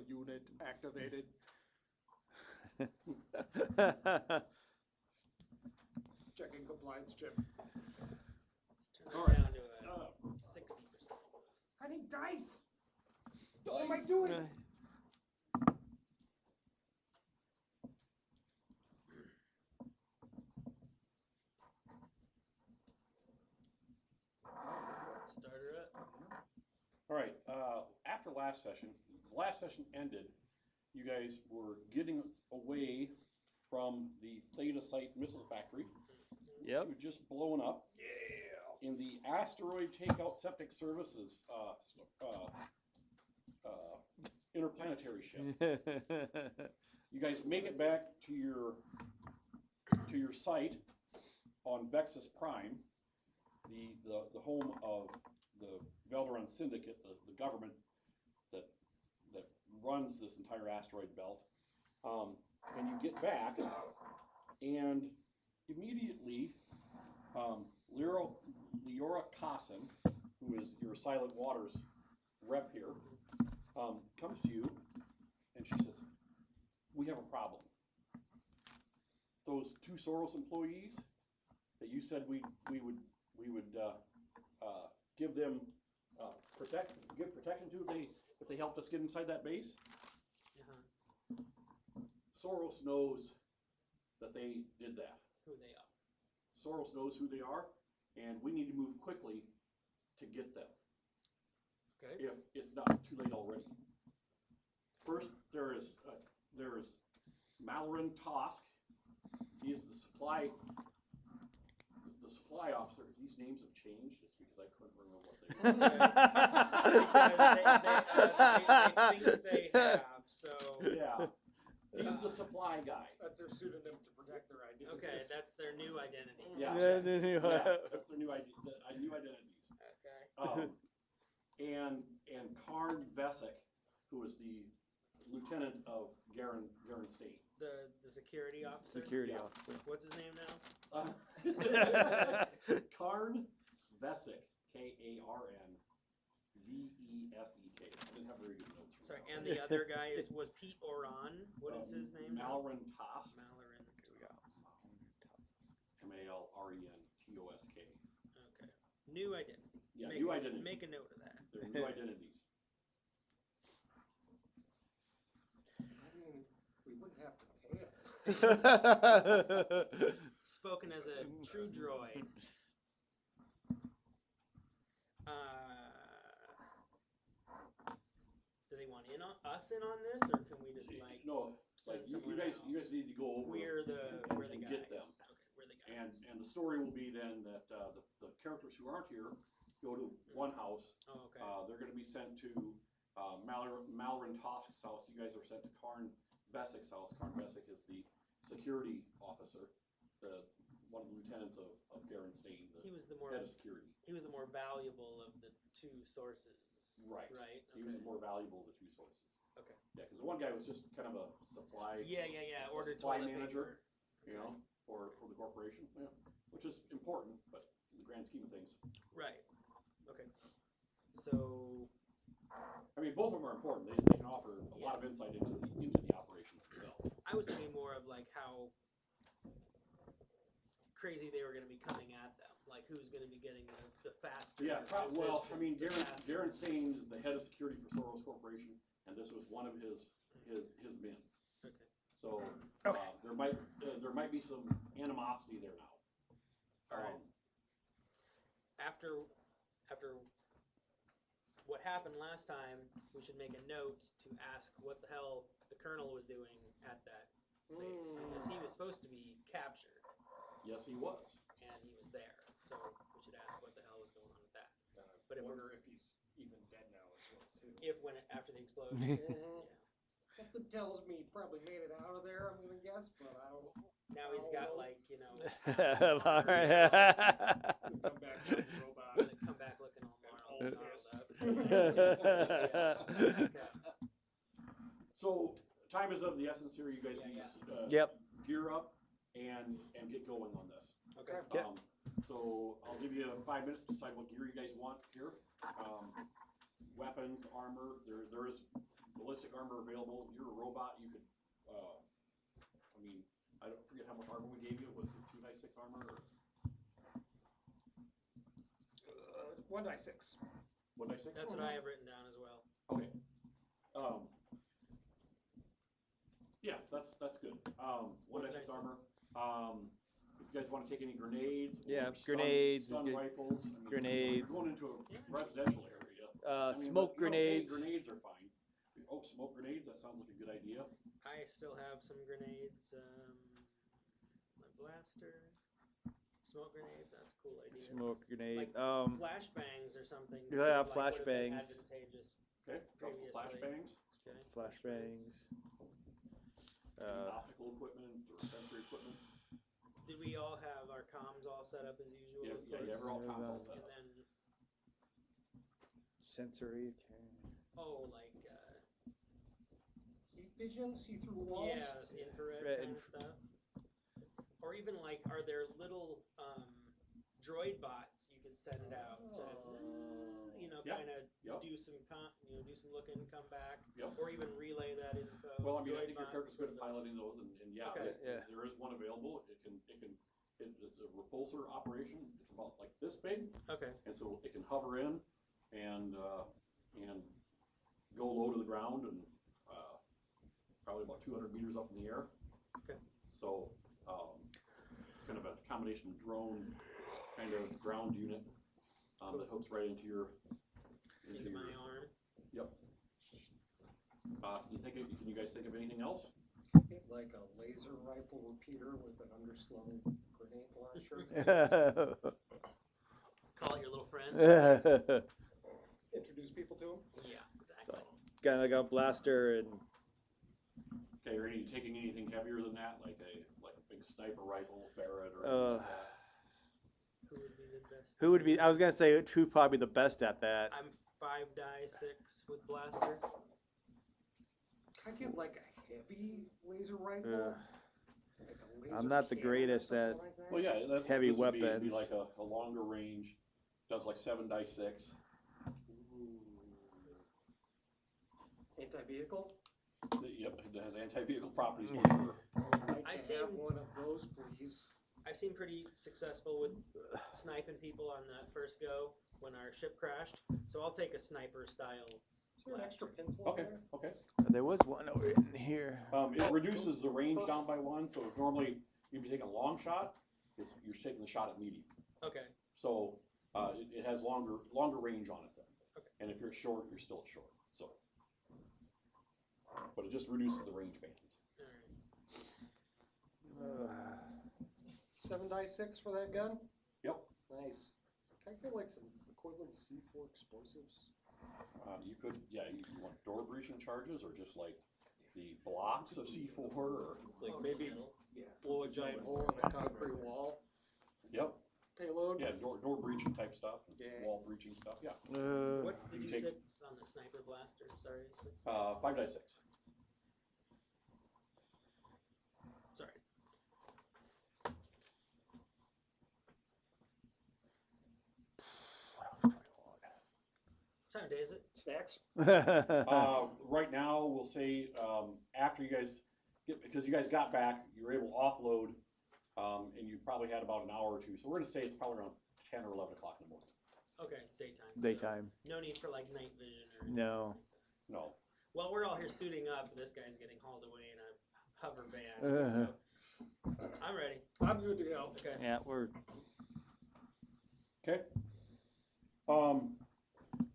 unit activated. Checking compliance chip. Let's turn it down to a 60%. I need dice. What am I doing? Start her up. All right. After last session, the last session ended. You guys were getting away from the Theta Site missile factory. Yep. Which was just blown up. Yeah. In the asteroid takeout septic services interplanetary ship. You guys make it back to your site on Vexus Prime, the home of the Velderon Syndicate, the government that runs this entire asteroid belt. And you get back, and immediately Leora Kassan, who is your Silent Waters rep here, comes to you, and she says, "We have a problem. Those 2 Soros employees that you said we would give them give protection to if they helped us get inside that base. Soros knows that they did that. Who they are. Soros knows who they are, and we need to move quickly to get them. Okay. If it's not too late already. First, there's Malloran Tosk. He is the supply officer. These names have changed just because I couldn't remember what they were. They think they have, so... Yeah. He's the supply guy. That's their pseudonym to protect their identity. Okay, that's their new identity. Yeah, that's their new identities. Okay. And Karn Vesic, who is the lieutenant of Garen State. The security officer? Security officer. What's his name now? Karn Vesic, Karn Vesek. I didn't have very good notes. Sorry, and the other guy was Pete Oran. What is his name? Malloran Tosk. Malloran. Malrentosk. Okay. New identity. Yeah, new identity. Make a note of that. They're new identities. I mean, we wouldn't have to pay it. Spoken as a true droid. Do they want us in on this, or can we just no? Like you guys need to go over. We're the guys. Get them. Okay, we're the guys. And the story will be then that the characters who aren't here go to one house. Oh, okay. They're going to be sent to Malloran Tosk's house. You guys are sent to Karn Vesic's house. Karn Vesic is the security officer, one of the lieutenants of Garen Stain, head of security. He was the more valuable of the 2 sources. Right. Right. He was the more valuable of the 2 sources. Okay. Yeah, because the one guy was just kind of a supply. Yeah. Ordered supply toilet manager. paper. You know, for the corporation. Yeah, which is important, but in the grand scheme of things. Right. Okay. So. I mean, both of them are important. They can offer a lot of insight into the operations themselves. I was thinking more of like how crazy they were going to be coming at them. Like who's going to be getting the faster. Yeah. Well, I mean, Garen Stain is the head of security for Soros Corporation, and this was one of his men. Okay. So there might be some animosity there now. All right. After what happened last time, we should make a note to ask what the hell the colonel was doing at that base, because he was supposed to be captured. Yes, he was. And he was there, so we should ask what the hell was going on with that. But I wonder if he's even dead now as well, too. After the explosion. Yeah. Something tells me he probably made it out of there, I'm gonna guess, but I don't. Now he's got like, Come back like a robot. Come back looking all gnarled up. So time is of the essence here. You guys need to gear up and get going on this. Okay. So I'll give you 5 minutes to decide what gear you guys want here. Weapons, armor. There is ballistic armor available. You're a robot. You could, I mean, I don't forget how much armor we gave you. Was it 2x6 armor? Or 1d6. 1x6? That's what I have written down as well. Okay. Yeah, that's good. 1x6 armor. If you guys want to take any grenades, or stun rifles, I mean, grenades. You're going into a residential area. I mean, Smoke grenades. Grenades are fine. Oh, smoke grenades. That sounds like a good idea. I still have some grenades. My blaster, smoke grenades. That's a cool idea. Smoke grenade. Like flashbangs or something. Yeah, like, flashbangs. Advantageous. Okay. Couple flashbangs. Okay. Flashbangs. Optical equipment or sensory equipment. Did we all have our comms all set up as usual? Yeah, we're all console set And up. then, Sensory. like, Heat vision, see through walls. yeah, this infrared kind of stuff. Or even like, are there little droid bots you can send it out to, kind of do some do some looking, come back, or even relay that info. Well, I mean, I droid think your bots, character's good at what are piloting those, and Okay. there is one available. It is a repulsor operation. It's about like this big, those? Okay. and so it can hover in and go low to the ground and probably about 200 meters up in the air. Okay. So it's kind of a combination drone kind of ground unit that hooks right into your Into my arm. Yep. Can you guys think of anything else? Like a laser rifle repeater with an underslung grenade launcher. Call it your little friend. Introduce people to him. Yeah, exactly. Kind of like a blaster and. Okay, are you taking anything heavier than that, like a big sniper rifle, Barrett, or anything like that? Who would be the best? Who would be? I was gonna say who'd probably be the best at that. I'm 5'6" with blaster. I get like a heavy laser rifle. Like a laser I'm not the cannon or greatest something at- like that. Well, yeah, that's Heavy this would be weapons. like a longer range, does like 7x6. Anti-vehicle. Yep, it has anti-vehicle properties for sure. I'd like I to seem- have one of those, please. I seem pretty successful with sniping people on that first go when our ship crashed, so I'll take a sniper style. Is there an extra pencil Okay, in there? okay. There was one over in here. It reduces the range down by 1, so if normally you'd be taking a long shot, you're taking the shot at medium. Okay. So it has longer range on it then. Okay. And if you're short, you're still at short. So, but it just reduces the range bands. All right. 7x6 for that gun? Yep. Nice. Can I get like some equivalent C4 explosives? You could, you want door breaching charges or just like the blocks of C4 or. Like maybe blow a giant hole in a concrete wall? Yep. Payload? Yeah, door breaching type stuff, Yeah. wall breaching stuff. Yeah. What's the you D6 take- on the sniper blaster? Sorry. 5x6. Sorry. What time of day is it? Snacks? Right now, we'll say after you guys because you guys got back, you were able to offload, and you probably had about an hour or two. So we're going to say it's probably around 10 or 11 o'clock in the morning. Okay, daytime. Daytime. So no need for like night vision or. No. No. Well, we're all here suiting up. This guy's getting hauled away in a hover van. So I'm ready. I'm good to go. Okay. Yeah, we're. Okay.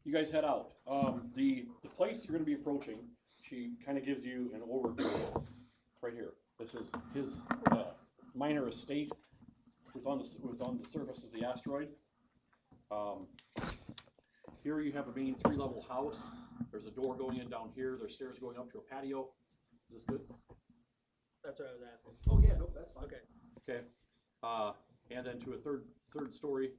You guys head out. The place you're going to be approaching, she kind of gives you an overview. Right here. This is his minor estate within the surface of the asteroid. Here you have a main 3-level house. There's a door going in down here. There's stairs going up to a patio. Is this good? That's what I was asking. Oh yeah, nope, that's fine. Okay. Okay. And then to a third story.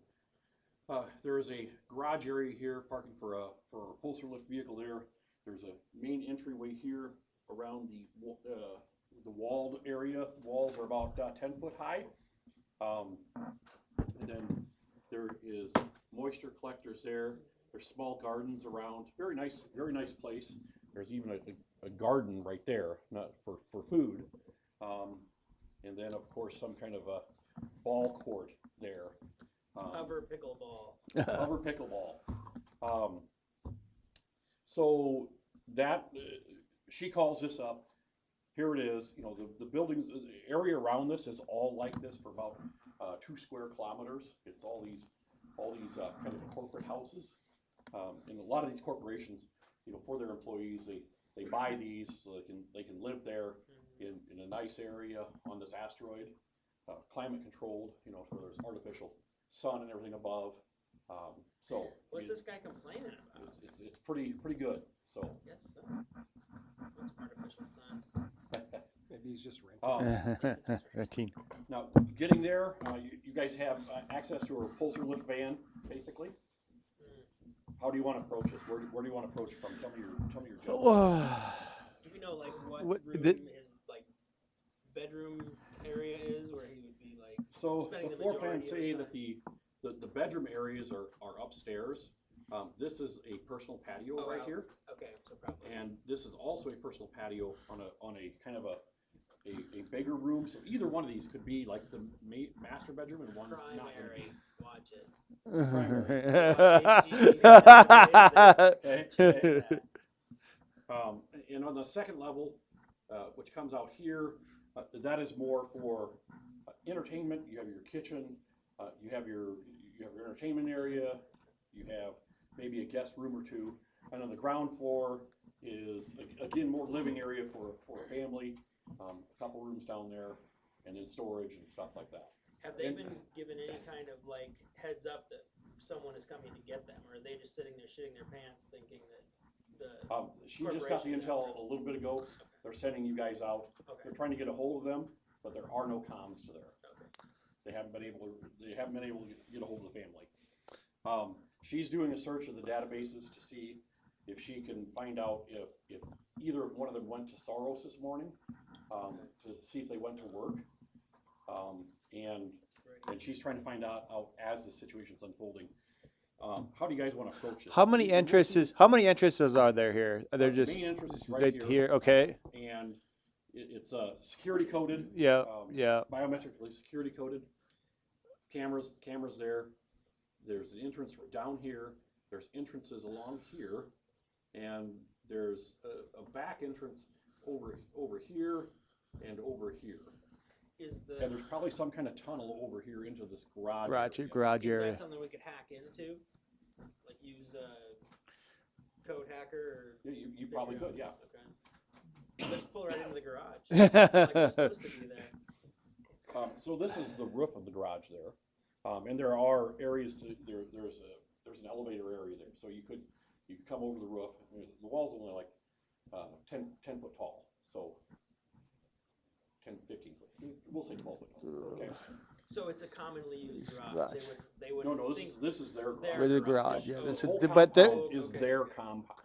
There is a garage area here, parking for a repulsor lift vehicle there. There's a main entryway here around the walled area. The walls are about 10 foot high. And then there is moisture collectors there. There's small gardens around. Very nice place. There's even a garden right there, not for food. And then, of course, some kind of a ball court there. Hover pickleball. Hover pickleball. So that, she calls this up. Here it is. You know, the buildings, the area around this is all like this for about 2 square kilometers. It's all these kind of corporate houses. And a lot of these corporations, you know, for their employees, they buy these so they can live there in a nice area on this asteroid, climate controlled, you know, where there's artificial sun and everything above. So what's this guy complaining about? It's pretty good. So I guess so. What's artificial sun? Maybe he's just renting. Routine. now getting there, you guys have access to a repulsor lift van, basically. How do you want to approach this? Where do you want to approach from? Tell me your job. Do we know like what What- room the- his like bedroom area is, where he would be like So spending the the floor majority plans of his say time? that the bedroom areas are upstairs. This is a personal patio Oh, right wow. here, Okay, so probably. and this is also a personal patio on a kind of a bigger room. So either one of these could be like the master bedroom, and one's not going to Primary. be. Watch it. Okay. And on the second level, which comes out here, that is more for entertainment. You have your kitchen, you have your entertainment area, you have maybe a guest room or two, and on the ground floor is again more living area for a family, a couple rooms down there, and then storage and stuff like that. Have they been given any kind of like heads up that someone is coming to get them, or are they just sitting there shitting their pants thinking that the She just got the corporation's intel out a little bit ago. They're sending you guys out. Okay. They're trying to get a hold of them, but there are no comms to there. Okay. They haven't been able to get a hold of the family. She's doing a search of the databases to see if she can find out if either one of them went to Soros this morning, to see if they went to work. And she's trying to find out as the situation's unfolding. How do you guys want to approach this? How many entrances? How many entrances are there here? Are there The just main entrance is right right here? Okay. And it's security coded. Yeah. Yeah. Biometrically security coded. Cameras there. There's an entrance down here. There's entrances along here, and there's a back entrance over here and over here. And there's probably some kind of tunnel over here into this garage. Garage Is area. that something we could hack into? Like use a code hacker? Yeah, you probably could. Yeah. Okay. Let's pull right into the garage. Like we're supposed to be there. So this is the roof of the garage there, and there are areas there's an elevator area there, so you could come over the roof. The wall's only like 10 foot tall, so 10, 15 foot. We'll say 12 foot tall. Okay. So it's a commonly used garage. Garage. They would No, think this is their garage. With the garage. Yeah. Oh, That's The whole but there, compound is Okay. their compound.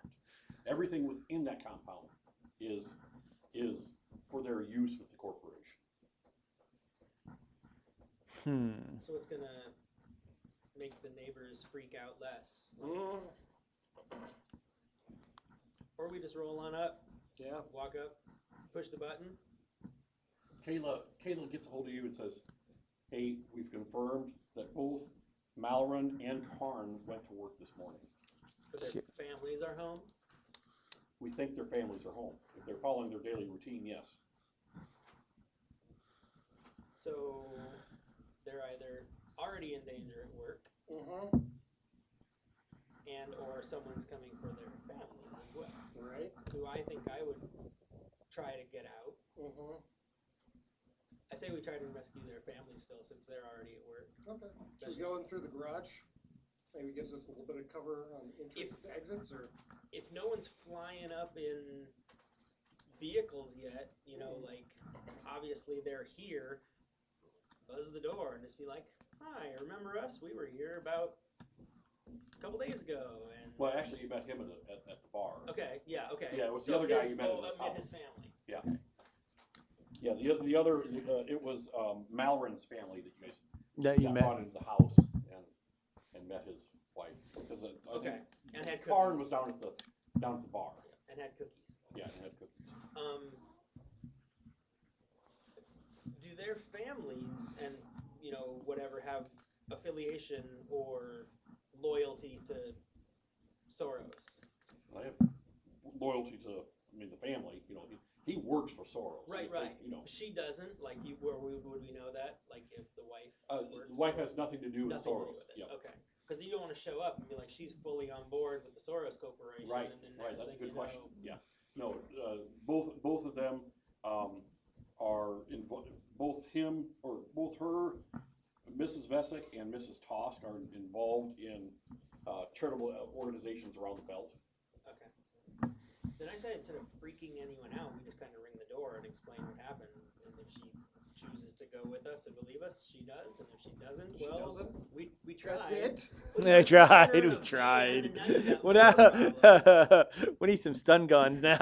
Everything within that compound is for their use with the corporation. So it's gonna make the neighbors freak out less. Or we just roll on up, Yeah. walk up, push the button. Kayla gets a hold of you and says, "Hey, we've confirmed that both Malloran and Karn went to work this morning. But their families are home. We think their families are home. If they're following their daily routine, yes." So they're either already in danger at work, and or someone's coming for their families as well. Right. Who I think I would try to get out. I say we try to rescue their families still, since they're already at work. Okay. That's Should we go in through the garage? Maybe gives us a little bit of cover on entrances to exits, or If no one's flying up in vehicles yet, you know, like obviously they're here, buzz the door and just be like, "Hi, remember us? We were here about a couple days ago." And Well, actually, you met him at the bar. okay. Yeah, it was the other guy you met in his house. his family. Yeah. Yeah, the other, it was Malloran's family that you guys that you got met. brought into the house and met his wife. Because I Okay. think And had Karn cookies. was down at the bar. and had cookies. Yeah, and had cookies. Do their families and whatever have affiliation or loyalty to Soros? I have loyalty to, the family. He works for Soros. Right. She doesn't. Like, would we know that? Like, if the wife works? The wife has nothing to do with Nothing to do Soros. with it. Yeah. Okay. Because you don't want to show up and be like, she's fully on board with the Soros Corporation. Right. And then Right. next That's a thing good question. Yeah. No. Both of them are involved. Both her, Mrs. Vesic and Mrs. Tosk are involved in charitable organizations around the belt. Okay. Then I say instead of freaking anyone out, we just kind of ring the door and explain what happens. And if she chooses to go with us and believe us, she does. And if she doesn't, She well, doesn't? we tried. That's it? We tried. What we need some stun guns now.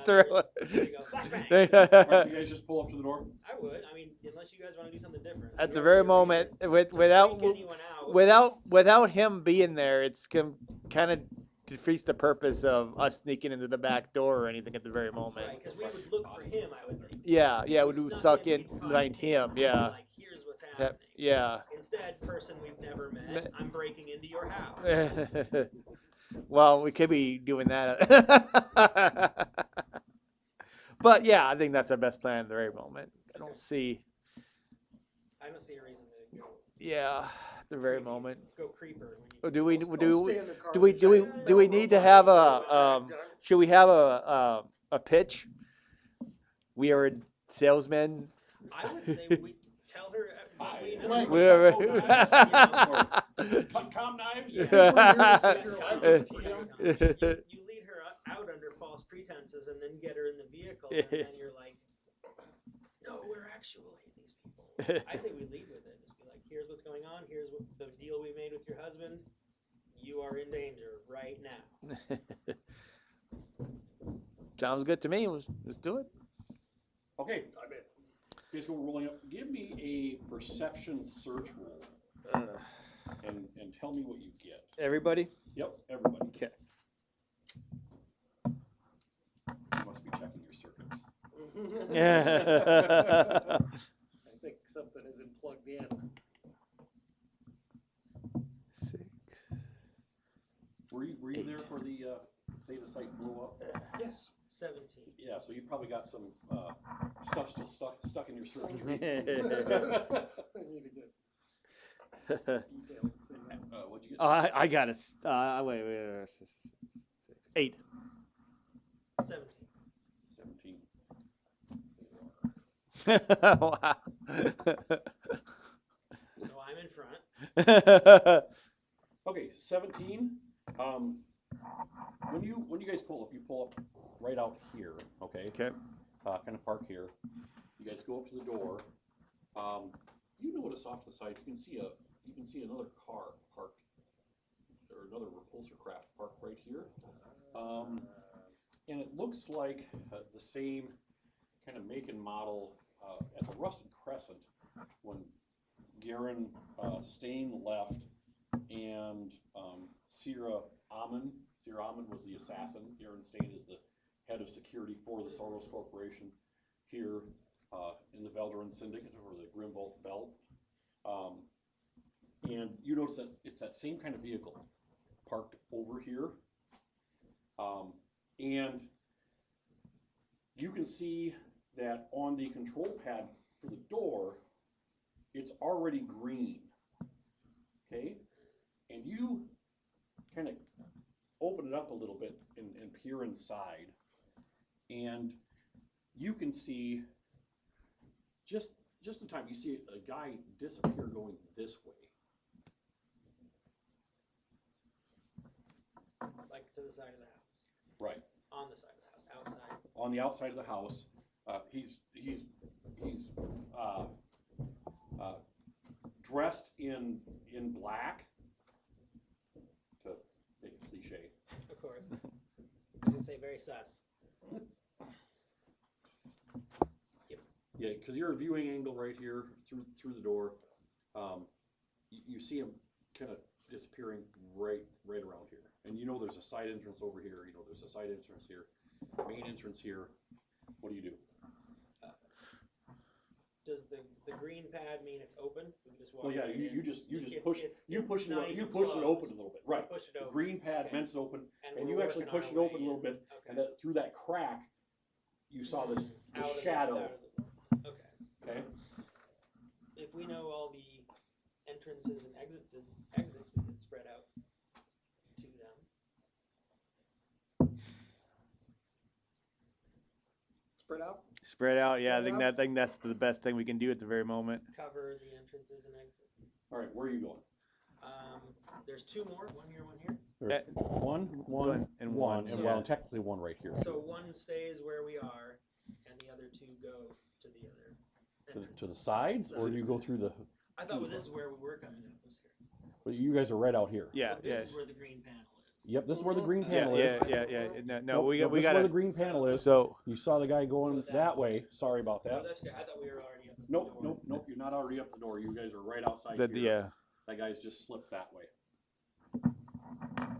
There you go. Flashbang. All right, so you guys just pull up to the door. I would. I mean, unless you guys want to do something different. At the There's very no moment, reason without to freak anyone out. without him being there, it's kind of defeats the purpose of us sneaking into the back door or anything at the very moment. Right, because we would look for him, I would think. Yeah, we would Snuck suck in we'd find behind him. and be Yeah, Like, here's what's happening. yeah. Instead, person we've never met, I'm breaking into your house. Well, we could be doing that. But yeah, I think that's our best plan at the very moment. I don't see. I don't see a reason to go. Yeah, at the very moment. Go creeper. Or do we I'll stay in the car do we and do we check do we the need to robot have with a the gun. should we have a pitch? We are salesmen. I would say we tell her what we know. Like, We're Calm knives. Yeah. We're here to save your life, You Mr. lead her out under false pretenses and then get her in the vehicle, and then you're like, no, we're actually these people. I say we lead with it. Just be like, here's what's going on. Here's what the deal we made with your husband. You are in danger right now. Sounds good to me. Let's do it. Okay. I'm in. You guys go rolling up. Give me a perception search roll, and tell me what you get. Everybody? Yep, everybody. Okay. You must be checking your circuits. I think something isn't plugged in. 6. Were you there for the theta site blow up? Yes. 17. Yeah, so you probably got some stuff still stuck in your circuitry. I need to get detailed. What'd you get? I got it. Wait. 8. 17. 17. Wow. So I'm in front. Okay, 17. When you guys pull up right out here. Okay. Okay. Kind of park here. You guys go up to the door. You notice off to the side you can see another car parked, or another repulsor craft parked right here. And it looks like the same kind of make and model at the Rusted Crescent when Garen Stain left and Sierra Amon was the assassin. Garen Stain is the head of security for the Soros Corporation here in the Velderan Syndicate, or the Grimvault Belt. And you notice that it's that same kind of vehicle parked over here. And you can see that on the control pad for the door, it's already green. Okay? And you kind of open it up a little bit and peer inside. And you can see, just in time, you see a guy disappear going this way. Like to the side of the house. Right. On the side of the house. Outside. On the outside of the house. He's dressed in black, to make it cliche. Of course. I was going to say very sus. Yeah, because you're a viewing angle right here through the door. You see him kind of disappearing right around here. And you know there's a side entrance over here. You know there's a side entrance here. Main entrance here. What do you do? Does the green pad mean it's open? We can just walk Well, yeah, right you in? just It's- push it's- you it's push not it even open a closed. little bit. Right. Push it The open. green pad Okay. meant it open, and we're you actually working pushed our it open a way little in. bit, Okay. and that through that crack, you saw this Out of the- shadow. out of the- okay. Okay. If we know all the entrances and exits, we can spread out to them. Spread out. Spread out. Yeah, I Spread think that's the best thing we can do at the very moment. Cover the entrances and exits. All right, where are you going? There's two more. One here, one here. There's one, and one, and yeah. well, technically one right here. So one stays where we are, and the other two go to the other entrance. To the sides, or do you go through the? I thought this is where we were coming up. Was here. Well, you guys are right out here. Yeah, Well, this is where the green panel is. Yep, this is where the green yeah, panel yeah, is. yeah. No, Nope, we nope, we this is got where to. the green panel is. So You saw the guy going Go that that way. Sorry about Oh, that. that's good. I thought we were already up at the Nope, door. nope. You're not already up the door. You guys are right outside the here. yeah. That guy's just slipped that way.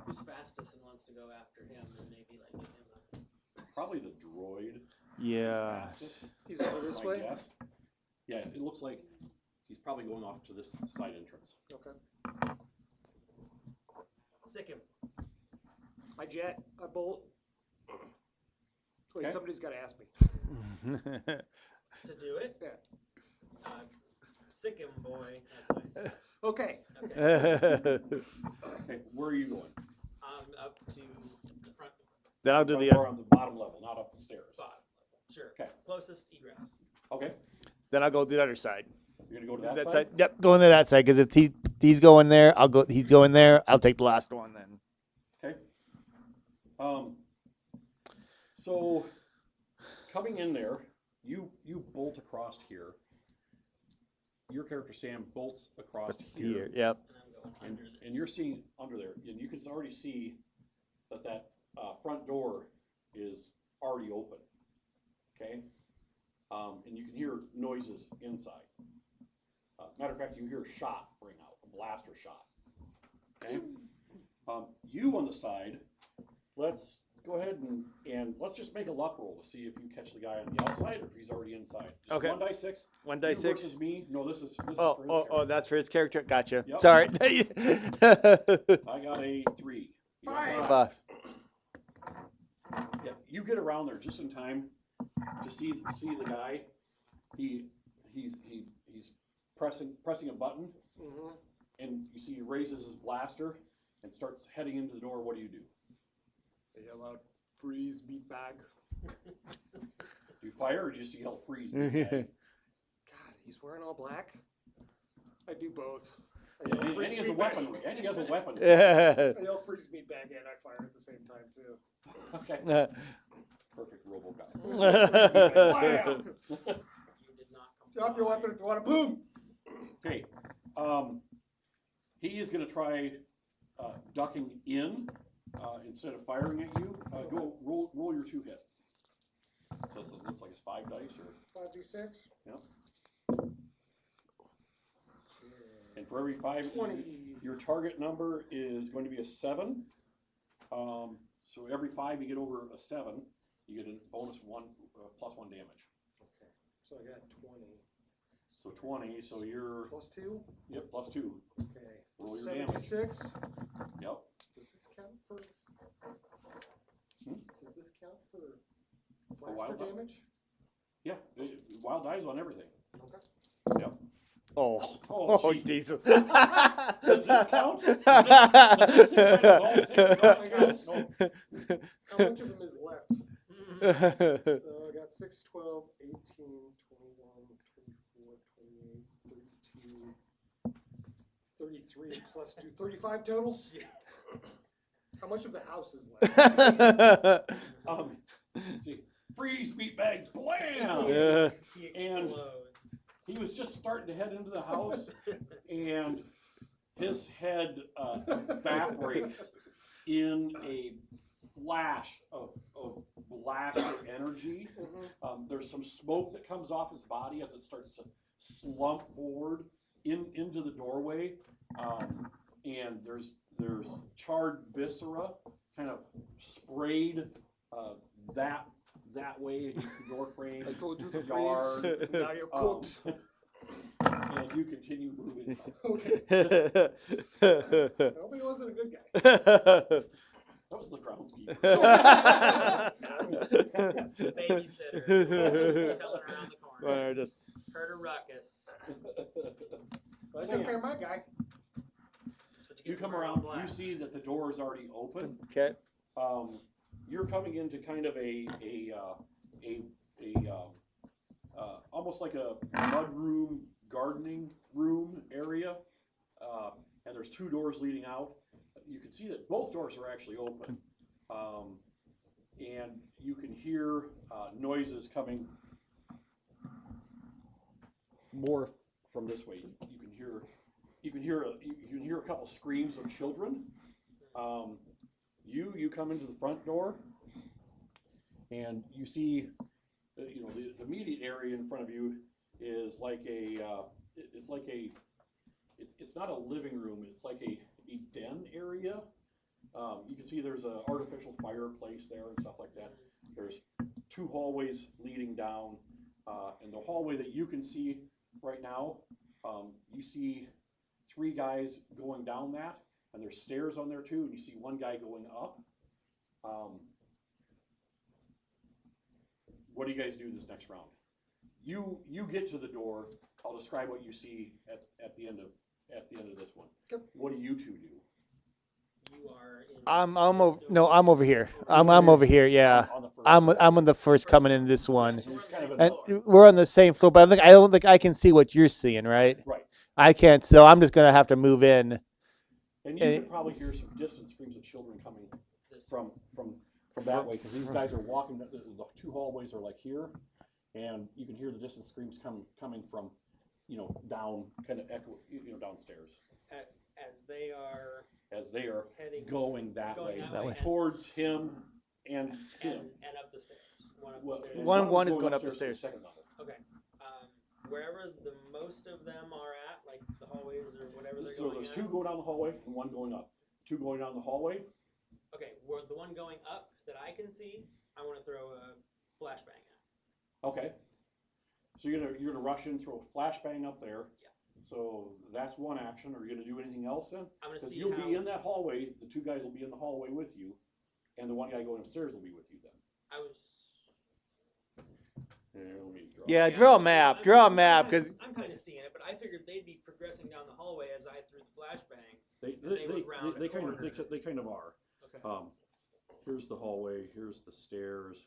Who's fastest and wants to go after him, and maybe like give him Probably the droid. Yeah. fastest. He's over this my way. guess. Yeah, it looks like he's probably going off to this side entrance. Okay. sick him. I jet. I bolt. Wait, Okay. somebody's got to ask me. To do it. Yeah. Sick him, boy. That's what I said. Okay. Okay. Okay, where are you going? Up to the front Then I'll do Front the door on the bottom level, not up the stairs. bottom level. Sure. Okay. Closest egress. Okay, then I'll go to the other side. you're gonna go to that That side? side. Yep, going to that side because if he's going there, I'll go. He's going there. I'll take the last one then. Okay. So coming in there, you bolt across here. Your character Sam bolts across here, Yep. And I'm going and, under this. and you're seeing under there, and you can already see that front door is already open. Okay, and you can hear noises inside. Matter of fact, you hear a shot ring out, a blaster shot. Okay, you on the side, let's go ahead and let's just make a luck roll to see if you catch the guy on the outside or if he's already inside. Just Okay. 1d6. 1d6. You versus me. No, this is for his Oh, character. that's for his character. Gotcha. Yep. Sorry. I got a 3. You got Five. 5. 5. Yeah, you get around there just in time to see the guy. He's pressing a button, Mm-hmm. and you see he raises his blaster and starts heading into the door. What do? They yell out, "Freeze, meat bag." Do you fire or do you see yell freeze? God, he's wearing all black. I do both. I yell, And he "Freeze, has a meat bag." weaponry. And he has a weapon. Yeah. I yell, "Freeze, meat bag," and I fire at the same time too. Okay. Perfect RoboCop. Wow. You did not Drop your weapon if you want to. Boom. Okay. He is going to try ducking in instead of firing at you. Go roll your 2 hit. So it looks like it's 5 dice or 5d6. yeah. And for every 5, 20. your target number is going to be a 7. So every 5 you get over a 7, you get a bonus 1 plus 1 damage. Okay. So I got 20. So 20. So you're Plus 2. yep plus 2. Okay. Roll your damage. 76. Yep. Does this count for? Hmm? Does this count for wild blaster die? damage? Yeah. Wild dies on everything. Okay. Yep. Oh. Oh, Oh, gee. diesel. Does this count? Does this 6 sided all 6 I guess. No. How much of them is left? Mhm. So I got 6, 12, 18, 21, 24, 28, 32, 33 plus 2, 35 total? How much of the house is left? Let's see. Freeze meatbags, blam! Yeah. He And- explodes. He was just starting to head into the house, and his head evaporates in a flash of blaster energy. There's some smoke that comes off his body as it starts to slump forward into the doorway. and there's charred viscera kind of sprayed that way against the door frame. I told you to Yard. freeze. Now you're cooked. And you continue moving. Okay. I hope he wasn't a good guy. That was the groundskeeper. Babysitter. Just coming around the corner. Well, just Heard a ruckus. I took care of my guy. That's what You get come from around, black. you see that the door is already open. okay. You're coming into kind of a almost like a mud room, gardening room area, and there's 2 doors leading out. You can see that both doors are actually open, and you can hear noises coming more from this way. You can hear a couple screams of children. You come into the front door, and you see, the immediate area in front of you is like it's not a living room. It's like a den area. You can see there's an artificial fireplace there and stuff like that. There's 2 hallways leading down, and the hallway that you can see right now, you see 3 guys going down that. And there's stairs on there too, and you see 1 guy going up. What do you guys do this next round? You get to the door. I'll describe what you see at the end of this one. Yep. What do you 2 do? You are in I'm this over. door. No, I'm over here. I'm over here. Yeah. On the first I'm floor. on the first coming in this one, So we're on the kind of same a- and floor. we're on the same floor. But I don't think I can see what you're seeing, right? Right. I can't. So I'm just gonna have to move in. And you can probably hear some distant screams of children coming This from that way, because these guys are walking. The 2 hallways are like here, and you can hear the distant screams coming from, down, kind of echo, downstairs as they are as they are heading going that going way, That way. towards him and him. and up the stairs. One up Well, the stairs. and One is one's going up the upstairs to stairs. second level. Okay. Wherever the most of them are at, like the hallways or whatever they're So going there's at. 2 going down the hallway and 1 going up. 2 going down the hallway. Okay, where the one going up that I can see, I want to throw a flashbang at. Okay. So you're gonna rush in, throw a flashbang up there. Yeah. So that's 1 action. Are you gonna do anything else then? I'm gonna Because see you'll how be in that hallway. The 2 guys will be in the hallway with you, and the 1 guy going upstairs will be with you then. I was. Let me draw. Yeah, draw a map. Draw a map, I'm because kind of seeing it, but I figured they'd be progressing down the hallway as I threw the flashbang. They would round a they kind of corner. they kind of are. Okay. Here's the hallway. Here's the stairs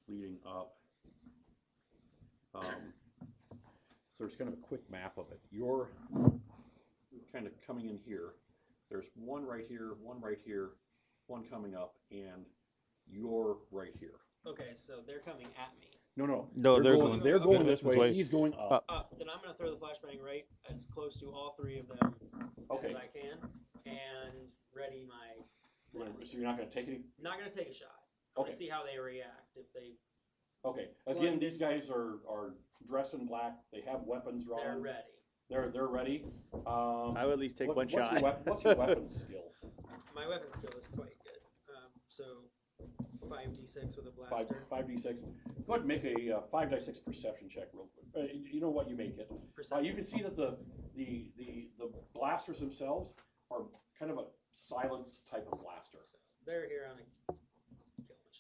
leading up. So there's kind of a quick map of it. You're kind of coming in here. There's 1 right here, 1 right here, 1 coming up, and you're right here. Okay, so they're coming at me. No, No, they're going. going- They're going this this way. way. He's going up. Up. Then I'm gonna throw the flashbang right as close to all 3 of them Okay. as I can, and ready my. blast. So you're not going to take any. Not gonna take a shot. I'm Okay. gonna see how they react if they. Okay. Again, these guys are dressed in black. They have weapons drawn. They're ready. They're ready. I would at least take one what's shot. What's your weapon skill? My weapon skill is quite good. So 5d6 with a Five blaster. 5d6. Go ahead and make a 5d6 perception check real quick. You know what? You make it. You can see that the blasters themselves are kind of a silenced type of blaster. So they're here on a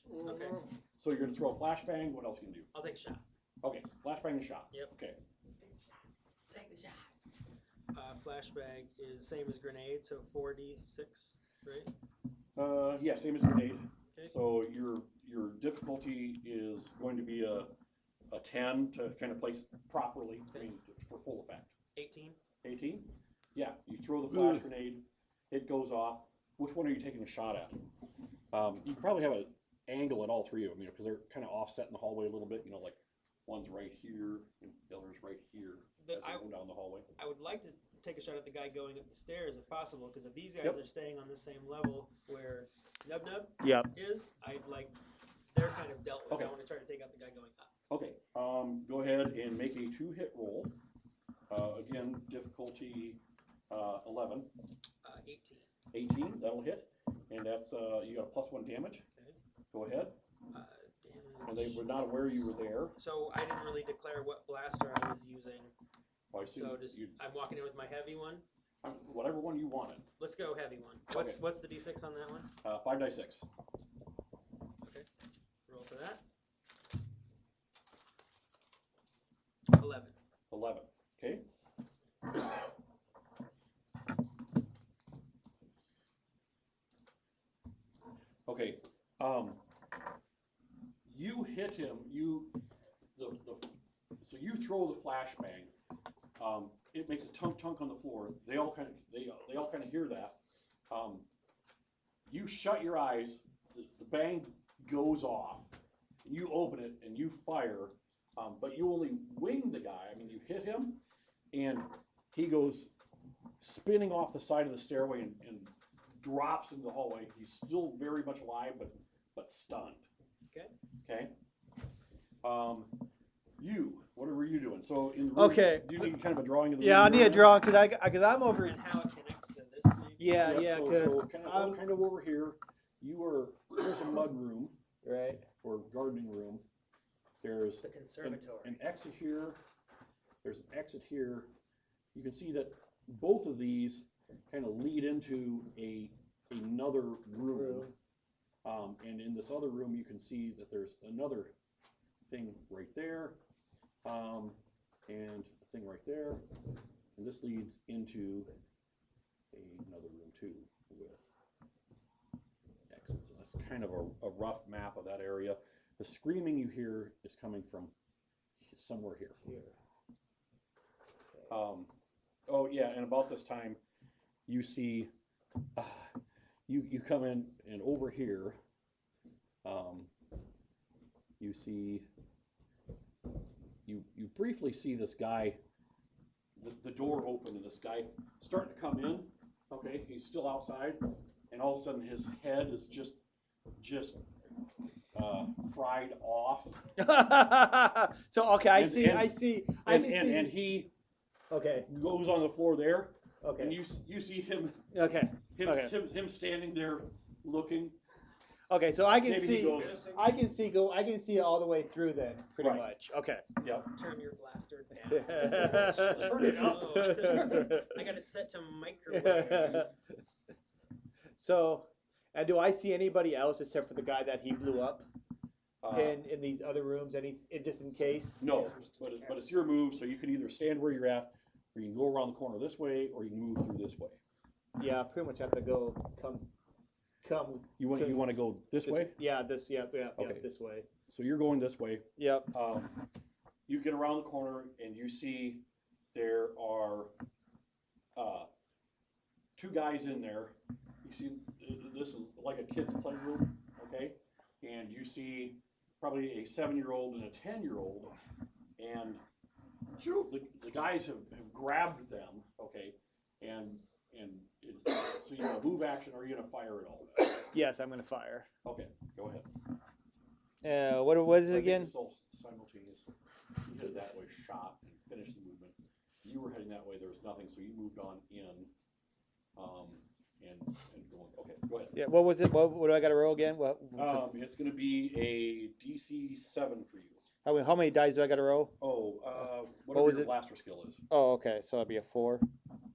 kill mission. Okay, So you're going to throw a flashbang. What else can you do? I'll take a shot. Okay, flashbang and shot. Yep. Okay. Take the shot. Flashbang is same as grenade, so 4d6, right? Yeah, same as grenade. Okay. So your difficulty is going to be a 10 to kind of place it properly, I mean, for full effect. 18. 18? Yeah, you throw the flash grenade, it goes off. Which one are you taking a shot at? You probably have an angle at all 3 of them, because they're kind of offset in the hallway a little bit. Like one's right here, and the other's right here as they go down the hallway. I would like to take a shot at the guy going up the stairs if possible, because if these guys Yep. are staying on the same level where Nub Yep. is, I'd like, they're kind of dealt with. Okay. I want to try to take out the guy going up. Okay, go ahead and make a 2-hit roll. Again, difficulty 11. 18. 18, that'll hit. And that's, you got a +1 damage. Okay. Go ahead. Damage. And they were not aware you were there. So I didn't really declare what blaster I was using. Well, I assume So just I'm walking in with my heavy one. whatever one you wanted. Let's go heavy one. Okay. What's the d6 on that one? 5 die 6. Okay. Roll for that. 11. 11. Okay. Okay. You hit him. So you throw the flashbang. It makes a tunk tunk on the floor. They all kind of hear that. You shut your eyes. The bang goes off. And you open it and you fire. But you only wing the guy. I mean, you hit him, and he goes spinning off the side of the stairway and drops into the hallway. He's still very much alive, but stunned. Okay. Okay. What were you doing? So in the room, Okay. do you need kind of a drawing of the Yeah, I room need you're a in? drawing because I'm over. And how it connects to this maybe? Yeah, Yep, yeah, so because kind of over here. There's a mud room right. or gardening room. There's The conservatory. an exit here. There's an exit here. You can see that both of these kind of lead into another room. And in this other room, you can see that there's another thing right there, and a thing right there. And this leads into another room too with exits. So that's kind of a rough map of that area. The screaming you hear is coming from somewhere here. Oh yeah, and about this time, you see, you come in, and over here, you see, you briefly see this guy, the door open, and this guy starting to come in. Okay, he's still outside, and all of a sudden his head is just fried off. So okay, I And- see. and- I see. I And, can and, see. and he Okay. goes on the floor there, and Okay. you see him Okay. him, Okay. him standing there looking. Okay. So I can Maybe he see. goes, I can see. I can see it all the way through. Then pretty Right. much. Okay. yep. Turn your blaster down. Turn it up. I got it set to microwave. So, and do I see anybody else except for the guy that he blew up Uh, in these other rooms? Just in case? No, but it's your move, so you can either stand where you're at, or you can go around the corner this way, or you can move through this way. Yeah, pretty much have to go come. You want to go this way? Yeah, this. Yeah, Okay. this way. So you're going this way. Yep. You get around the corner, and you see there are two guys in there. You see, this is like a kid's playroom, okay? And you see probably a 7-year-old and a 10-year-old, and the guys have grabbed them, okay? And it's, so you're gonna move action, or are you gonna fire at all? Yes, I'm gonna fire. Okay, go ahead. What was I it think again? it's all simultaneous. You headed that way, shot, and finished the movement. You were heading that way, there was nothing, so you moved on in, and going, okay, go ahead. Yeah. What was it? What do I got to roll again? What? It's gonna be a DC 7 for you. How many dice do I got to roll? Whatever was your it? blaster skill is. Oh, okay. So that'd be a 4,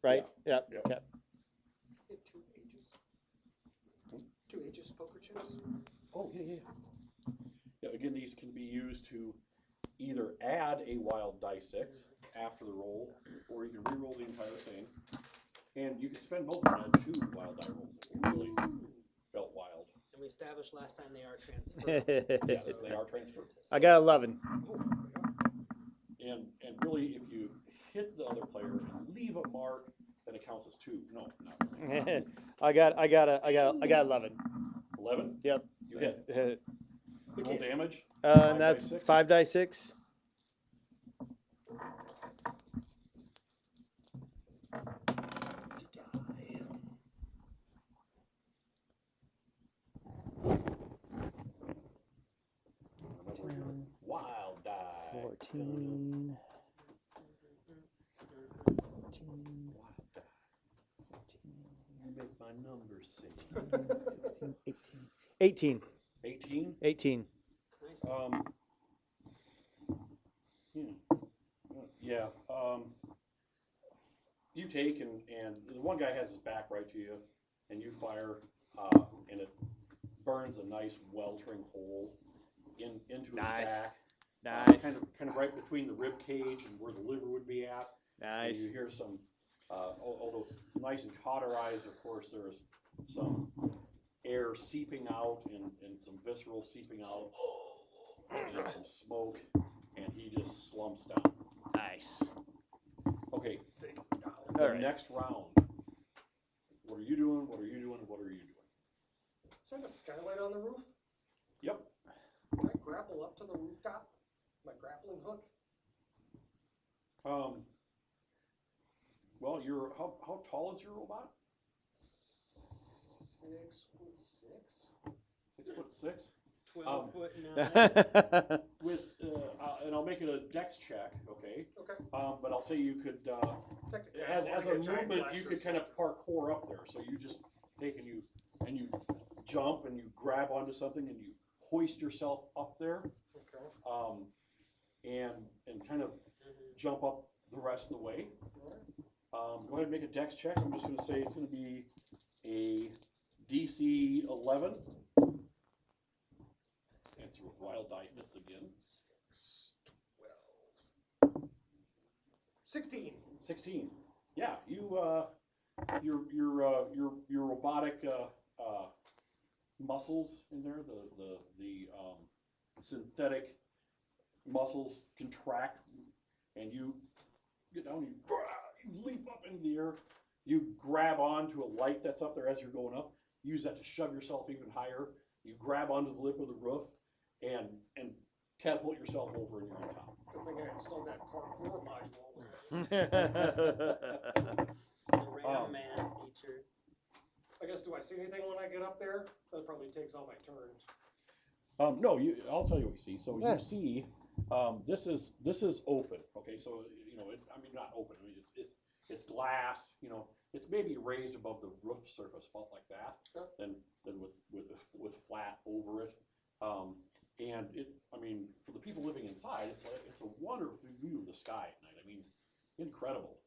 right? Yep. Yeah. Okay. Hit 2 ages. 2 ages poker chips. Oh, yeah. Yeah, again, these can be used to either add a wild die 6 after the roll, or you can re-roll the entire thing. And you can spend both of them on 2 wild die rolls if you really felt wild. And we established last time they are transferable. Yes, they are transferred. I got 11. And really, if you hit the other player and leave a mark, then it counts as 2. No, not really. I got 11. 11? Yep. You hit. You roll damage? And that's 6? 5 die 6. Wild die. 14. Wild die. my numbers say? 16, 18. 18? 18. Nice. Yeah. You take and the one guy has his back right to you, and you fire, and it burns a nice weltering hole into his Nice. back. Nice. Kind of right between the rib cage and where the liver would be at. And Nice. you hear some, although it's nice and cauterized, of course, there's some air seeping out and some visceral seeping out and some smoke, and he just slumps down. Nice. Okay, All the right. next round. What are you doing? What are you doing? What are you doing? Is that a skylight on the roof? Yep. Can I grapple up to the rooftop? My grappling hook? Well, how tall is your robot? 6'6". 6'6". 12'9". With and I'll make it a dex check, okay? Okay. But I'll say you could Technically, as I a wanna get giant movement you blasters. could kind of parkour up there. So you just take and you jump and you grab onto something and you hoist yourself up there, Okay. and kind of jump up the rest of the way. Alright. Go ahead and make a dex check. I'm just going to say it's going to be a DC 11. That's your wild die hits again. 6, 12. 16. 16. Yeah, your robotic muscles in there, the synthetic muscles contract, and you get down. You leap up into the air. You grab onto a light that's up there as you're going up. Use that to shove yourself even higher. You grab onto the lip of the roof, and catapult yourself over, and you're on top. Good thing I installed that parkour module. The Ram Man feature. I guess, do I see anything when I get up there? That probably takes all my turns. No, I'll tell you what you see. So Yeah. you see, this is open. Okay, so not open. I mean, it's glass. It's maybe raised above the roof surface, about like that. Yeah. Then with flat over it. And for the people living inside, it's a wonderful view of the sky at night. I mean, incredible.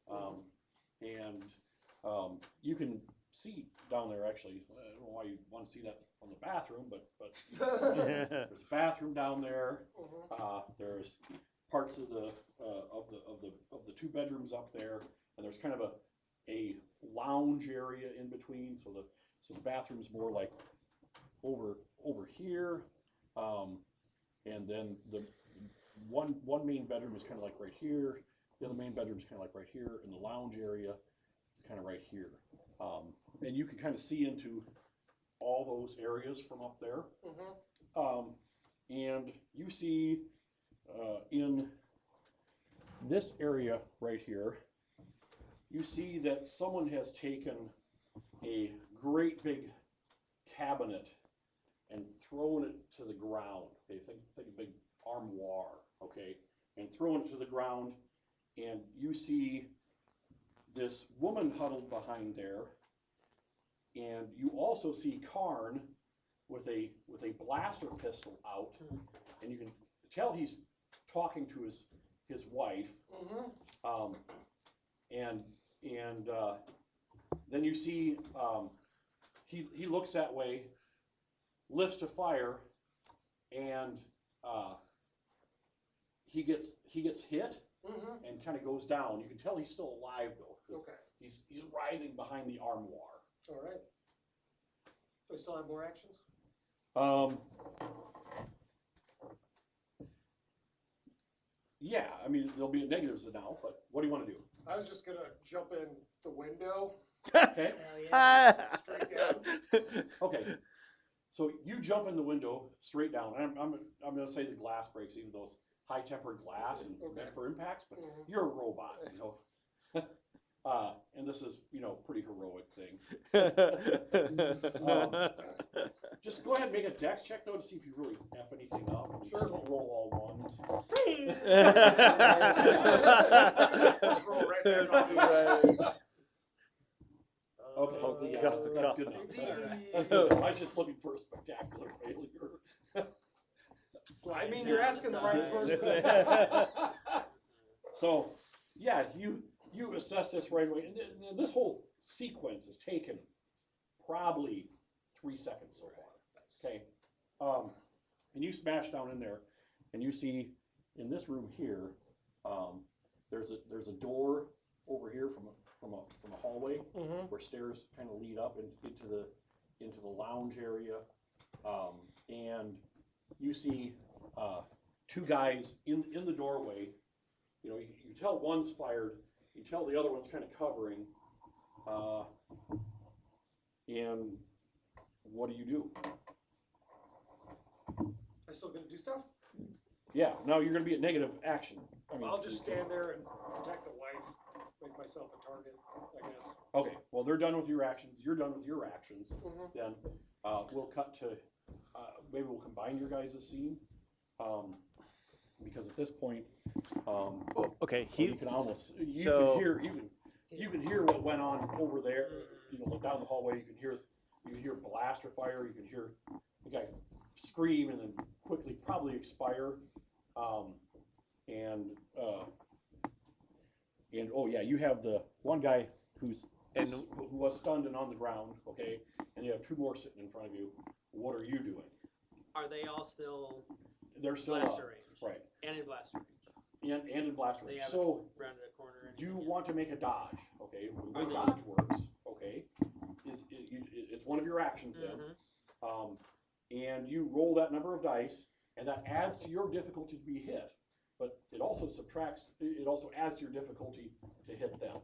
You can see down there actually. I don't know why you want to see that from the bathroom, but there's a bathroom down there. There's parts of the two bedrooms up there, and there's kind of a lounge area in between. So the bathroom's more like over here, and then the one main bedroom is kind of like right here. The other main bedroom is kind of like right here, and the lounge area is kind of right here. And you can kind of see into all those areas from up there. And you see in this area right here, you see that someone has taken a great big cabinet and thrown it to the ground. Okay, think a big armoire, okay, and thrown it to the ground, and you see this woman huddled behind there, and you also see Karn with a blaster pistol out, and you can tell he's talking to his wife. Then you see he looks that way, lifts to fire, and he gets hit and kind of goes down. You can tell he's still alive though, because Okay. he's writhing behind the armoire. All right. Do we still have more actions? Yeah, I mean there'll be negatives now, but what do you want to do? I was just gonna jump in the window, Okay. Hell yeah. straight down. Okay. So you jump in the window straight down. And I'm going to say the glass breaks, even though it's high tempered glass and meant for impacts. But you're a robot, and this is pretty heroic thing. Just go ahead and make a dex check though to see if you really F anything up. Sure. Just don't roll all ones. Just roll right back off. Okay. That's good enough. That's good enough. I was just looking for a spectacular failure. I mean, you're asking the right person. So, yeah, you assess this right away, and this whole sequence has taken probably 3 seconds so far. Okay, and you smash down in there, and you see in this room here, there's a door over here from a hallway where stairs kind of lead up into the lounge area, and you see two guys in the doorway. You know, you tell one's fired, you tell the other one's kind of covering, and what do? I still gonna do stuff? Yeah, now you're gonna be at negative action. I mean, I'll just stand there and protect the wife, make myself a target, I guess. Okay, well, they're done with your actions, you're done with your actions, then we'll cut to, maybe we'll combine your guys' scene, because at this point, Okay, you can almost, you can hear what went on over there, you know, look down the hallway, you can hear blaster fire, you can hear the guy scream and then quickly probably expire, and oh yeah, you have the one guy who was stunned and on the ground, okay, and you have two more sitting in front of you. What are you doing? Are they all still? They're still blaster range, right? And in blaster range. And in blaster range. They So rounded a corner. do you want to make a dodge? Okay, the way dodge works, okay, it's one of your actions then, and you roll that number of dice, and that adds to your difficulty to be hit. But it also adds to your difficulty to hit them.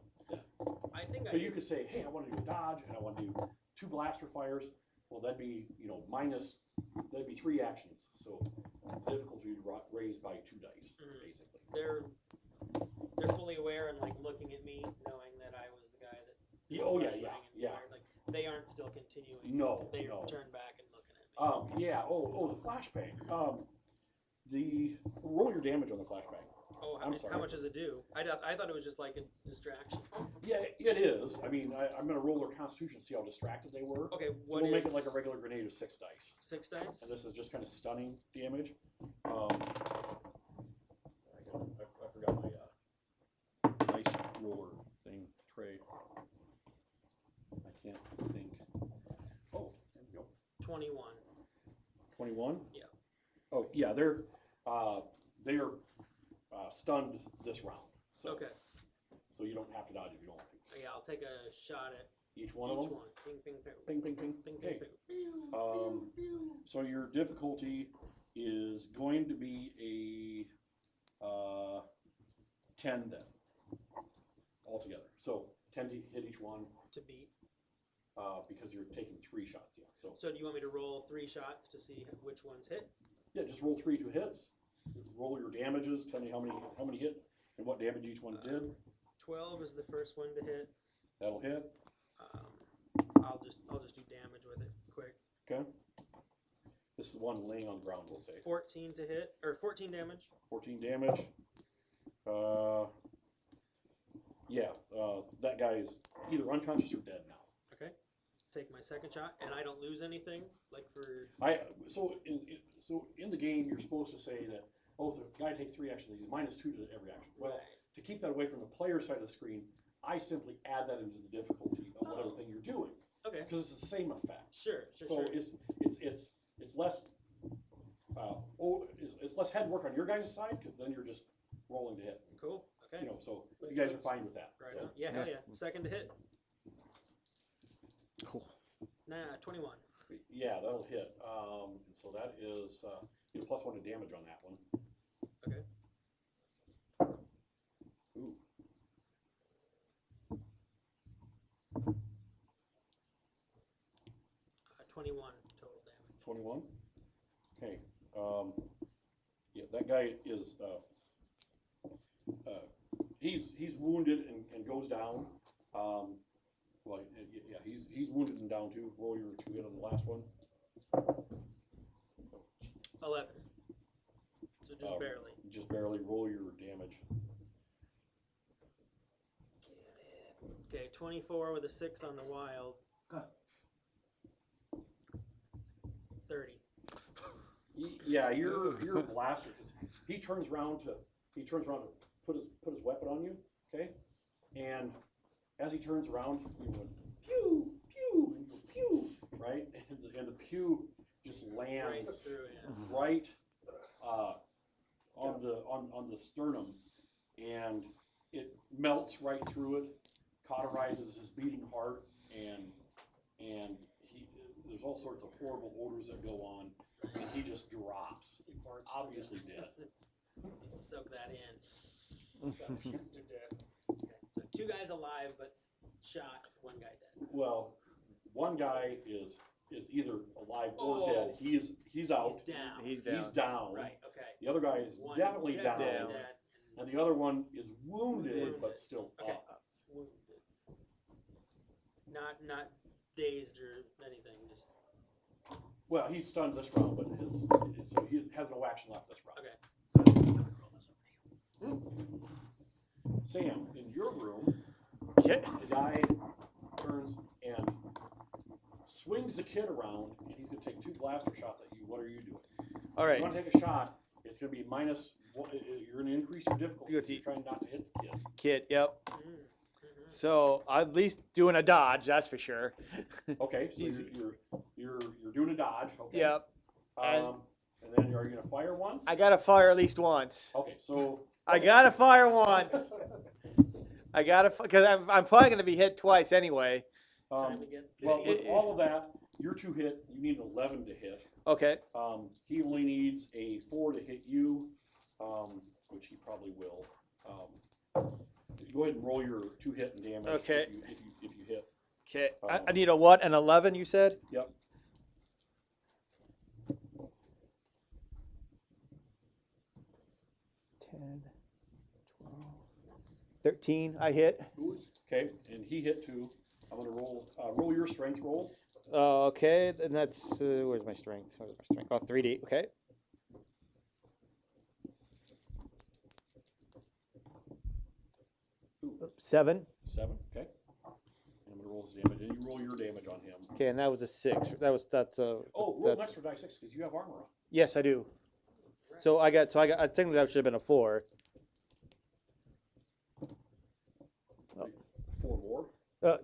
I think so you could say, hey, I want to do a dodge, and I want to do 2 blaster fires. Well, that'd be, you know, that'd be 3 actions. So the difficulty raised by 2 dice, basically. They're fully aware and like looking at me, knowing that I was the guy that. Yeah. Like they aren't still continuing. No, they no. turn back and looking at me. Yeah. Oh, the flashbang. Roll your damage on the flashbang. Oh, how much does it do? I thought it was just like a distraction. Yeah, it is. I mean, I'm going to roll their constitution to see how distracted they were. Okay, so we'll make it like a regular grenade of 6 dice. 6 dice? And this is just kind of stunning damage. I forgot my dice roller thing tray. I can't think. Oh, there we go. 21. 21? Yeah. Oh, yeah, they're stunned this round. So, okay. So you don't have to dodge if you don't want to. Yeah, I'll take a shot at each one of them. Ping, ping, ping. Ping, ping, ping. Ping, Okay. ping, ping. So your difficulty is going to be a 10 then, altogether. So 10 to hit each one. To beat. Because you're taking 3 shots. Yeah. So do you want me to roll 3 shots to see which ones hit? Yeah, just roll 3 hits. Roll your damages. Tell me how many hit and what damage each one did. 12 is the first one to hit. That'll hit. I'll just do damage with it quick. Okay. This is one laying on the ground. We'll say 14 to hit, or 14 damage. 14 damage. That guy is either unconscious or dead now. Okay. Take my second shot, and I don't lose anything. Like for So in the game, you're supposed to say that if the guy takes 3 actions, he's -2 to every action. Well, to keep that away from the player side of the screen, I simply add that into the difficulty of whatever thing you're doing. Okay. Because it's the same effect. Sure. So it's less it's less head work on your guys' side because then you're just rolling to hit. Cool. Okay. You know, so you guys are fine with that. Right So. on. Yeah, hell yeah. Second to hit. Cool. 21. Yeah, that'll hit. So that is you know, +1 to damage on that one. Okay. Ooh. 21 total damage. 21. Okay. Yeah, that guy is he's wounded and goes down. He's wounded and down too. Roll your 2 hit on the last one. 11. So just barely. Just barely. Roll your damage. Okay, 24 with a 6 on the wild. 30. Yeah, you're a blaster because he turns around to put his weapon on you, okay? And as he turns around, you went pew pew and you go pew, right? And the pew just Right lands through, yeah. right on the sternum, and it melts right through it, cauterizes his beating heart, and there's all sorts of horrible odors that go on, and he just drops, He farts to obviously death. dead. Soak that in. Shoot to death. Okay. So 2 guys alive, but shot. 1 guy dead. Well, one guy is either alive or Oh. dead. He's out. He's down. He's down. He's down. Right. Okay. The other guy is One definitely down, dead, and the other one is wounded, Wounded. but still Okay. up. Wounded. Not dazed or anything. Just Well, he's stunned this round, but so he has no action left this round. okay. Sam, in your room, Okay. the guy turns and swings the kid around, and he's going to take 2 blaster shots at you. What are you doing? All If right. you want to take a shot, it's going to be -1. You're going to increase your difficulty. Difficulty. You're trying not to hit the kid. Kid. Yep. Mm-hmm. So at least doing a dodge, that's for sure. Okay, so Easy. you're doing a dodge. Okay. Yep. And then are you going to fire once? I gotta fire at least once. Okay, so I gotta fire once. I gotta, because I'm probably gonna be hit twice anyway. Time to get. well, with all of that, you're 2 hit. You need an 11 to hit. Okay. He only needs a 4 to hit you, which he probably will. Go ahead and roll your 2 hit and damage. Okay. If you hit. Okay. I need a what? An 11, you said? Yep. 10, 12, 13. I hit. Okay, and he hit 2. I'm gonna roll your strength roll. Okay, and that's where's my strength? Where's my strength? Oh, 3D. Okay. Ooh, 7. 7. Okay. I'm gonna roll his damage, and you roll your damage on him. Okay, and that was a 6. That's Oh, roll an that's, extra die 6 because you have armor on. yes, I do. So I think that should have been a 4. 4 more.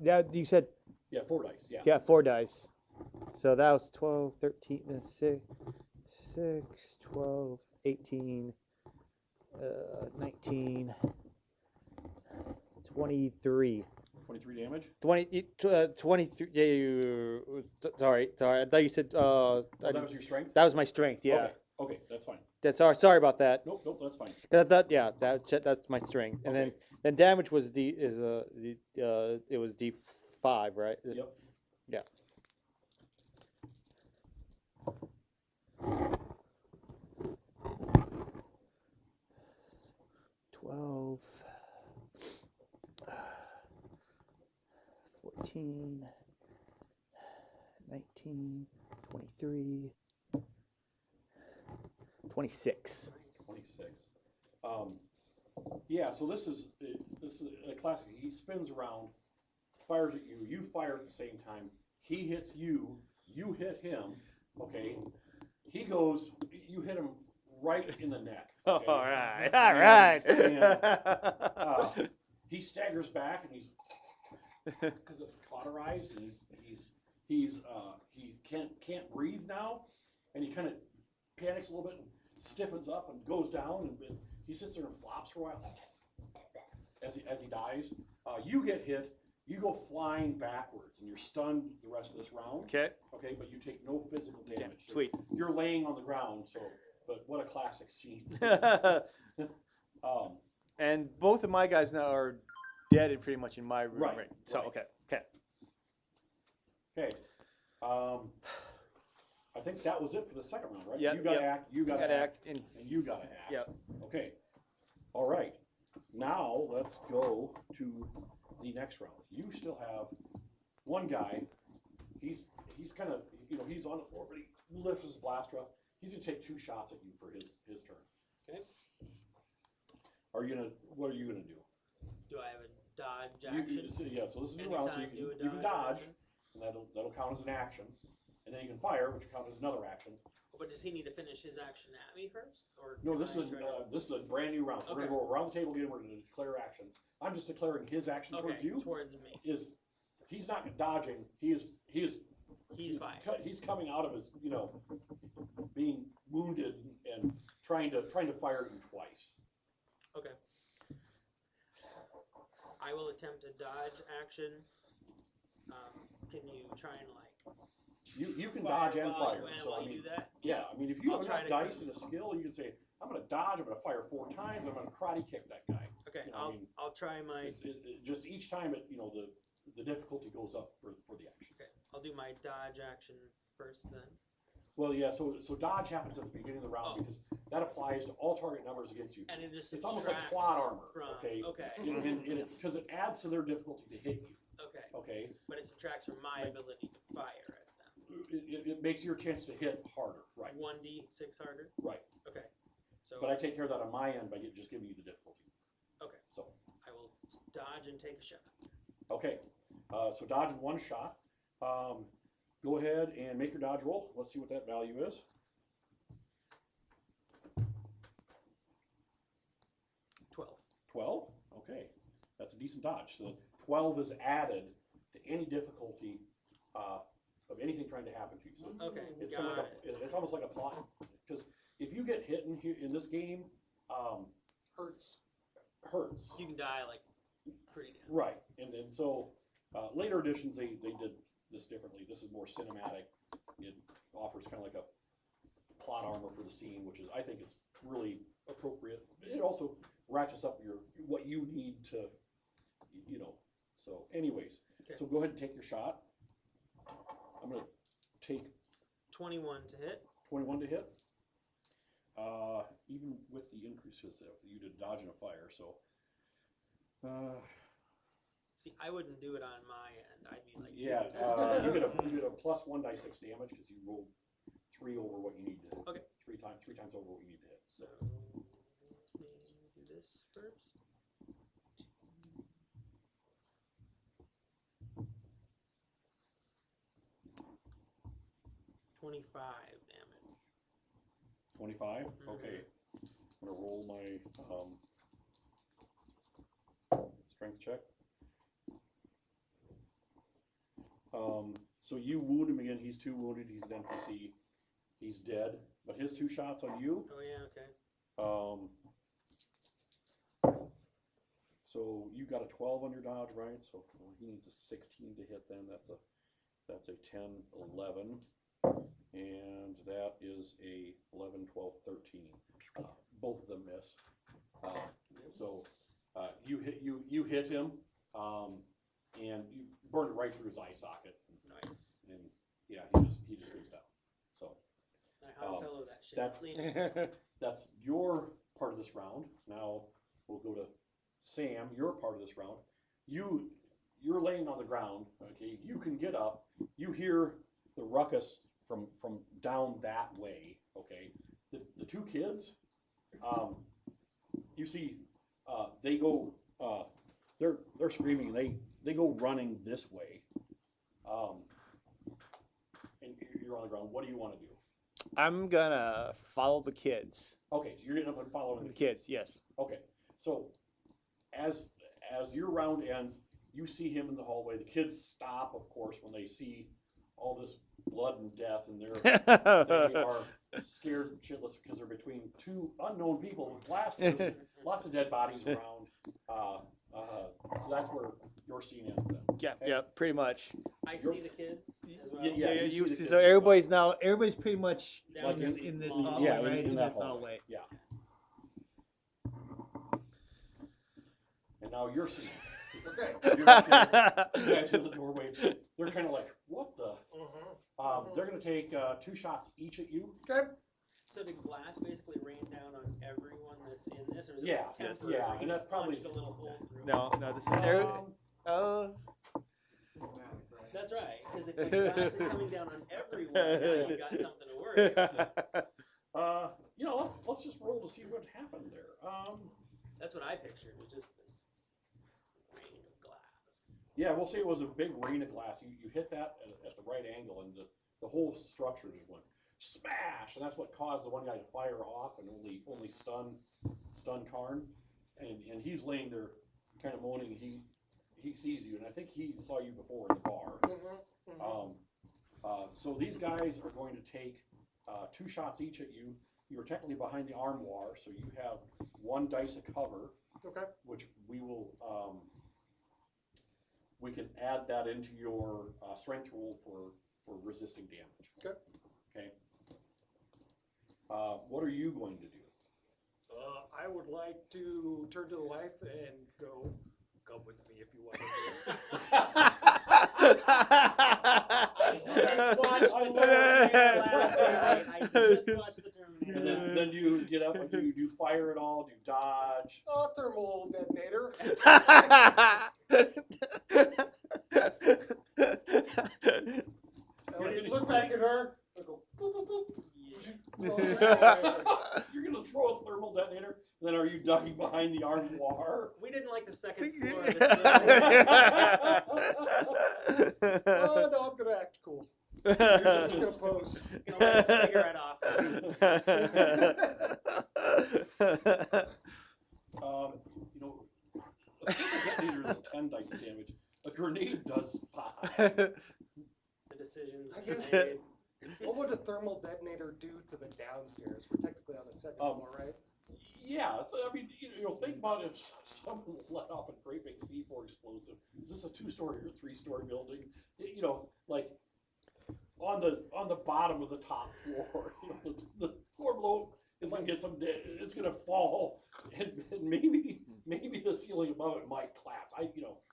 Yeah, you said Yeah, 4 dice. Yeah. yeah, 4 dice. So that was 12, 13, 6, 12, 18, 19, 23. 23 damage. 23. Sorry. I thought you said. Oh, that was your strength. that was my strength. Yeah. Okay. Okay, that's fine. That's sorry about that. Nope, that's fine. That's my strength. And Okay. then damage was it was D5, right? Yep. Yeah. $12, 14, 19, 23, 26. 26. Yeah, so this is a classic. He spins around, fires at you. You fire at the same time. He hits you. You hit him. Okay. He goes. You hit him right in the neck. Okay? All right. And, he staggers back, and he's because it's cauterized, and he can't breathe now, and he kind of panics a little bit and stiffens up and goes down, and he sits there and flops for a while as he dies. You get hit. You go flying backwards, and you're stunned the rest of this round. Okay. Okay, but you take no physical damage. So Sweet. you're laying on the ground. So, but what a classic scene. And both of my guys now are dead and pretty much in my room. Right, So right. okay. Okay. I think that was it for the second round, right? Yep, You got to yep. act. You got Gotta to act. act in. And you got to act. Yep. Okay. All right. Now let's go to the next round. You still have one guy. He's kind of he's on the floor, but he lifts his blaster up. He's gonna take 2 shots at you for his turn. Okay. What are you gonna do? Do I have a dodge action? So this is a round, so Anytime do a you can dodge dodge. action? and that'll count as an action. And then you can fire, which will count as another action. But does he need to finish his action at me first, or No, can this I is try to- this is a brand new round. So we're Okay. gonna go around the table again. We're gonna declare actions. I'm just declaring his action towards you. towards me. He's not dodging. He's fine. He's coming out of his, being wounded and trying to fire you twice. Okay. I will attempt a dodge action. Can you try and You can dodge and fire. And So while I you mean, do that? yeah. I mean, if you I'll have try enough to- dice and a skill, you can say, "I'm gonna dodge. I'm gonna fire 4 times. I'm gonna karate kick that guy." Okay, You know, I I'll mean, I'll try my. It just each time the difficulty goes up for the actions. Okay, I'll do my dodge action first then. Well, yeah. So dodge happens at the beginning of the round Oh. because that applies to all target numbers against you. And it just It's almost like subtracts plot armor. from. Okay. Okay. Because it adds to their difficulty to hit you. Okay. Okay. But it subtracts from my ability to fire at them. It makes your chance to hit harder. Right. 1d6 harder. Right. Okay. So But I take care of that on my end by just giving you the difficulty. Okay. So. I will dodge and take a shot. Okay, so dodge in 1 shot. Go ahead and make your dodge roll. Let's see what that value is. 12. 12? Okay, that's a decent dodge. So 12 is added to any difficulty of anything trying to happen to you. So Okay. it's, Got kind of it. it's almost like a plot. Because if you get hit in this game, Hurts. hurts. You can die like pretty damn. Right, and so later editions they did this differently. This is more cinematic. It offers kind of like a plot armor for the scene, which is I think is really appropriate. It also ratchets up what you need to, So, anyways, Okay. so go ahead and take your shot. I'm gonna take 21 to hit. 21 to hit. Even with the increases that you did dodge and a fire, so. See, I wouldn't do it on my end. I'd be like, Yeah, you get a plus 1d6 damage because you rolled 3 over what you need to hit. Okay. 3 times over what you need to hit. So let me do this first. 25 damage. 25? Mhm. Okay. I'm gonna roll my strength check. So you wound him again. He's 2 wounded. He's an NPC. He's dead. But his 2 shots on you. Oh yeah, okay. So you got a 12 on your dodge, right? So he needs a 16 to hit. Then that's a 10, 11, and that is a 11, 12, 13. Both of them miss. So you hit him, and you burned it right through his eye socket. Nice. And yeah, he just goes down. So I Han Solo that shit. that's- Please. that's your part of this round. Now we'll go to Sam, your part of this round. You're laying on the ground. Okay, you can get up. You hear the ruckus from down that way. Okay, the 2 kids. You see, they go. They're screaming. They go running this way. And you're on the ground. What do you want to do? I'm gonna follow the kids. Okay, so you're getting up and following The kids, yes. Okay, so as your round ends, you see him in the hallway. The kids stop, of course, when they see all this blood and death, and they are scared shitless because they're between 2 unknown people with blasters, lots of dead bodies around. So that's where your scene ends then. Yeah, yeah, pretty much. I see the kids as well. Yeah, you see the So kids. everybody's pretty much Down Like this in this long- hallway, Yeah, right? in In that this hallway. hallway. Yeah. And now you're seeing. Okay. You're up there, you guys in the doorway. They're kind of like, what the? They're going to take 2 shots each at you. Okay. So did glass basically rain down on everyone that's in this, or is it Yeah, like yes, temporary? yeah, You and just that's probably- punched a little hole through. No, this is there. Cinematic, right? That's right, because if the glass is coming down on everyone, now you got something to worry about. Let's just roll to see what happened there. That's what I pictured, was just this rain of glass. Yeah, we'll say it was a big rain of glass. You hit that at the right angle, and the whole structure just went smash, and that's what caused the one guy to fire off and only stun Karn, and he's laying there, kind of moaning. He sees you, and I think he saw you before in the bar. So these guys are going to take 2 shots each at you. You're technically behind the armoire, so you have 1 dice of cover. Okay. Which we will, we can add that into your strength roll for resisting damage. Okay. Okay. What are you going to do? I would like to turn to the wife and go, come with me if you want to do it. I just watched the Terminator last night. I just watched the Terminator. And then you get up and do you fire at all? Do you dodge? Thermal detonator. I look back at her. I go, boop, boop, boop. You're gonna throw a thermal detonator. Then are you ducking behind the armoire? We didn't like the second floor of this building. Oh no, I'm gonna act cool. You're just gonna pose. Gonna light a cigarette off. You know, a thermal detonator does 10 dice damage. A grenade does 5. The decisions I guess- made. What would a thermal detonator do to the downstairs? We're technically on the second floor, right? Yeah, I mean, you know, think about if someone let off a great big C4 explosive. Is this a 2-story or 3-story building? You know, like on the bottom of the top floor. You know, the floor below is gonna get it's gonna fall, and maybe the ceiling above it might collapse.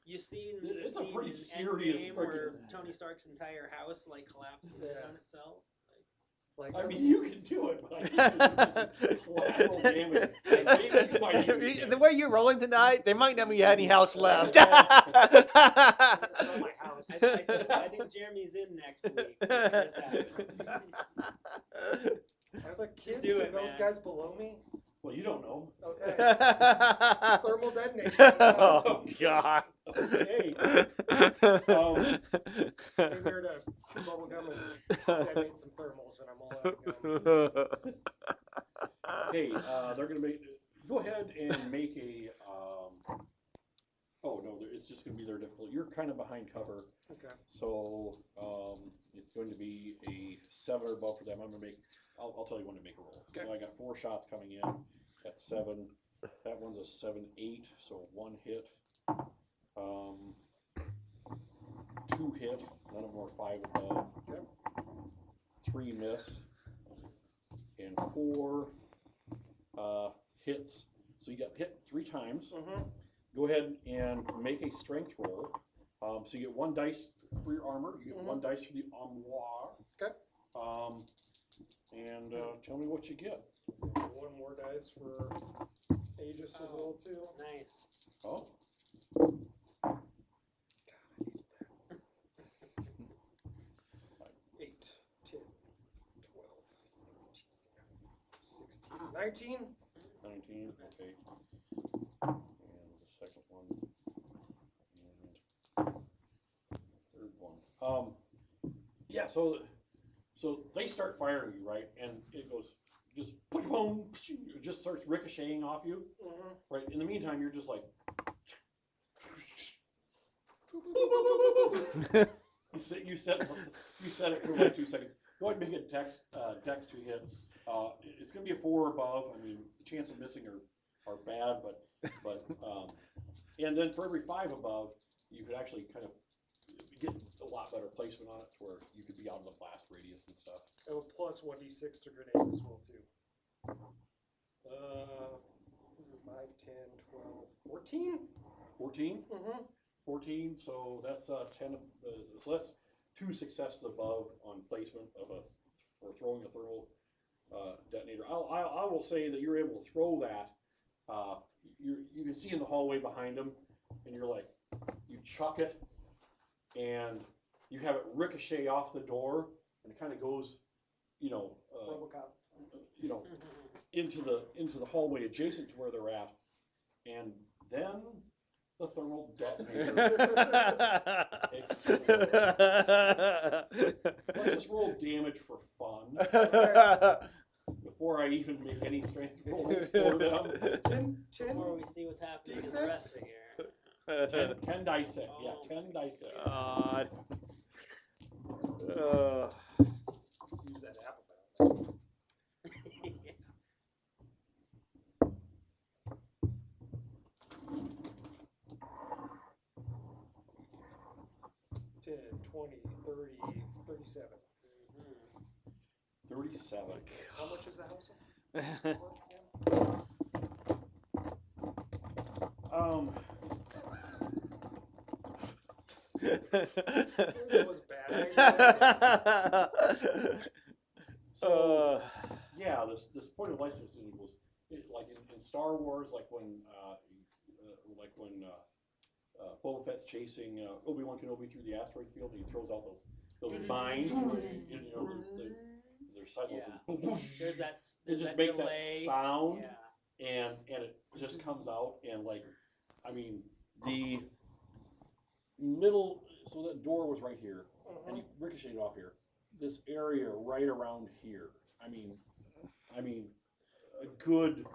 You seen It's the a pretty scene in serious Endgame where freaking- Tony Stark's entire house like collapses in on itself? Like, I mean, you can do it, but I think there's some collateral damage. And maybe you might even The way you're rolling tonight, there might not be any house left. it's not my house. I think Jeremy's in next week. if this happens. Are the kids do it, and those man. guys below me? Well, you don't know. Okay. Thermal detonator. Oh God. Okay. Came here to chew bubble gum and detonate some thermals, and I'm all out of gum. Okay, they're gonna go ahead and make a, oh no, it's just gonna be their difficulty. You're kind of behind cover, Okay. so, it's going to be a 7 or above for them. I'll tell you when to make a roll. Okay. So I got 4 shots coming in at 7. That one's a 7-8, so 1 hit. 2 hit, none of them are 5 above. Okay. 3 miss, and 4 hits. So you got hit 3 times. Mm-hmm. Go ahead and make a strength roll. So you get 1 dice for your armor. You get 1 dice for the armoire. Okay. And tell me what you get. 1 more dice for Aegis as well too. Nice. Oh. 8, 10, 12, 13, 16, 19. 19, okay. And the second one. And third one. Yeah, so they start firing you, right? And it goes just boom, it just starts ricocheting off you. Mm-hmm. Right. In the meantime, you're just like you set it for like 2 seconds. Go ahead and make a dex 2 hit. It's gonna be a 4 or above. I mean, the chance of missing are bad, but and then for every 5 above, you could actually kind of get a lot better placement on it, to where you could be out of the blast radius and stuff. And with plus 1d6 to grenades as well too. 5, 10, 12, 14? 14. Mm-hmm. 14, so that's 10. So that's 2 successes above on placement for throwing a thermal detonator. I will say that you're able to throw that. You can see in the hallway behind him, and you're like, you chuck it, and you have it ricochet off the door, and it kind of goes, Robocop. into the hallway adjacent to where they're at, and then the thermal detonator. Let's just roll damage for fun before I even make any strength rolls for them. 10, Before we see what's happening in the D6? rest of here. 10 dice set. Yeah, 10 dice set. God. use that apple. 10, 20, 30, 37. 37. How much is the house? This was bad. So yeah, this point of life equals like in Star Wars, like when Boba Fett's chasing Obi-Wan Kenobi through the asteroid field, and he throws out those mines, their silos, and There's that. it just that makes delay. that sound, Yeah. and it just comes out, and like, I mean, the middle, so that door was right here, and he ricocheted off here. This area right around here, I mean, a good,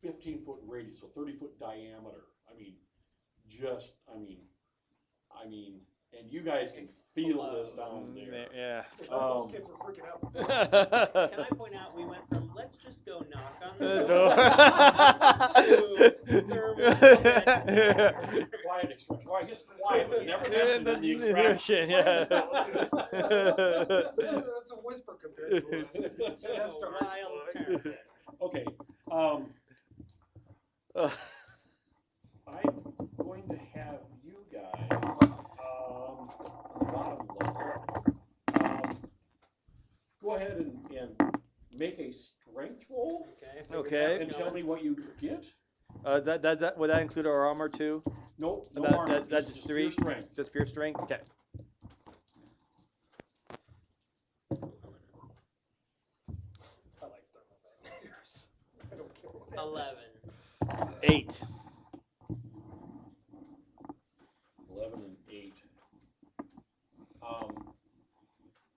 15 foot radius, so 30 foot diameter. And you guys can feel this down there. Yeah. Those kids were freaking out. Can I point out we went from let's just go knock on The the door. door to thermal. Quiet expression. Oh, I guess quiet was never mentioned in the extraction. Yeah. That's a whisper compared to it. That's Wild exploding. turn. Okay. I'm going to have you guys on the bottom level. Go ahead and make a strength roll Okay. and tell me what you get. Would that include our armor too? Nope, no That- armor. that's just pure 3? strength. Just pure strength? Okay. I like thermal barriers. I don't care what 11. 8. 11 and 8.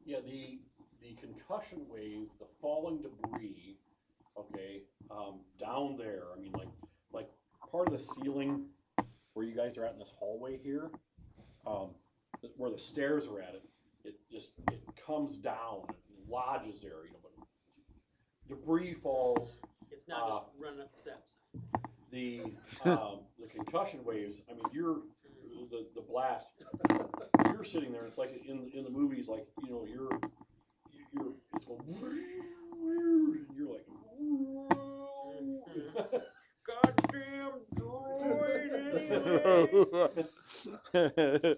Yeah, the concussion wave, the falling debris, okay, down there. I mean, like part of the ceiling where you guys are at in this hallway here, where the stairs are at, it comes down and lodges there. But debris falls. It's not just running up the steps. The concussion waves. I mean, the blast. You're sitting there. It's like in the movies, like you're it's going. And you're like, Goddamn droid anyway.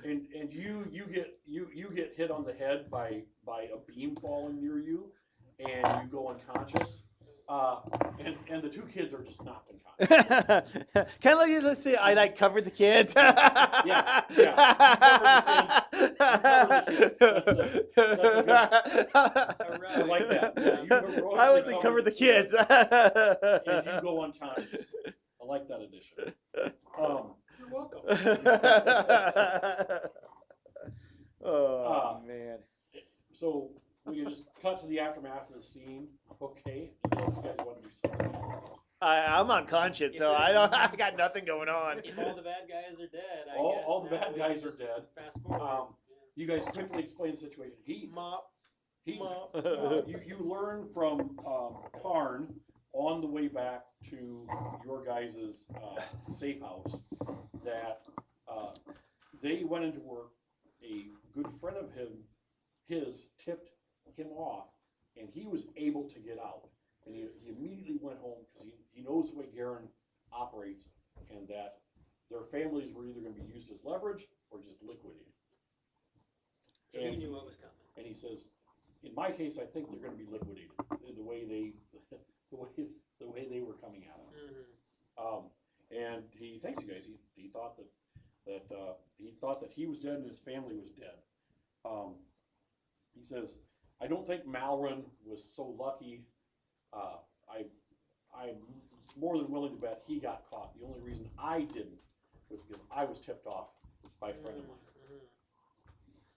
and you get hit on the head by a beam falling near you, and you go unconscious. And the two kids are just knocked unconscious. Can I let's see? I covered the kids. Yeah. You covered the kids. That's a good. I like that. Yeah, you heroically I was the cover the kids. and you go unconscious. I like that addition. You're welcome. Oh man. So we can just cut to the aftermath of the scene, okay? Unless you guys want to do something. I'm unconscious, so I got nothing going on. If all the bad guys are dead, I guess. All the now bad we guys can are just dead. Fast forward. You guys quickly explain the situation. Mop. You learn from Karn on the way back to your guys' safe house that they went into work. A good friend of his tipped him off, and he was able to get out. And he immediately went home because he knows the way Garen operates, and that their families were either going to be used as leverage or just liquidated. So he knew what was coming. And he says, in my case, I think they're going to be liquidated the way they were coming at us. Mm-hmm. And he thanks you guys. He thought that he was dead and his family was dead. He says, I don't think Malrin was so lucky. I'm more than willing to bet he got caught. The only reason I didn't was because I was tipped off by a friend of mine.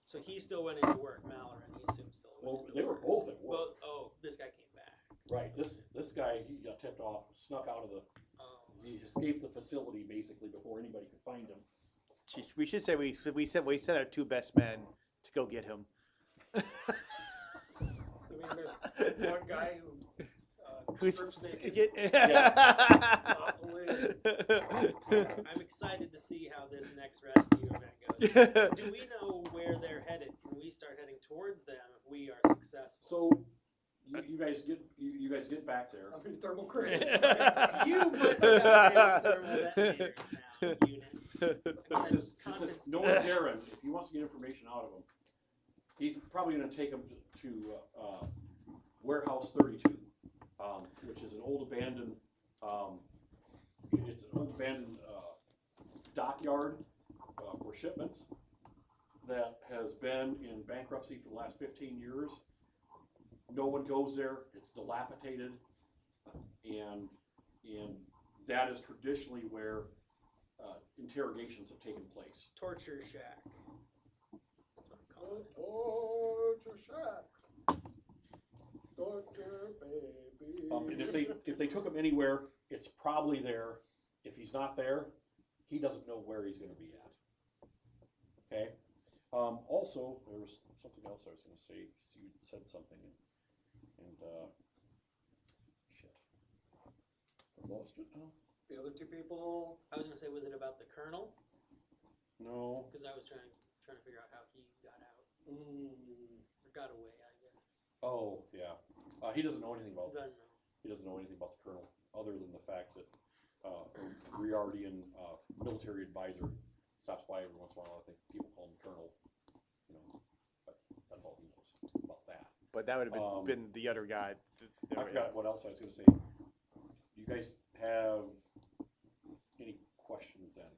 So he still went into work, Mallory, and he assumed still went Well, into they were work. both at work. Both, oh, this guy came back. Right. This guy, he got tipped off, snuck out of the. Oh. He escaped the facility basically before anybody could find him. Jeez, we should say we sent our 2 best men to go get him. I mean, there's one guy who Who's strips naked. off the way. I'm excited to see how this next rescue event goes. Do we know where they're headed? Can we start heading towards them if we are successful? So you guys get back there. I'm in thermal crazy. You put the thermal detonators now, unit. He says knowing Darren, if he wants to get information out of him, he's probably going to take him to Warehouse 32, which is an old abandoned. It's an old abandoned dockyard for shipments that has been in bankruptcy for the last 15 years. No one goes there. It's dilapidated, and that is traditionally where interrogations have taken place. Torture shack. That's what I'm calling it. Torture shack. Torture baby. And if they took him anywhere, it's probably there. If he's not there, he doesn't know where he's going to be at. Okay. Also, there was something else I was going to say. You said something, and shit, I lost it now. The other 2 people. I was gonna say, was it about the colonel? No. Because I was trying to figure out how he got out or got away, I guess. Oh yeah. He doesn't know anything about. Doesn't know. He doesn't know anything about the colonel, other than the fact that a Riardian military advisor stops by every once in a while. I think people call him colonel. You know, but that's all he knows about that. But that would have been the other guy. I forgot what else I was going to say. Do you guys have any questions then?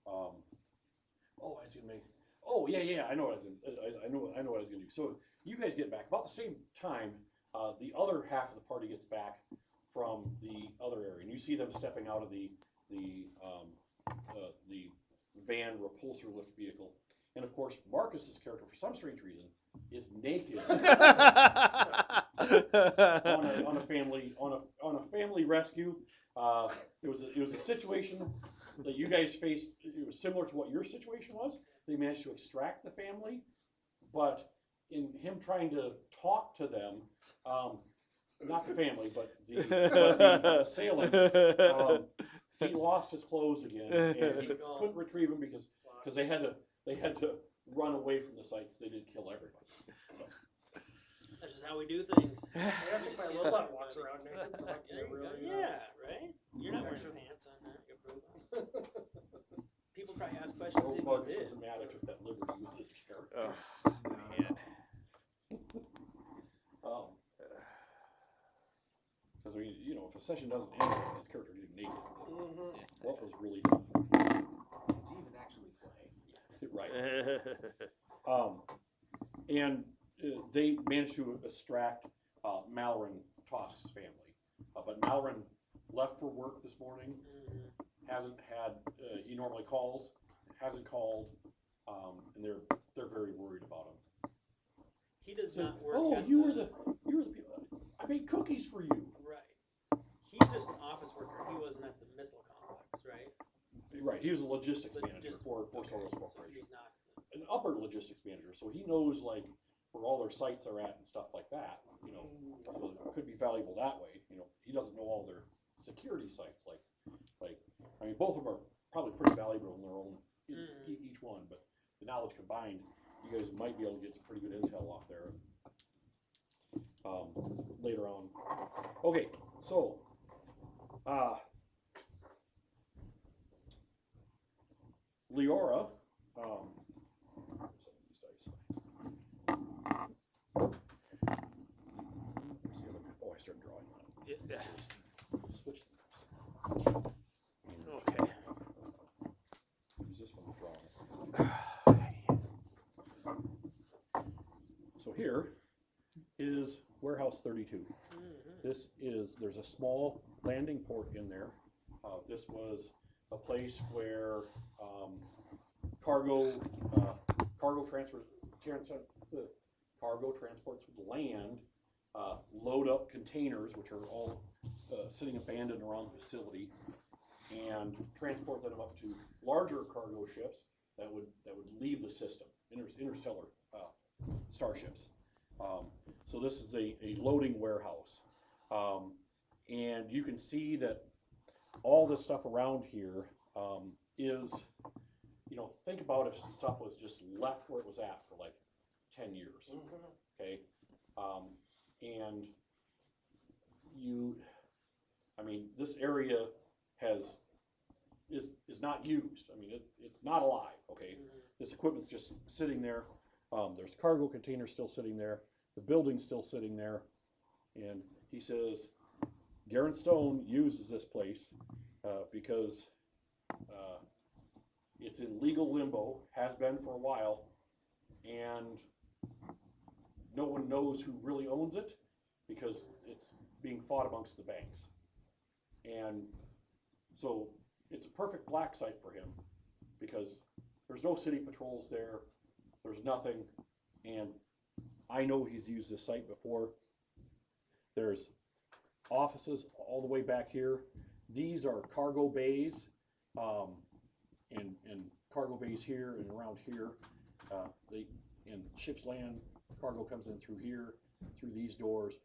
Oh, I was going to make. Oh yeah. I know what I was going. I know what I was going to do. So you guys get back about the same time. The other half of the party gets back from the other area, and you see them stepping out of the van repulsor lift vehicle. And of course, Marcus's character, for some strange reason, is naked on a family rescue. It was a situation that you guys faced. It was similar to what your situation was. They managed to extract the family, but in him trying to talk to them, not the family, but the assailants, he lost his clothes again, and he couldn't retrieve them because they had to run away from the site because they did kill everybody. So. That's just how we do things. Yeah, because my robot walks around naked, so I can't really. Yeah, right? You're not wearing pants on that, your profile. People probably ask questions if you Marcus did. doesn't matter. I took that liberty with this character. Man. Because if a session doesn't end with this character getting naked, what was really done? Did you even actually play? Right. And they managed to extract Malloran Tosk's family, but Malloran left for work this morning. Hasn't had. He normally calls. Hasn't called, and they're very worried about him. He does not work. Oh, at you were the people. I made cookies for you. Right. He's just an office worker. He wasn't at the missile complex, right? Right. He was a logistics manager for Soros So Corporation. he's not. An upper logistics manager, so he knows like where all their sites are at and stuff like that. So it could be valuable that way. He doesn't know all their security sites. I mean, both of them are probably pretty valuable in their own each one, but the knowledge combined, you guys might be able to get some pretty good intel off there later on. Okay, so Leora. These dice. Oh, I started drawing on it. Yeah. Switch them. Okay. Use this one to draw. So here is Warehouse 32. There's a small landing port in there. This was a place where cargo transports would land, load up containers, which are all sitting abandoned around the facility, and transport them up to larger cargo ships that would leave the system, interstellar starships. So this is a loading warehouse, and you can see that all this stuff around here is, think about if stuff was just left where it was at for like 10 years, okay? And this area is not used. I mean, it's not alive, okay? This equipment's just sitting there. There's cargo containers still sitting there. The building's still sitting there. And he says, Garen Stone uses this place because it's in legal limbo, has been for a while, and no one knows who really owns it because it's being fought amongst the banks. And so it's a perfect black site for him because there's no city patrols there, there's nothing, and I know he's used this site before. There's offices all the way back here. These are cargo bays, and cargo bays here and around here. And ships land, cargo comes in through here, through these doors.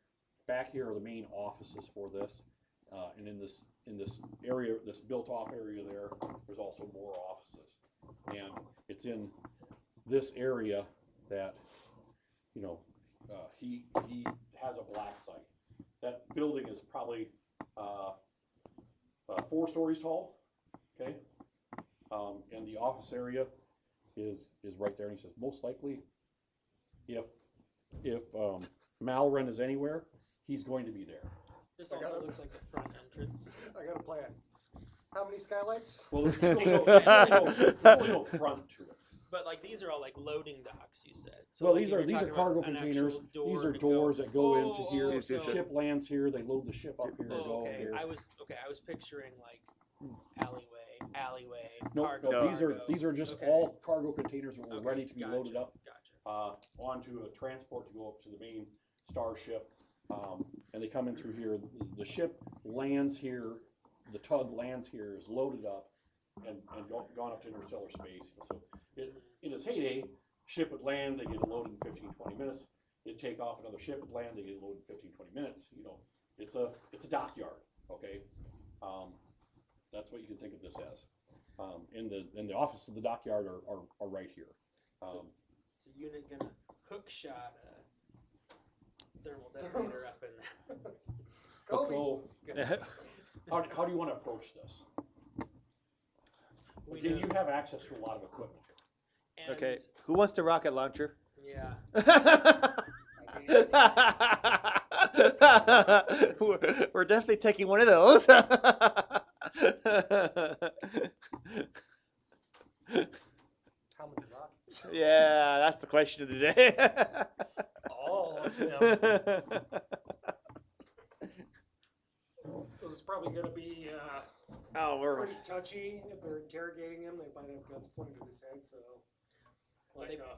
Back here are the main offices for this. And in this area, this built-off area there's also more offices. And it's in this area that, he has a black site. That building is probably 4 stories tall, okay? And the office area is right there. And he says, most likely, if Malren is anywhere, he's going to be there. This also looks like the front entrance. I got a plan. How many skylights? Well, there's really no front to it. But like these are all like loading docks, you said. So Well, like, these you're are talking cargo about an containers. actual door These are to doors that go into here. Oh, so- Ship lands here. They load the ship up here and go okay. here. I was picturing like alleyway, No, cargo. no, cargo. these are just Okay. all cargo containers that were Okay, ready to be gotcha, loaded up Gotcha. onto a transport to go up to the main starship. And they come in through here. The ship lands here. The tug lands here, is loaded up, and gone up to interstellar space. So in its heyday, ship would land, they get loaded in 15, 20 minutes. It'd take off, another ship would land, they get loaded in 15, 20 minutes. It's a dockyard, okay? That's what you can think of this as. And the office of the dockyard are right here. So unit gonna hook shot a thermal detonator up in there. So how do you want to approach this? Again, you have access to a lot of equipment here. And, Okay, who wants the rocket launcher? Yeah. We're definitely taking one of those. How many rockets? Yeah, that's the question of the day. All of them. So it's probably going to be Oh, we're pretty touchy. If they're interrogating him, they might have guns pointed at his head. So,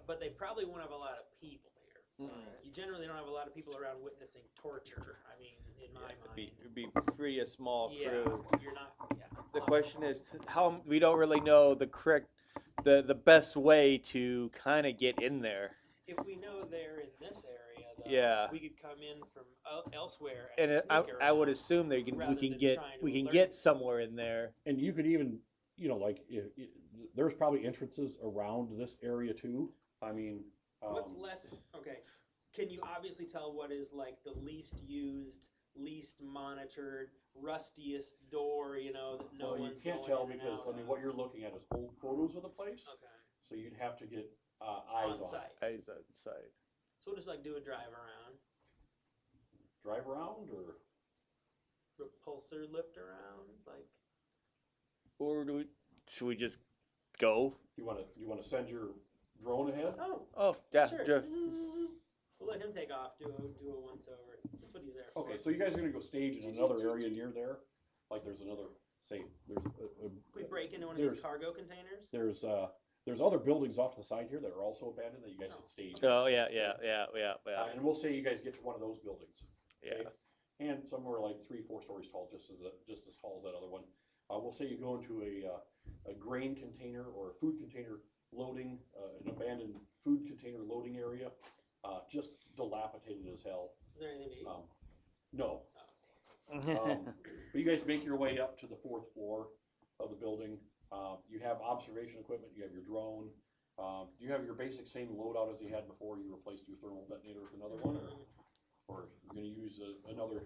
But they probably won't have a lot of people here. You generally don't have a lot of people around witnessing torture. I mean, in my mind. it'd be pretty a small Yeah, crew. you're not. Yeah. The question is how we don't really know the best way to kind of get in there. If we know they're in this area, though, Yeah. we could come in from elsewhere And and I sneak would around assume we rather can than get trying to we can alert get them. somewhere in there. And you could even, there's probably entrances around this area too. I mean, What's less okay? Can you obviously tell what is like the least used, least monitored, rustiest door? That no well, you one's can't going tell in and because out of? what you're looking at is old photos of the place. Okay. So you'd have to get eyes On on site. it. Eyes outside. So we'll just like do a drive around, Drive around or repulsor lift around, like. Or should we just go? you want to send your drone ahead? Oh, Oh, yeah, sure. sure. We'll let him take off. Do a once over. That's what he's there for. Okay, so you guys are gonna go stage in another area near there. like there's another, say, there's We break into one of these cargo containers. there's other buildings off to the side here that are also abandoned that you guys could stage. Oh yeah. And we'll say you guys get to one of those buildings. Yeah. And some were like 3-4 stories tall, just as tall as that other one. We'll say you go into a grain container or a food container loading, an abandoned food container loading area, just dilapidated as hell. Is there anything to eat? No. But you guys make your way up to the 4th floor of the building. You have observation equipment. You have your drone. You have your basic same loadout as you had before. You replaced your thermal detonator with another one, or you're going to use another.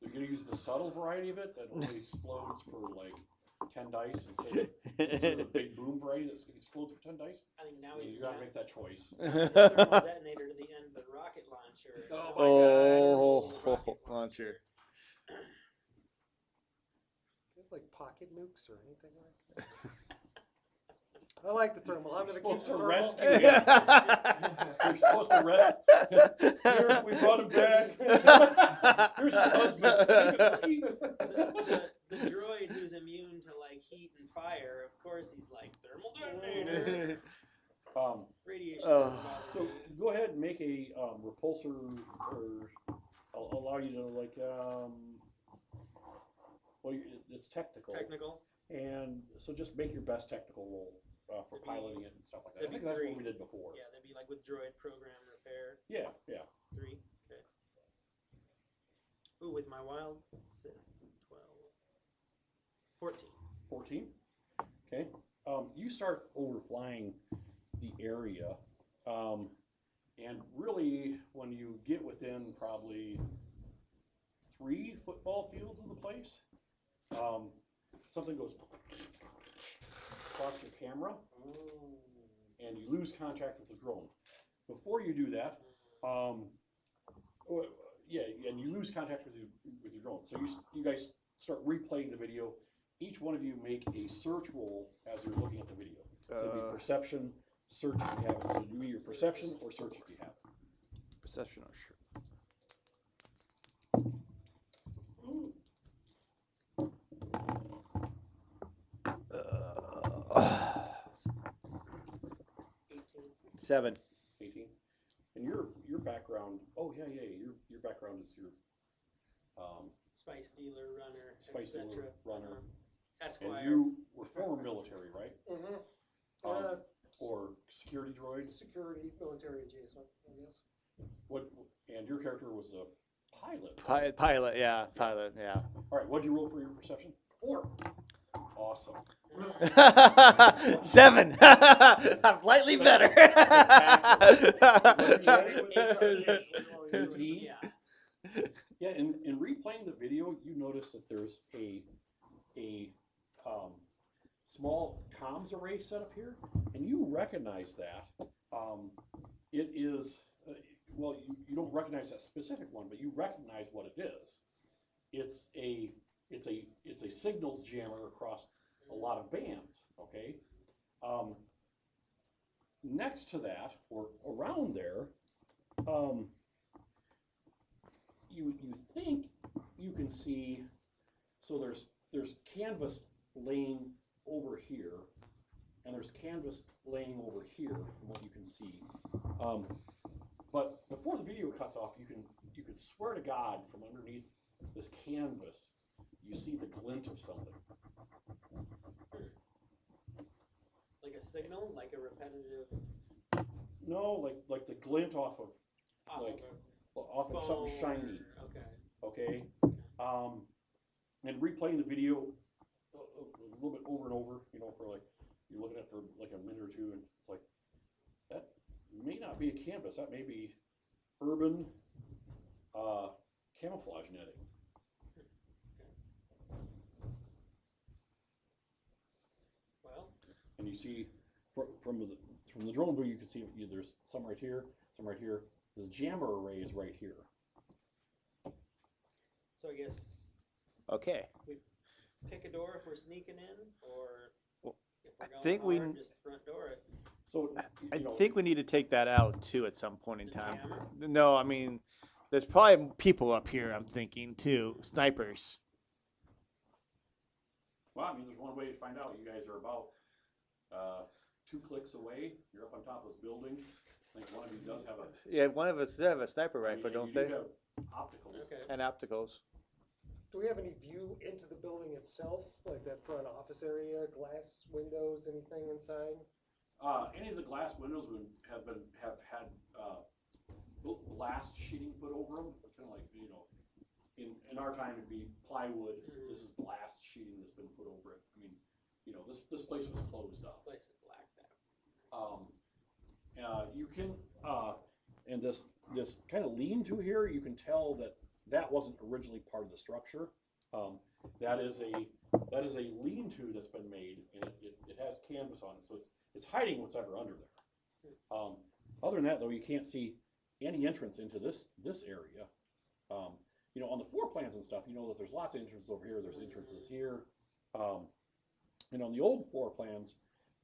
You're going to use the subtle variety of it that only explodes for like 10 dice instead of the big boom variety that explodes for 10 dice. I think now he's You got to make that choice. the thermal detonator to the end of the rocket launcher. Oh, launcher. Like pocket nukes or anything like that. I like the thermal. I'm gonna keep Supposed the to thermal. rescue him. You're supposed to rescue. Here, we brought him back. Here's your husband. The droid who's immune to like heat and fire, of course, he's like thermal detonator. Radiation. So go ahead and make a repulsor, or I'll allow you to like. Well, it's technical. Technical. And so just make your best technical roll for piloting it and stuff like that. I think that's what we did before. Yeah, that'd be like with droid program repair. Yeah. 3. Okay. Ooh, with my wild 6, 12, 14. 14. Okay. You start overflying the area, and really, when you get within probably 3 football fields of the place, something goes across your camera, and you lose contact with the drone. Before you do that, and you lose contact with your drone. So you guys start replaying the video. Each one of you make a search roll as you're looking at the video. So it'd be perception, search if you have it. So do your perception or search if you have it. Perception or sure. 7. 18. And your background. Oh yeah. Your background is your Spice dealer, runner, spice etc. dealer, runner. Esquire. And you were former military, right? Mm-hmm. Or security droid. Security, military adjacent, I guess. And your character was a pilot. Pilot, yeah. Pilot, yeah. All right. What'd you roll for your perception? 4. Awesome. 7. I'm slightly better. 18. Yeah. Yeah, in replaying the video, you notice that there's a small comms array set up here, and you recognize that. It is, well, you don't recognize that specific one, but you recognize what it is. It's a signals jammer across a lot of bands, okay? Next to that, or around there, you think you can see, so there's canvas laying over here, and there's canvas laying over here from what you can see. But before the video cuts off, you could swear to God from underneath this canvas, you see the glint of something. Like a signal, like a repetitive. No, like the glint off of something phone shiny. Okay. Okay. And replaying the video a little bit over and over, for like you're looking at it for like a minute or two, and it's like that may not be a canvas. That may be urban camouflage netting. Well. And you see from the drone view, you can see there's some right here, some right here. The jammer array is right here. So I guess Okay. we pick a door if we're sneaking in, or if we're going think we- hard, just front door it. So I think we need to take that out too at some point in The time. jammer? No, I mean, there's probably people up here, I'm thinking too. Snipers. Well, I mean, there's one way to find out. You guys are about 2 clicks away. You're up on top of this building. I think one of you does have a. Yeah, one of us have a sniper rifle, don't you they? do have opticals. Okay. And opticals. Do we have any view into the building itself, like that front office area, glass windows, anything inside? Any of the glass windows have had blast sheeting put over them, kind of like, you know, in our time it'd be plywood. This is blast sheeting that's been put over it. I mean, you know, this place was closed up. Place is blacked out. You can, and this kind of lean-to here, you can tell that wasn't originally part of the structure. That is a lean-to that's been made, and it has canvas on it, so it's hiding what's ever under there. Other than that, though, you can't see any entrance into this area. You know, on the floor plans and stuff, you know that there's lots of entrances over here. There's entrances here. And on the old floor plans,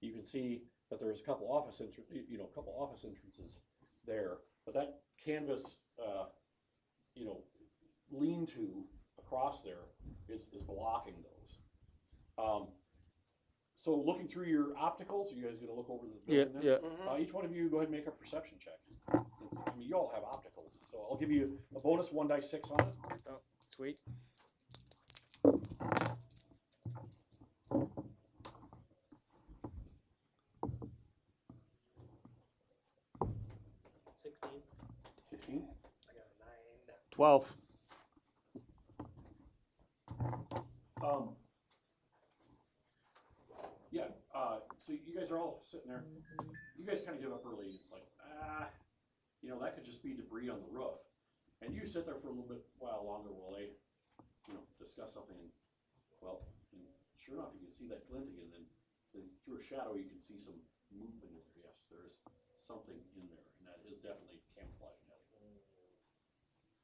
you can see that there's a couple office entrances there. But that canvas, you know, lean-to across there is blocking those. So looking through your opticals, you guys gonna look over the building now? Yeah. Each one of you go ahead and make a perception check. Since, I mean, you all have opticals, so I'll give you a bonus 1d6 on it. Oh, sweet. $16. 15. I got a 9. 12. Yeah, so you guys are all sitting there. You guys kind of give up early. It's like, you know, that could just be debris on the roof. And you sit there for a little bit while longer while they, you know, discuss something. And, well, and sure enough, you can see that glinting, and then through a shadow, you can see some movement in there. Yes, there is something in there, and that is definitely camouflage netting.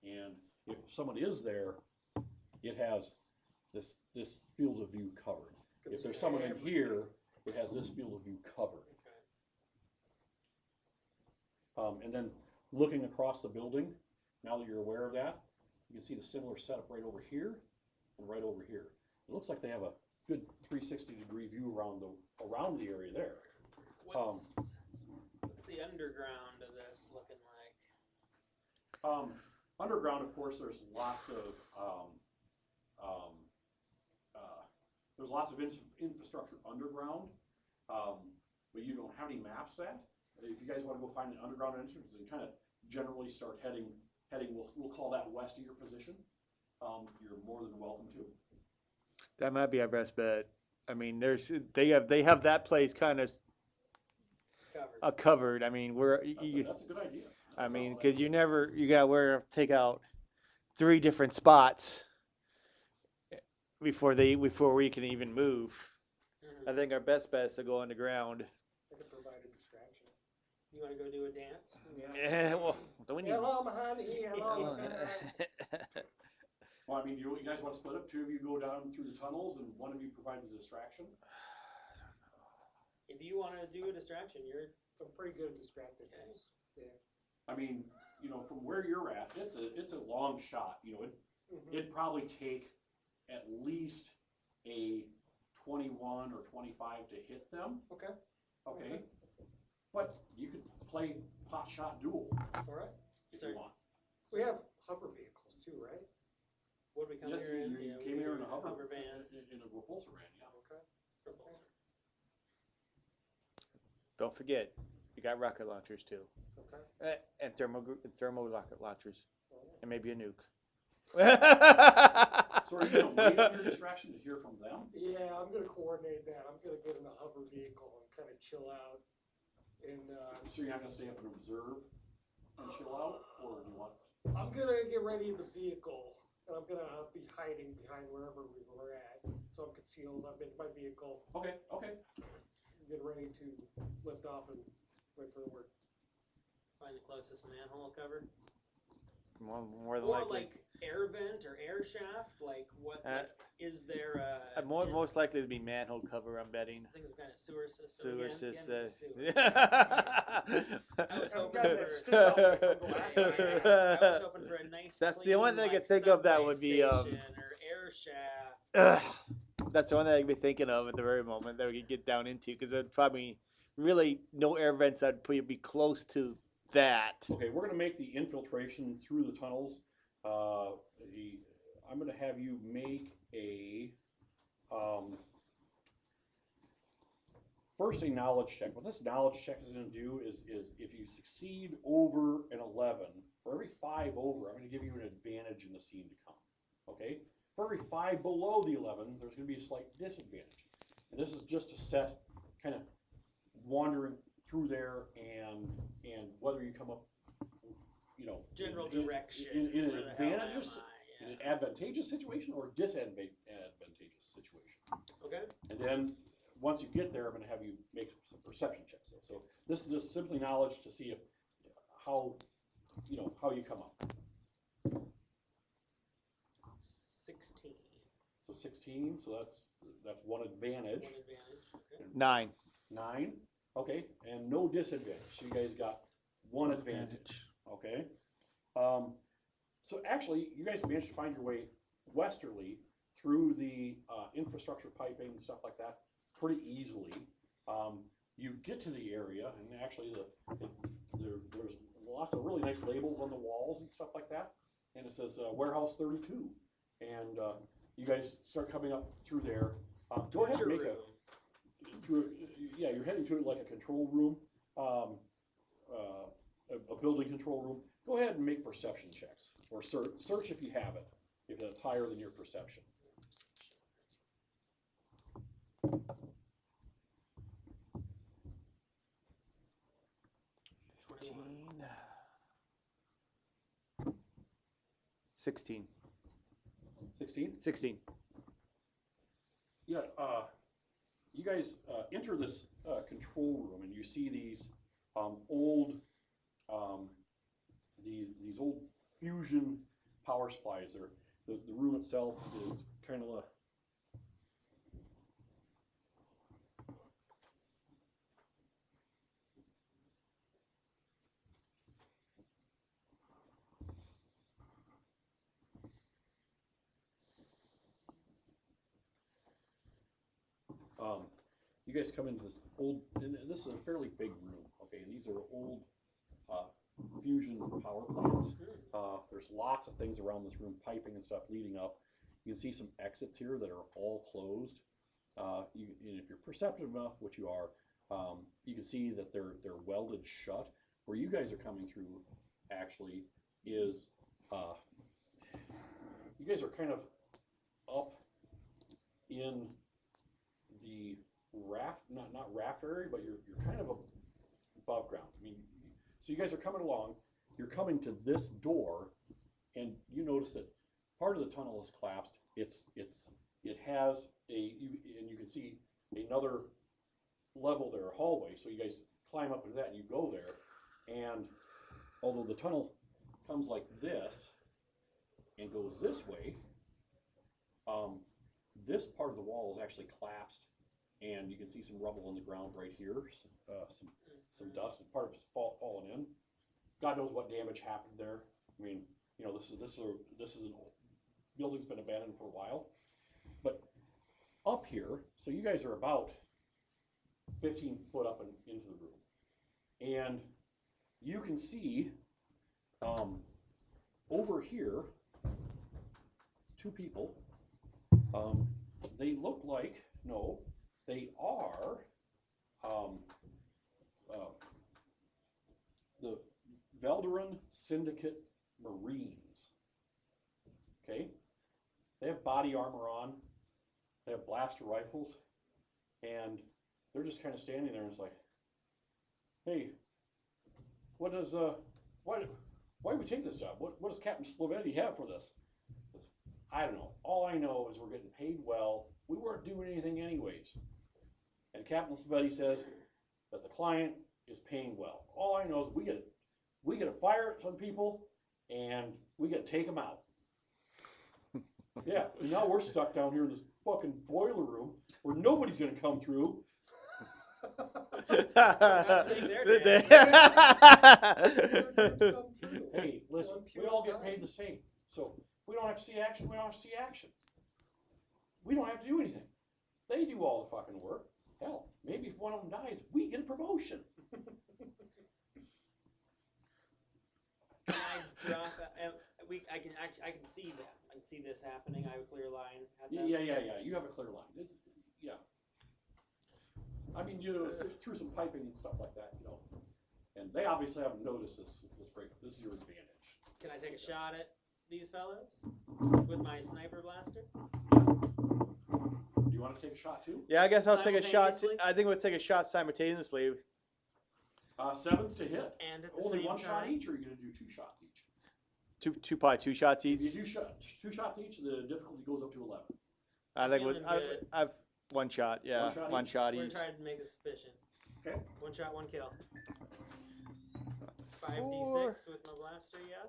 And if someone is there, it has this field of view covered. If there's someone in here, it has this field of view covered. And then looking across the building, now that you're aware of that, you can see the similar setup right over here and right over here. It looks like they have a good 360-degree view around the area there. What's the underground of this looking like? Underground, of course, there's lots of infrastructure underground, but you don't have any maps that. If you guys want to go find an underground entrance and kind of generally start heading, we'll call that west of your position. You're more than welcome to. That might be our best bet. I mean, they have that place kind of covered. I mean, That's a good idea. I mean, because you gotta take out 3 different spots before we can even move. I think our best bet is to go underground. I could provide a distraction. You want to go do a dance? Yeah, well, don't we need? Hello, honey. Hello. Well, I mean, you guys want to split up? 2 of you go down through the tunnels, and one of you provides a distraction. If you want to do a distraction, I'm pretty good at distracting things. Yeah. I mean, you know, from where you're at, it's a long shot. You know, it'd probably take at least a 21 or 25 to hit them. Okay. But you could play pot shot duel All right. if you want. We have hover vehicles too, right? what do we come Yes, here in? you Yeah, came we here do in a hover van. in a repulsor van, yeah. Okay. Repulsor. Don't forget, you got rocket launchers too, Okay. and thermo rocket launchers, and maybe a nuke. So are you gonna wait on your distraction to hear from them? Yeah, I'm gonna coordinate that. I'm gonna get in a hover vehicle and kind of chill out. And So you're not gonna stay up and observe and chill out, or do you want? I'm gonna get ready in the vehicle, and I'm gonna be hiding behind wherever we were at. So I'm concealed. I'm in my vehicle, Okay. get ready to lift off and wait for the word. Find the closest manhole cover. More than Or likely. like air vent or air shaft. Like what? Like, is there a? Most likely to be manhole cover. I'm betting. I think some kind of sewer system. Sewer again, system. again, I was I've hoping got for. that stood out there from the last time. I was hoping for a nice. That's the clean, only thing I like, could think of that subway would be, station or air shaft. Ugh. That's the one that I'd be thinking of at the very moment that we could get down into, because there's probably really no air vents that would be close to that. Okay, we're gonna make the infiltration through the tunnels. I'm gonna have you make a, first a knowledge check. What this knowledge check is gonna do is if you succeed over an 11, for every 5 over, I'm gonna give you an advantage in the scene to come, okay? For every 5 below the 11, there's gonna be a slight disadvantage. And this is just to set, kind of wandering through there and whether you come up, you know, General direction. in an where the hell am advantageous, I? in an advantageous situation or disadvantageous situation. Okay. And then once you get there, I'm going to have you make some perception checks. So this is just simply knowledge to see if how you come up. 16. So 16. So that's one advantage. One advantage. Okay. 9. 9. Okay, and no disadvantage. So you guys got one advantage. Okay. So actually, you guys managed to find your way westerly through the infrastructure piping and stuff like that pretty easily. You get to the area, and actually there's lots of really nice labels on the walls and stuff like that. And it says Warehouse 32. And you guys start coming up through there. Go ahead and make a... you're heading to like a control room, a building control room. Go ahead and make perception checks, or search if you have it, if that's higher than your perception. 16. 16? 16. Yeah, you guys enter this control room, and you see these old these old fusion power supplies. The room itself is kind of a you guys come into this old, and this is a fairly big room, okay, and these are old fusion power plants. There's lots of things around this room, piping and stuff leading up. You can see some exits here that are all closed. And if you're perceptive enough, which you are, you can see that they're welded shut. Where you guys are coming through, actually, is you guys are kind of up in the raft, not raft area, but you're kind of above ground. I mean, so you guys are coming along. You're coming to this door, and you notice that part of the tunnel is collapsed. It has and you can see another level there, a hallway. So you guys climb up into that, and you go there. And although the tunnel comes like this and goes this way, this part of the wall is actually collapsed, and you can see some rubble on the ground right here, some dust, and part of it's fallen in. God knows what damage happened there. I mean, you know, this is an old building's been abandoned for a while. But up here, so you guys are about 15 foot up into the room, and you can see over here 2 people. They look like, no, they are the Velderan Syndicate Marines. Okay? They have body armor on, they have blaster rifles, and they're just kind of standing there and it's like, hey, what does, why do we take this job? What does Captain Slovetti have for this? I don't know. All I know is we're getting paid well. We weren't doing anything anyways. And Captain Slovetti says that the client is paying well. All I know is we get to fire some people and we get to take them out. Yeah, and now we're stuck down here in this fucking boiler room where nobody's gonna come through. Hey, listen, we all get paid the same. So if we don't have to see action, we don't have to see action. We don't have to do anything. They do all the fucking work. Hell, maybe if one of them dies, we get a promotion. Can I drop? I can see that. I can see this happening. I have a clear line. At that. Yeah. You have a clear line. It's yeah. I mean, you know, through some piping and stuff like that, you know. And they obviously haven't noticed this breakup. This is your advantage. Can I take a shot at these fellows with my sniper blaster? Do you want to take a shot too? Yeah, I guess I'll take a shot. Simultaneously? I think we'll take a shot simultaneously. 7's to hit. And at the Only same one shot time, each, or are you going to do 2 shots each? Probably 2 shots If each. you do 2 shots each, the difficulty goes up to 11. I think feeling good. I've 1 shot. Yeah, One shot one each? shot we're each. trying to make this efficient. Okay. 1 shot, 1 kill. 4. 5d6 with my blaster, yeah.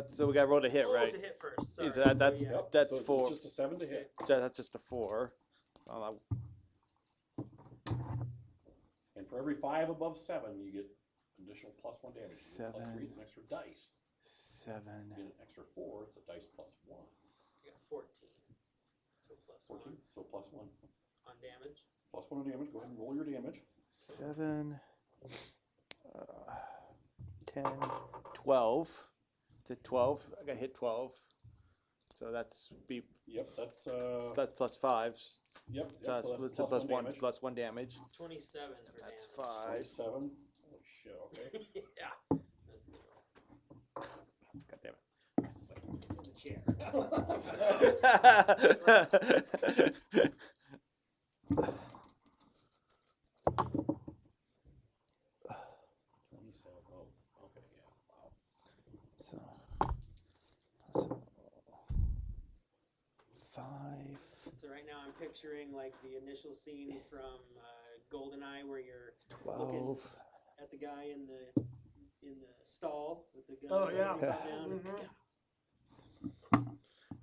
So we got to roll to hit, Oh, right? to hit first. Sorry. Is that- that's- yeah. Yep. That's so it's 4. just a 7 to hit. That's just a 4. And for every 5 above 7, you get additional +1 damage. You get +3, 7. it's an extra dice. 7. You get an extra 4, it's a dice +1. I got 14. So plus 14, 1 so +1. on damage. +1 on damage. Go ahead and roll your damage. 7. 10. 12. To 12. I got hit 12. So that's Yep, that's plus 5. yep. So that's a damage. plus 1 damage. 27 for That's damage. 5. 27. Holy shit, okay. Yeah. That's good. God damn It's in the chair. it. 27. Oh, okay, yeah. Wow. So 5. So right now I'm picturing like the initial scene from GoldenEye where you're 12. at the guy in the stall with the gun. Oh, yeah. pointing down and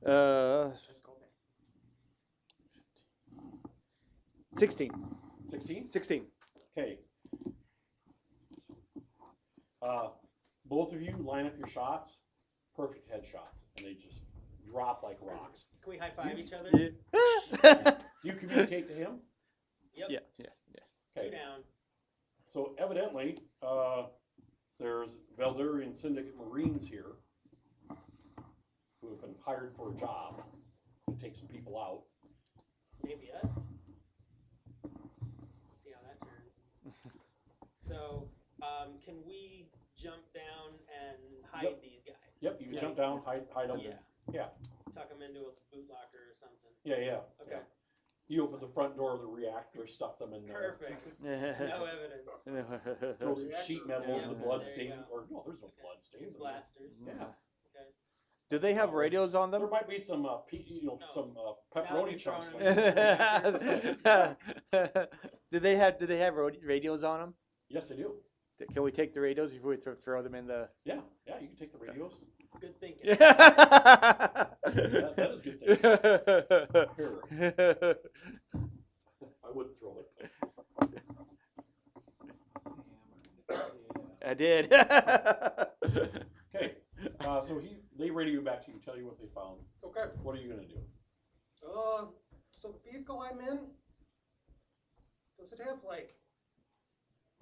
Mhm. Just go back. 16. 16? 16. Okay. Both of you line up your shots. Perfect headshots. And they just drop like rocks. Can we high five each other? Yeah. Do you communicate to him? Yep. Yeah. 2 down. So evidently, there's Veldurian Syndicate Marines here who have been hired for a job to take some people out. Maybe us. See how that turns. So, can we jump down and hide these guys? Yep, you can jump down, hide under. Yeah. Yeah. Tuck them into a boot locker or something. Yeah. Okay. You open the front door of the reactor, stuff them in there. Perfect. No evidence. Throw some sheet metal Yeah, over the blood there you stains. go. Or no, there's no blood stains. It's blasters. Yeah. Okay. Do they have radios on There them? might be some, No. some Now pepperoni you're chunks. throwing Do they have radios on them? Yes, they do. Can we take the radios before we throw them in the? Yeah, you can take the radios. Good thinking. That is good thing. Here, I wouldn't throw it. I did. Okay, so they radio you back to you, tell you what they found. Okay. What are you gonna do? So the vehicle I'm in, does it have like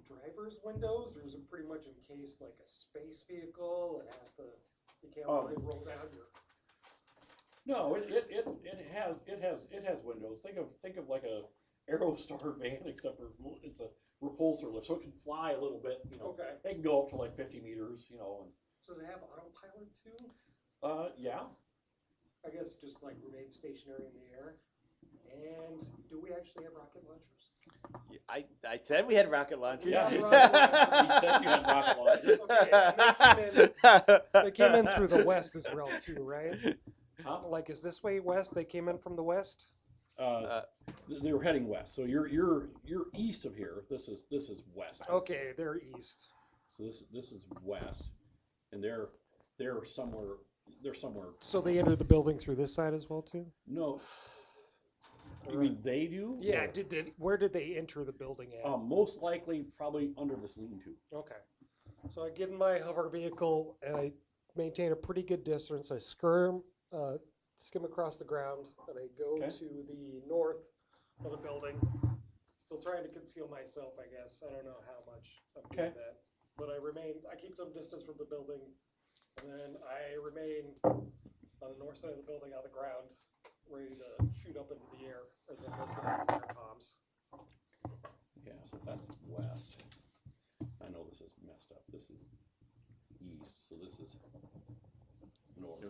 driver's windows, or is it pretty much encased like a space vehicle? It has to, you can't really roll down your. No, it has windows. Think of like a Aerostar van, except for it's a repulsor lift, so it can fly a little bit. You know, Okay. it can go up to like 50 meters. You know, and So does it have autopilot too? yeah. I guess just like remain stationary in the air. And do we actually have rocket launchers? I said we had rocket launchers. Yeah, he he said- said you had rocket launchers. Okay, and they came in through the west as well too, right? Huh? Like, is this way west? They came in from the west? They were heading west, so you're east of here. This is west. Okay, they're east. So this is west, and they're somewhere. They're somewhere. So they entered the building through this side as well too? No. You mean they do? Yeah. Or- Where did they enter the building at? most likely, probably under this lean-to. Okay. So I get in my hover vehicle and I maintain a pretty good distance. I skim across the ground, and I go Okay. to the north of the building. Still trying to conceal myself, I guess. I don't know how much I'm doing that. But I keep some distance from the building, and then I remain on the north side of the building on the ground, ready to shoot up into the air as I'm listening to their comms. Yeah, so that's west. I know this is messed up. This is east, so this is north.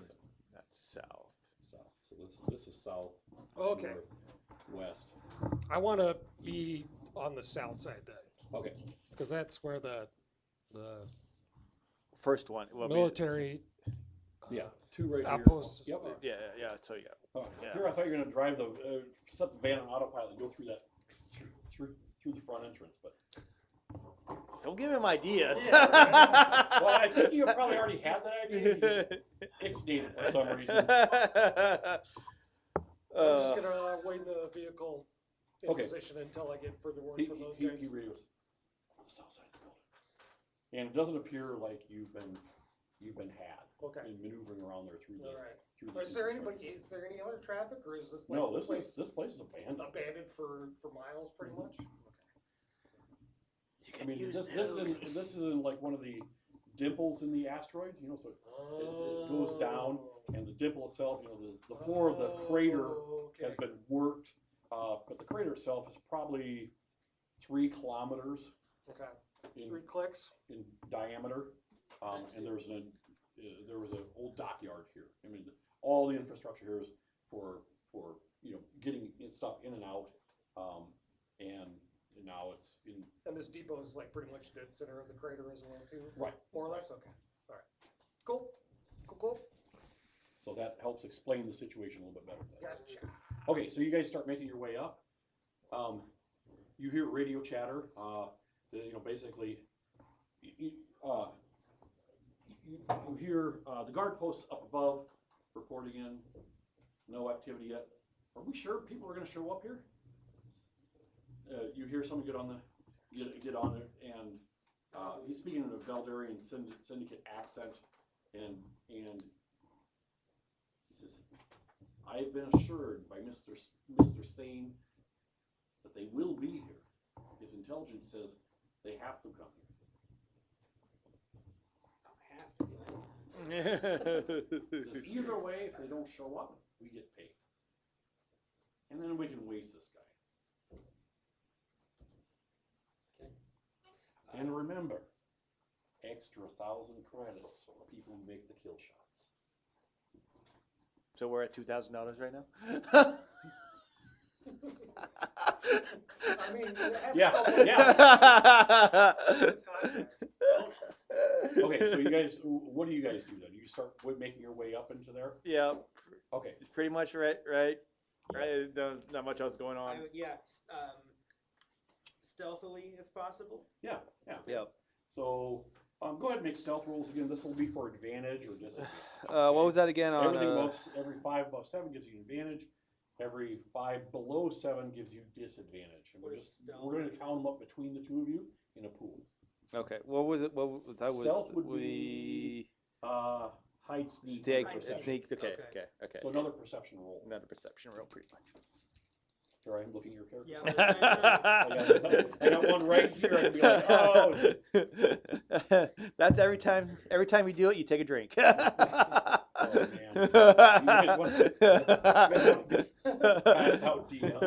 That's south. South. So this is south. Okay. North, west. I want to be on the south side then, Okay. because that's where the First one. Will be- military Yeah. Two right outposts. here. Yep. Yeah. So yeah. Oh, Yeah. Here I thought you were gonna drive set the van on autopilot and go through that through the front entrance, but Don't give him ideas. well, I think you probably already had that idea. You just ixnayed it for some reason. I'm just gonna wait in the vehicle in Okay. position until I get further word He from those he guys. radios on the south side of the building, and it doesn't appear like you've been had Okay. in maneuvering around there through the All right. through the. Is there any other traffic, or is this like No, the this place is abandoned. abandoned for miles, pretty much? You I can mean, use this is in like one of the dimples in the asteroid, you know, so it goes down, and the dimple itself, you know, the floor of the crater has been worked, but the crater itself is probably 3 kilometers Okay. in 3 clicks. diameter, and there was an old dockyard here. I mean, all the infrastructure here is for you know, getting stuff in and out, and now it's in. And this depot is like pretty much dead center of the crater as well, too? Right. More or less? Okay. All right. Cool. Cool. So that helps explain the situation a little bit better. Gotcha. Okay, so you guys start making your way up. You hear radio chatter. You know, basically, you hear the guard posts up above reporting in. No activity yet. Are we sure people are going to show up here? You hear someone get on it, and he's speaking in a Veldarian syndicate accent, and he says, "I've been assured by Mr. Stain that they will be here. His intelligence says they have to come here. He says, either way, if they don't show up, we get paid, and then we can waste this guy. And remember, extra 1,000 credits for people who make the kill shots." So we're at $2,000 right now. I mean, it has Yeah, to yeah. Bonus. Okay, so you guys, what do you guys do then? You start making your way up into there? Yeah, Okay. it's pretty much right. Not much else going on. Stealthily, if possible. Yeah. Yeah. So go ahead and make stealth rolls again. This will be for advantage or disadvantage. What was that again? On Every 5 above 7 gives you an advantage. Every 5 below 7 gives you disadvantage. And we're going to count them up between the two of you in a pool. Okay. What was it? What that Stealth was? would be hide, sneak, Sneak. and perception. Sneak. Okay. So another perception roll. Another perception roll, pretty much. Here I am looking at your character. Yeah. But I got one right here. I can be like, oh. That's every time. Every time you do it, you take a drink. Oh, man. You guys want to pass out DM.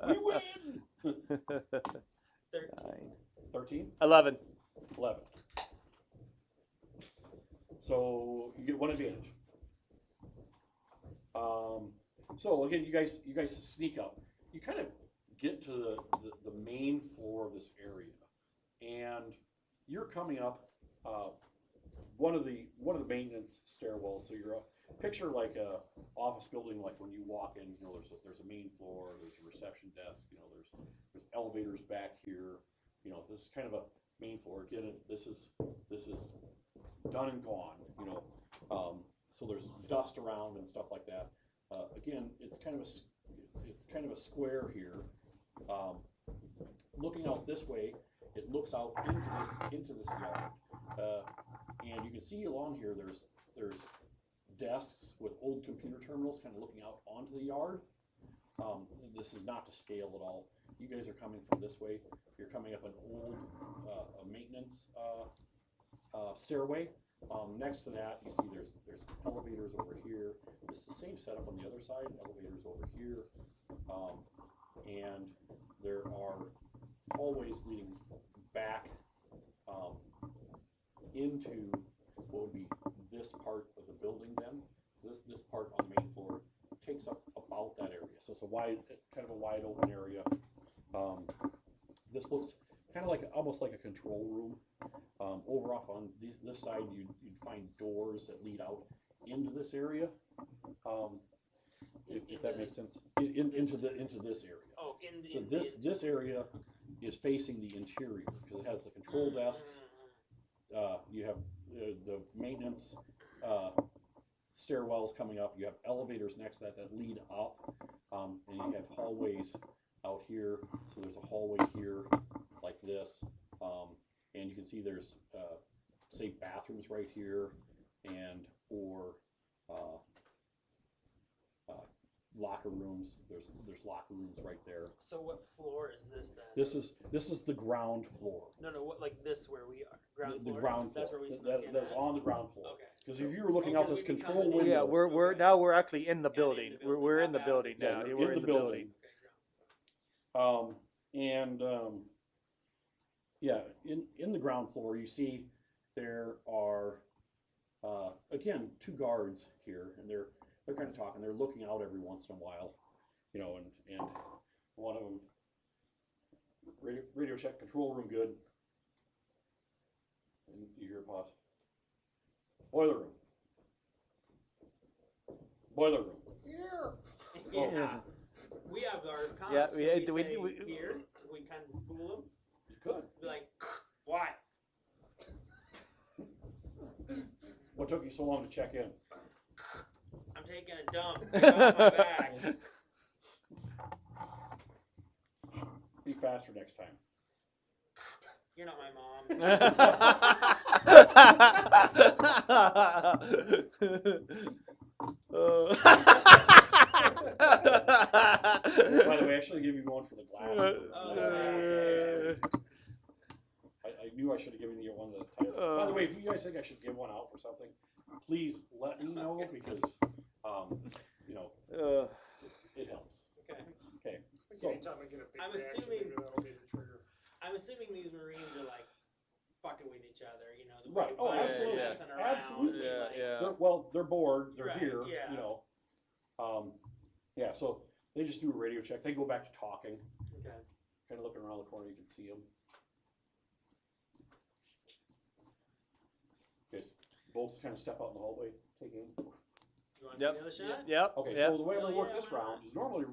We win! 13? 11. 11. So you get one advantage. So again, you guys sneak up. You kind of get to the main floor of this area, and you're coming up one of the maintenance stairwells. So you're picture like a office building, like when you walk in, you know, there's a main floor, there's a reception desk, you know, there's elevators back here. You know, this is kind of a main floor. Again, this is done and gone. You know, so there's dust around and stuff like that. Again, it's kind of a square here. Looking out this way, it looks out into this yard, and you can see along here. There's desks with old computer terminals, kind of looking out onto the yard. this is not to scale at all. You guys are coming from this way. You're coming up an old maintenance stairway. Next to that, you see there's elevators over here. It's the same setup on the other side. Elevators over here, and there are hallways leading back into what would be this part of the building. Then this part on the main floor takes up about that area. So it's kind of a wide open area. This looks kind of like almost like a control room. Over off on this side, you'd find doors that lead out into this area. If that makes sense, into this area. Oh, So this area is facing the interior because it has the control desks. You have the maintenance stairwells coming up. You have elevators next to that lead up, and you have hallways out here. So there's a hallway here like this, and you can see there's say bathrooms right here, and or locker rooms. There's locker rooms right there. So what floor is this then? This is the ground floor. No, what, like this where we are? Ground The floor? ground floor. That's where we snuck in That's at? on the ground floor. Okay. Because if you were looking out this we can come control in. window, Yeah, we're Okay. now we're actually in the And building. in the building, We're in not the out. building Yeah, now. you're We're in the building. In the ground floor, you see there are again 2 guards here, and they're kind of talking. They're looking out every once in a while, you know, and one of them radio check, control room good, and you hear a pause. Boiler room. Here. Yeah. We have our comms. Yeah, Can we- we we- say we- here? We kind of fool them. You could. Be like, what? What took you so long to check in? I'm taking a dump. Get off my back. Be faster next time. You're not my mom. By the way, I should have given you one for the glasses. I knew I should have given you one of the titles. By the way, if you guys think I should give one out for something, please let me know because, you know, it helps. Okay. Okay. So, anytime I get a big I'm reaction, assuming- maybe that'll be the trigger. I'm assuming these Marines are like fucking with each other, you know, the Right. Oh, buddies absolutely. messing around. Absolutely. be like, They're bored. They're Right, here. yeah. You know. Yeah. So they just do a radio check. They go back to talking. Okay. Kind of looking around the corner, you can see them. Okay. Both kind of step out in the hallway, take aim. You want to Yep. take another shot? Yep. Okay, Yep. so the way I'm gonna Oh, work yeah, this why round is normally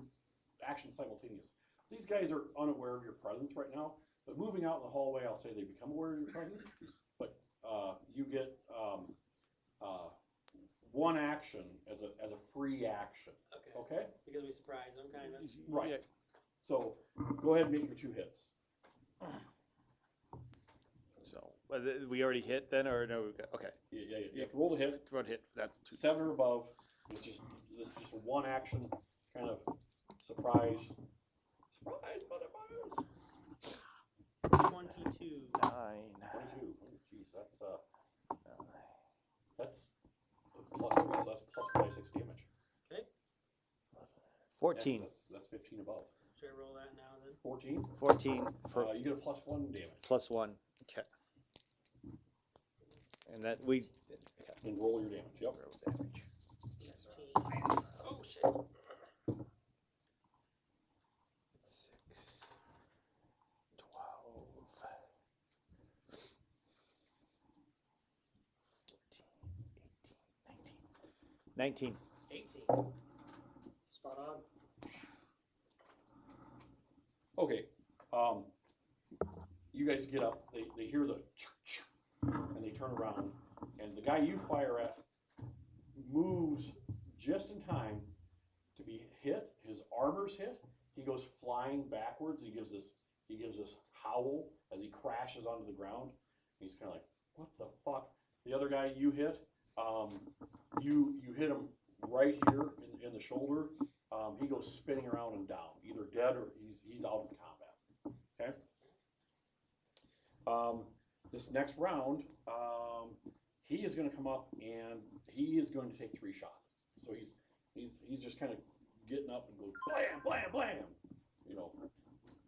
action simultaneous. These guys are unaware of your presence right now, but moving out in the hallway, I'll say they become aware of your presence. But you get one action as a free action. Okay. Okay, Because we surprised them, kind of. right. Yeah. So go ahead and make your 2 hits. So we already hit then, or no? Okay. Yeah. You have to roll to hit. One hit. That's 2. 7 or above. This is just a one action kind of surprise. Surprise, motherfuckers. 22. 9. 22. Oh, jeez, that's plus 3, so that's plus 26 damage. 14. Yeah, that's 15 above. Should I roll that now then? 14. 14 for You get a plus 1 damage. plus 1. Okay. And that we And roll your damage. Yep. roll damage. 16. Oh shit. 6, 12, 19. 18. Spot on. Okay. You guys get up. They hear the and they turn around, and the guy you fire at moves just in time to be hit. His armor's hit. He goes flying backwards. He gives this howl as he crashes onto the ground. He's kind of like, what the fuck? The other guy you hit, you hit him right here in the shoulder. he goes spinning around and down, either dead or he's out of combat. Okay. This next round, he is going to come up and he is going to take 3 shots. So he's just kind of getting up and goes blam, blam, blam. You know,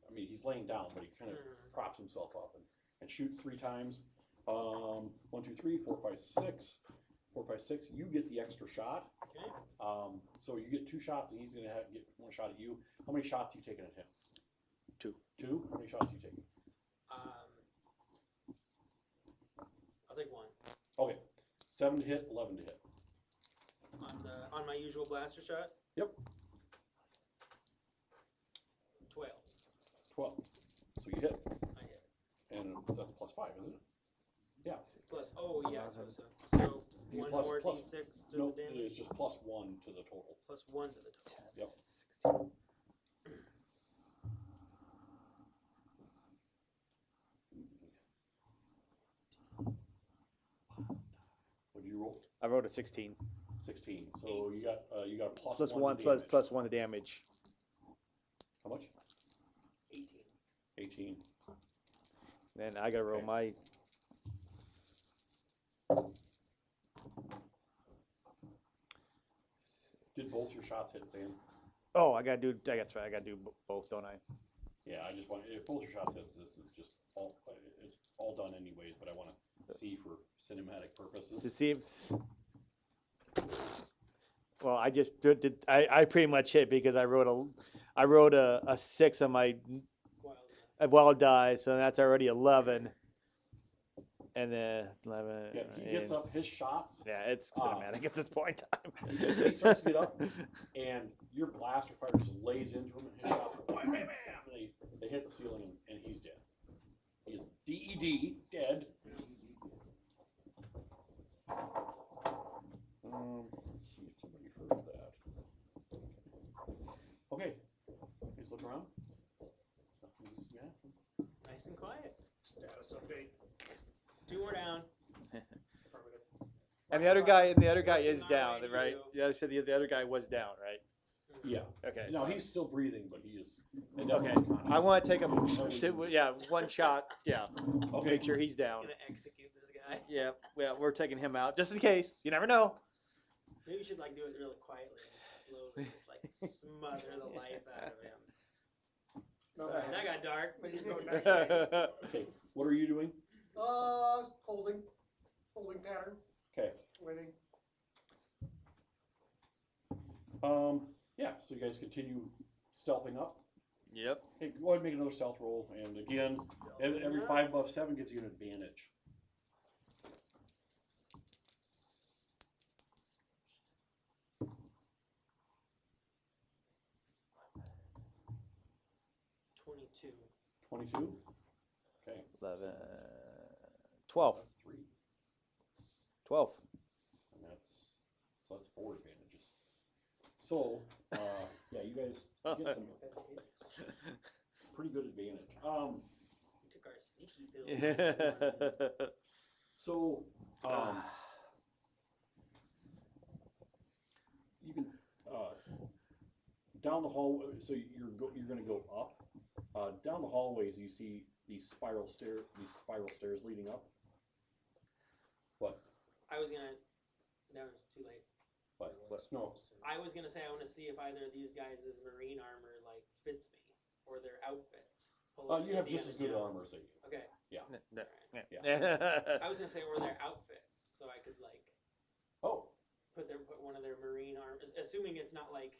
I mean, he's laying down, but he kind of props himself up and shoots 3 times. 1, 2, 3, 4, 5, 6. 4, 5, 6. You get the extra shot. Okay. So you get 2 shots, and he's going to get 1 shot at you. How many shots are you taking at him? 2. 2? How many shots are you taking? I'll take 1. Okay. 7 to hit, 11 to hit. On my usual blaster shot. Yep. 12. 12. So you hit, I hit. and that's plus 5, isn't it? Yeah. Plus, oh yeah, I suppose so. So Yeah, 1 plus- more plus- d6 to No, the it damage. is just plus 1 to the total. Plus 1 to the total. Yep. 16. What'd you roll? I rolled a 16. 16. So you got a plus Plus 1 1 to plus damage. plus 1 to damage. How much? 18. 18. Then I gotta roll Okay. my. Did both your shots hit, Sam? Oh, I gotta do. I gotta do both, don't I? Yeah, I just want, if both your shots hit, this is just all, it's all done anyways, but I want to see for cinematic purposes. It seems. Well, I just did. I pretty much hit because I wrote a 6 on my wild die, so that's already 11. And then 11. Yeah, he gets up, his shots, Yeah, it's cinematic at this point in time. he starts to get up, and your blaster fighter just lays into him, and his shots go bam, bam, bam, and they hit the ceiling, and he's dead. He is DED, dead. Let's see if somebody heard that. Okay, please look around. Nothing's happening. Nice and quiet. Status update. 2 more down. Affirmative. And the other guy is Not down, radio. right? Yeah, I said the other guy was down, right? Yeah. Okay. No, so- he's still breathing, but he is. Okay. I want to take him. 1 shot. Yeah. Okay. Make sure he's down. Gonna execute this guy. Yeah. Well, we're taking him out just in case. You never know. Maybe we should like do it really quietly and slowly, just like smother the life out of him. No, Sorry, that got dark. Maybe go night. Okay, what are you doing? Holding pattern, Okay. waiting. Yeah, so you guys continue stealthing up. Yep. Okay, go ahead and make another stealth roll, and again, every 5 above 7 gives you an advantage. $22. 22? Okay. 11. 12. That's 3. 12. And that's 4 advantages. So, yeah, you guys get some pretty good advantage. We took our sneaky pills. So, you can down the hallway. So you're going to go up. Down the hallways, you see these spiral stairs leading up. What? I was gonna. No, it's too late. What? No. I was gonna say I want to see if either of these guys' marine armor like fits me or their outfits. Pull up You have just Indiana as good Jones. armor as they do. Okay. Yeah. I was gonna say or their outfit, so I could like Oh, put one of their marine armor, assuming it's not like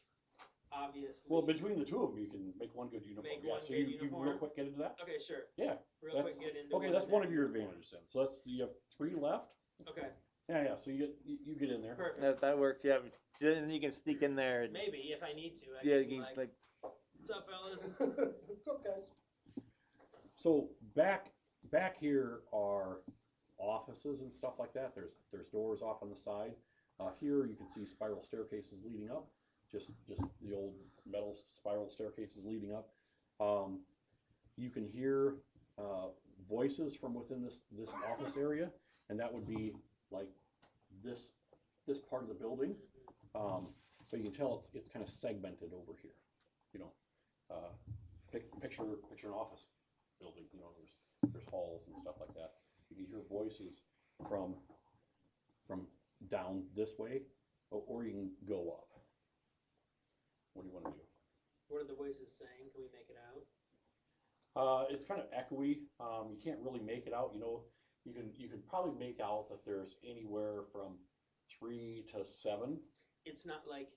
obviously. well, between the two of them, you can make one good uniform. Make Yeah, one so good you real uniform? quick get into that. Okay, sure. Yeah. Real That's- quick, get into. Okay, that's one of their your uniforms. advantages then. So you have 3 left. Okay, Yeah. So you get in there. perfect. that works. Yeah. Then you can sneak in there. And, Maybe if I need to, I yeah. can You be can, like, like. "What's up, fellas?" What's up, guys? So back here are offices and stuff like that. There's doors off on the side. Here you can see spiral staircases leading up. Just the old metal spiral staircases leading up. You can hear voices from within this office area, and that would be like this part of the building. but you can tell it's kind of segmented over here. You know, picture an office building. You know, there's halls and stuff like that. You can hear voices from down this way, or you can go up. What do you want to do? What are the voices saying? Can we make it out? It's kind of echoey. You can't really make it out. You know, you can probably make out that there's anywhere from 3 to 7. It's not like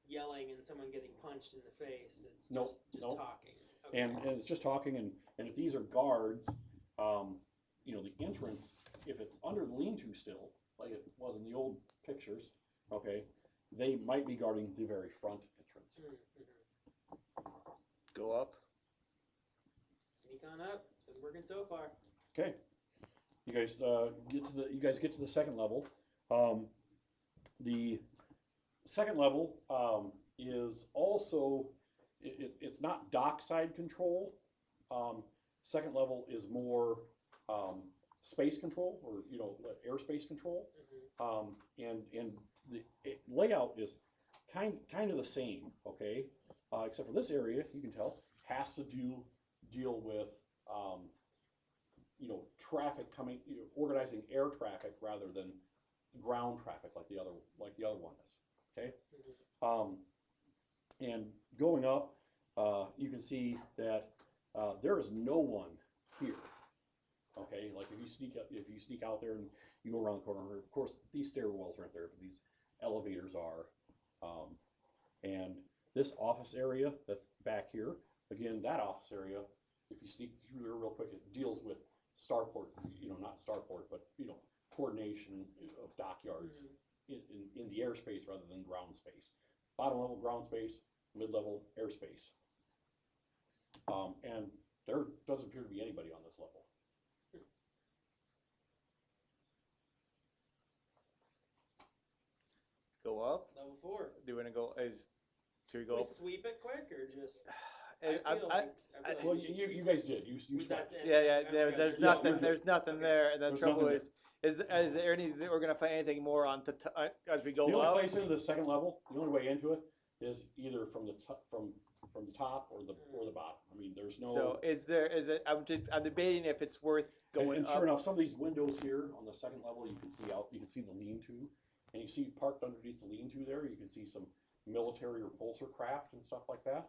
yelling and someone getting punched in the face. It's Nope, just nope. talking. Okay. And it's just talking, and if these are guards, you know, the entrance, if it's under the lean-to still, like it was in the old pictures, okay, they might be guarding the very front entrance. Mm-hmm. Go up. Sneak on up. It's been working so far. Okay, you guys get to the second level. The second level is also it's not dockside control. Second level is more space control, or you know, airspace control. Mm-hmm. And the layout is kind of the same, okay, except for this area, you can tell, has to deal with you know, traffic coming, you know, organizing air traffic rather than ground traffic like the other one is, okay. Mm-hmm. And going up, you can see that there is no one here. Okay, like if you sneak out there and you go around the corner, of course these stairwells aren't there, but these elevators are. And this office area that's back here, again, that office area, if you sneak through there real quick, it deals with starport, you know, not starport, but you know, coordination of dockyards in the airspace rather than ground space. Bottom level ground space, mid-level airspace. And there doesn't appear to be anybody on this level. Go up. Level 4. Do we want to go? Should we go We up? sweep it quick or just? I- I feel like Well, we should- you guys did. You that's swiped. it. Yeah. Okay. There's Yeah, nothing. we're There's nothing Okay. there. And the There's trouble nothing is there any? We're gonna find anything more on as we go The only up? place into the second level, the only way into it is either from the top or the bottom. I mean, there's no. So is it? I'm debating if it's worth going and up. sure enough, some of these windows here on the second level, you can see out. You can see the lean-to, and you see parked underneath the lean-to there. You can see some military repulsor craft and stuff like that.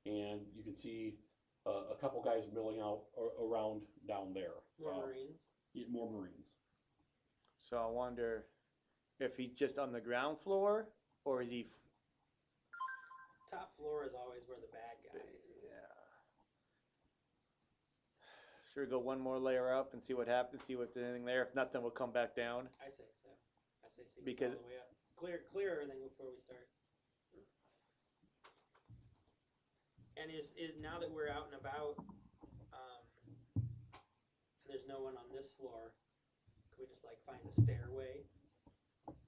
And you can see a couple guys milling out around down there. More Marines. More Marines. So I wonder if he's just on the ground floor or is he? Top floor is always where the bad guy is. Yeah. Should we go one more layer up and see what happens? See if there's anything there. If nothing, we'll come back down. I say so. I say sneak Because- all the way up. Clear everything before we start. And is now that we're out and about, and there's no one on this floor, can we just like find a stairway?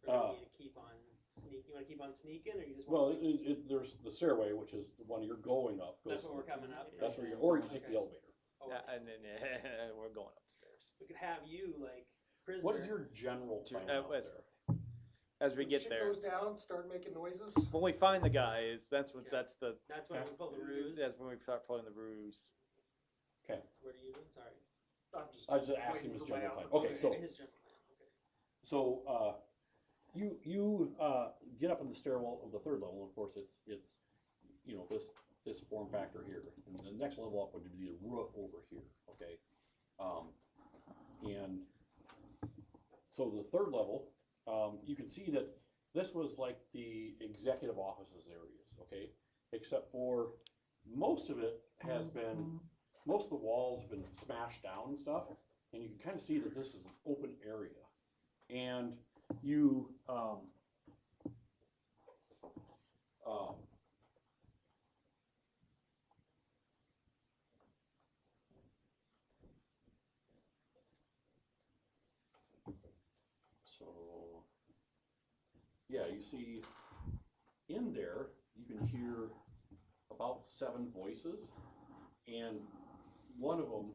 Or do we need to keep on sneaking? You want to keep on sneaking, or you just Well, want to? there's the stairway, which is the one you're going up. That's what we're coming up. That's where or you can take the elevator. Oh, Yeah, okay. and then we're going upstairs. We could have you like prisoner. What is your general plan out as- there? As we When get shit there, goes down, start making noises. when we find the guys, that's what Okay. that's the. That's when we pull the ruse. That's when we start pulling the ruse. What are you doing? Sorry. I was just asking waiting his for my general plan. opportunity. Okay, so His general plan. Okay. So you get up in the stairwell of the third level. Of course, it's you know this form factor here, and the next level up would be the roof over here. Okay, and so the third level, you can see that this was like the executive offices areas. Okay, except for most of it has been most of the walls have been smashed down and stuff, and you can kind of see that this is an open area. And you so yeah, you see in there you can hear about 7 voices, and one of them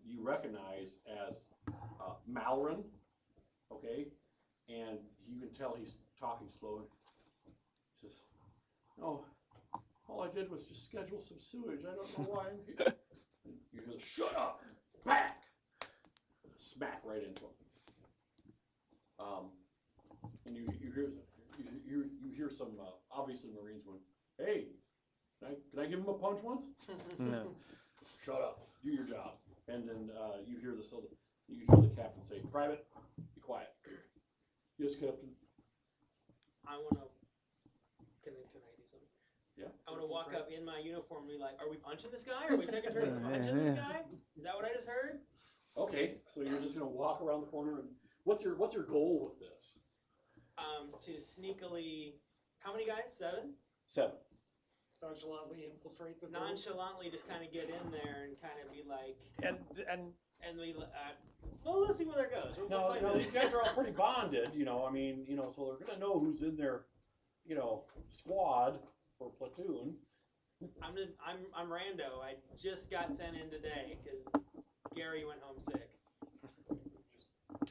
you recognize as Malron. Okay, and you can tell he's talking slow. Says, "No, all I did was just schedule some sewage. I don't know why I'm here." You hear, "Shut up!" Back. Smack right into him. And you hear some obviously Marines going, "Hey, can I give him a punch once?" No. "Shut up. Do your job." And then you hear the captain say, "Private, be quiet." "Yes, Captain." I wanna. Can I do something? Yeah. I wanna walk up in my uniform and be like, "Are we punching this guy? Are we taking turns punching this guy? Is that what I just heard?" Okay, so you're just gonna walk around the corner and what's your goal with this? To sneakily, how many guys? 7? 7. Nonchalantly infiltrate the group. Nonchalantly, just kind of get in there and kind of be like, And we. Well, let's see where that goes. We're Now, playing these guys are all pretty bonded, I mean, so they're gonna know who's in their, squad or platoon. I'm Rando. I just got sent in today because Gary went home sick.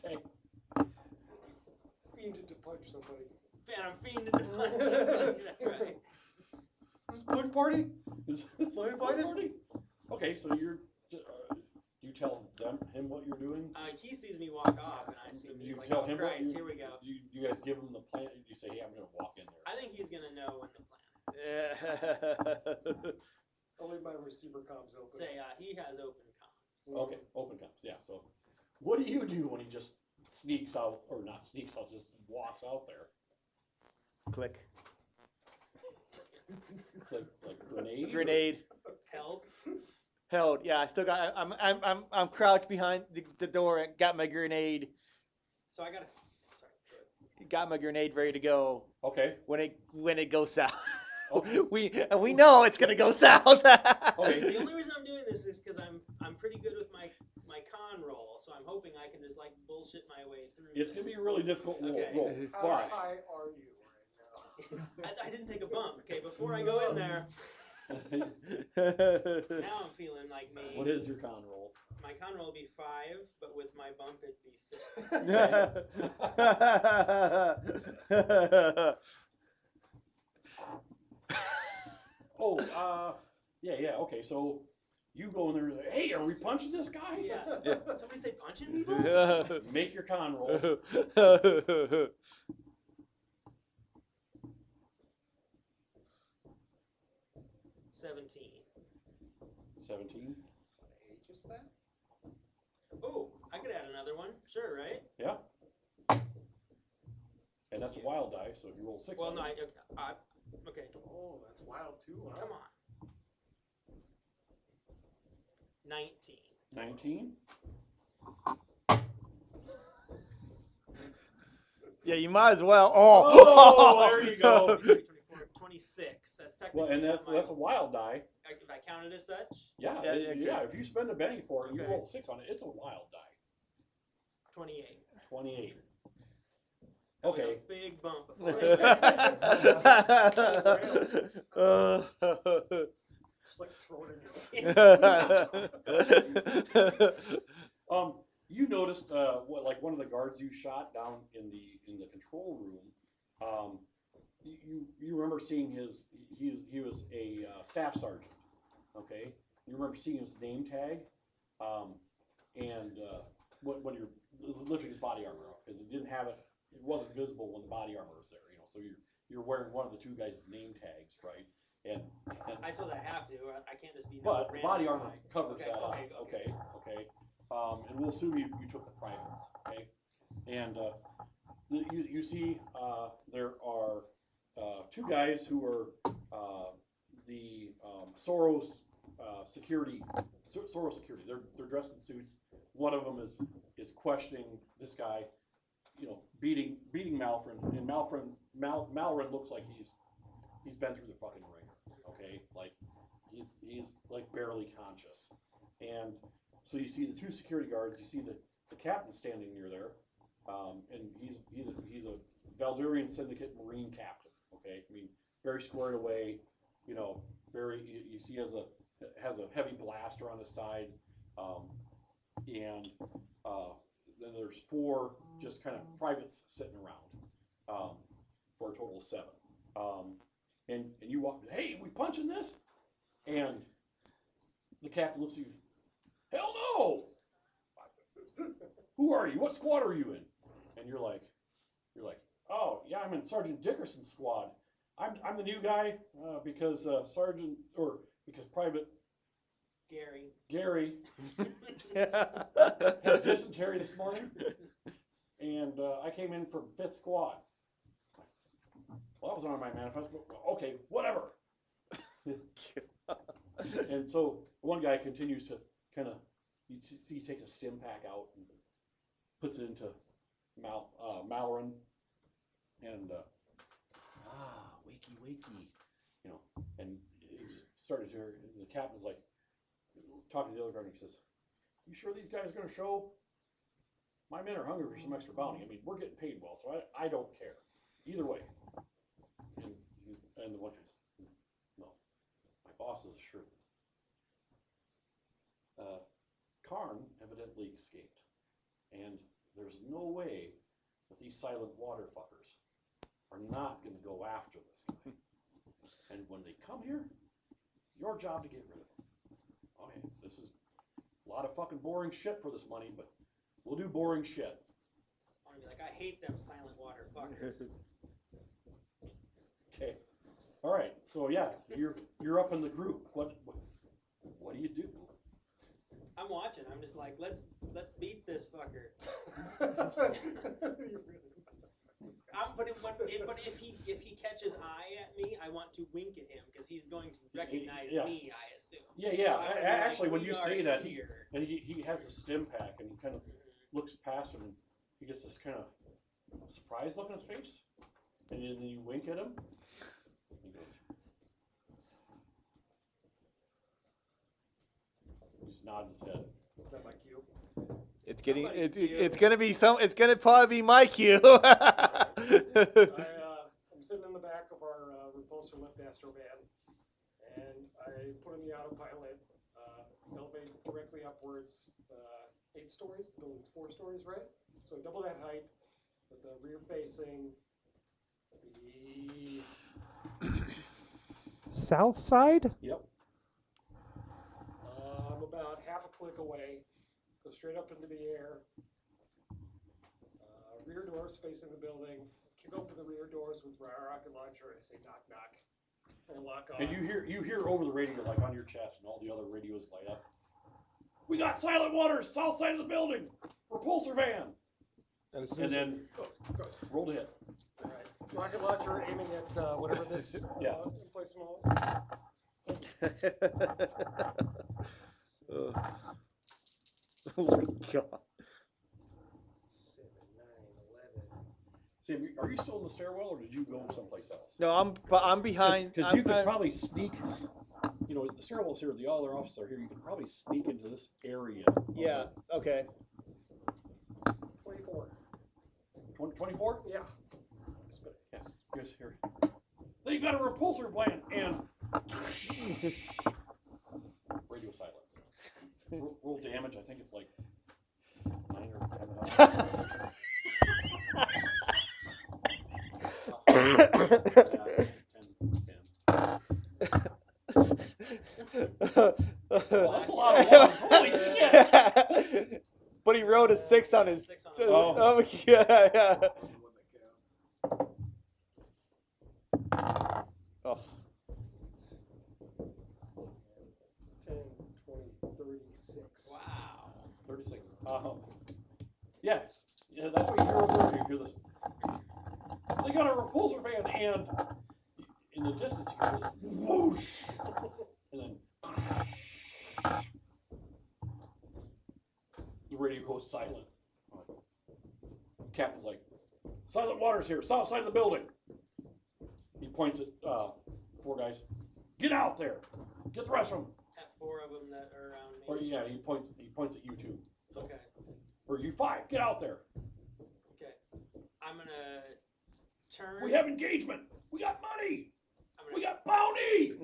Okay. Fiended to punch somebody. And I'm fiending to punch somebody. That's right. This punch party? It's So invited? party. Okay, so do you tell him what you're doing? He sees me walk off, and I assume Do he's you like, tell "Oh him what Christ, you- here we go." Do you guys give him the plan? Do you say, "Hey, I'm gonna walk in there"? I think he's gonna know when the plan I'll leave my receiver comms open. is. Say he has open comms. Okay, open comms. Yeah. So, what do you do when he just sneaks out, or not sneaks out, just walks out there? click. Like grenade. Grenade. Held. Held. Yeah, I still got. I'm crouched behind the door. And got my grenade. So I gotta. Sorry. Got my grenade ready to go Okay. when it goes south. Okay. we know it's gonna go south. Okay. The only reason I'm doing this is because I'm pretty good with my con roll, so I'm hoping I can just like bullshit my way through. It's gonna be a this. really difficult Okay. roll. How But high are you right now? I didn't take a bump. Okay, before I go in there, now I'm feeling like me. what is your con roll? My con roll would be 5, but with my bump it'd be 6. Oh, yeah. Okay, so you go in there. And, "Hey, are we punching this guy?" Yeah. Somebody say punching people? Make your con roll. 17. 17. What age is that? Oh, I could add another one. Sure, right? Yeah. And that's a wild die, so if you roll 6 Well, on no, it, okay. Oh, that's wild too, huh? Come on. 19. 19. Yeah, you might as well. Oh, there you go. 24, 26. That's technically. Well, and that's my, a wild die. If I count it as such. Yeah, Yeah, yeah. yeah, If you spend a penny for it and you Okay. roll 6 on it, it's a wild die. 28. 28. That was Okay. a big bump before. Just like throw it in your You noticed like one of the guards you shot down in the control room. You remember seeing he was a staff sergeant. Okay, you remember seeing his name tag, and when you're lifting his body armor off, because it didn't have it. It wasn't visible when the body armor was there. So you're wearing one of the 2 guys' name tags, right? And I suppose I have to. I can't just be. but the random body armor guy. covers Okay, that okay, up. okay. Okay. And we'll assume you took the privates. Okay. And you see there are 2 guys who are the Soros security. Soros security. They're dressed in suits. One of them is questioning this guy. Beating Malfrin, and Malrin looks like he's been through the fucking ringer. Okay, like he's like barely conscious. And so you see the 2 security guards. You see the captain standing near there, and he's a Valdurian Syndicate Marine captain. Okay, I mean very squared away. Very you see has a heavy blaster on his side, and then there's 4 just kind of privates sitting around, for a total of 7. And you walk, hey, we punching this? And the captain looks at you, hell no! Who are you? What squad are you in? And you're like, oh yeah, I'm in Sergeant Dickerson's squad. I'm the new guy because Private Gary had dysentery this morning, and I came in from 5th Squad. Well, that was on my manifest. Okay, whatever. And so one guy continues to kind of, you see, he takes a stim pack out and puts it into Malloran, and wakey, and he's started to. The captain's like talking to the other guard, and he says, "You sure these guys are going to show? My men are hungry for some extra bounty. I mean, we're getting paid well, so I don't care either way." And the one says, "No, my boss is assured." Karn evidently escaped, and there's no way that these silent water fuckers are not going to go after this guy. And when they come here, it's your job to get rid of them. Okay, this is a lot of fucking boring shit for this money, but we'll do boring shit. I'm gonna be like, I hate them silent water fuckers. Okay, all right. So yeah, you're up in the group. What do you do? I'm watching. I'm just like, let's beat this fucker. But if he catches eye at me, I want to wink at him because he's going to recognize me, I assume. Yeah. So Actually, like, when you say that, here. he has a stim pack and he kind of looks past him and he gets this kind of surprised look on his face, and then you wink at him. He goes. He just nods his head. Is that my cue? It's gonna probably be my cue. I'm sitting in the back of our repulsor lift astrovan, and I put in the autopilot, elevate directly upwards, 8 stories. The building's 4 stories, right? So double that height, with the rear facing the south side. Yep. I'm about half a click away. Go straight up into the air. Rear doors facing the building. Kick open the rear doors with my rocket launcher and say knock knock. And lock on. And you hear over the radio, like on your chest, and all the other radios light up. We got silent waters, south side of the building. Repulsor van. And then roll to hit. All right. Rocket launcher aiming at whatever this emplacement was. Oh my god. 7, 9, 11. Sam, are you still in the stairwell, or did you go someplace else? No, I'm behind. Because you could probably sneak. The stairwell's here. The other officers are here. You could probably sneak into this area. Yeah. Okay. 24. 24? Yeah. Yes. Here. They got a repulsor plan and radio silence. Roll damage. I think it's like 9 or 10. Well, that's a lot of ones. Holy shit! But he wrote a 6 on his. 6 on Oh yeah. Oh. 10, 20, 36. Wow. 36. Yeah, that's what you hear over there. You hear this. They got a repulsor van, and in the distance you hear this whoosh, and then the radio goes silent. Captain's like, "Silent waters here, south side of the building." He points at 4 guys. Get out there. Get the rest of them. Have 4 of them that are around me. Or yeah, he points at you 2. So, Okay. or you 5. Get out there. Okay. I'm gonna turn. We have engagement. We got money. We got bounty.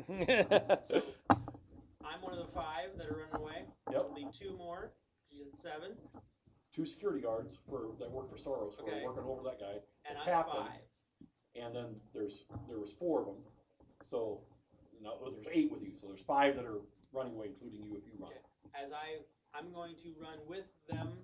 So I'm one of the 5 that are running away. Yep. There'll be 2 more. She's at 7. 2 security guards that work for Soros who Okay. are working over that guy. And The us captain. 5. and then there was 4 of them. So now there's 8 with you. So there's 5 that are running away, including you if you run. Okay. As I'm going to run with them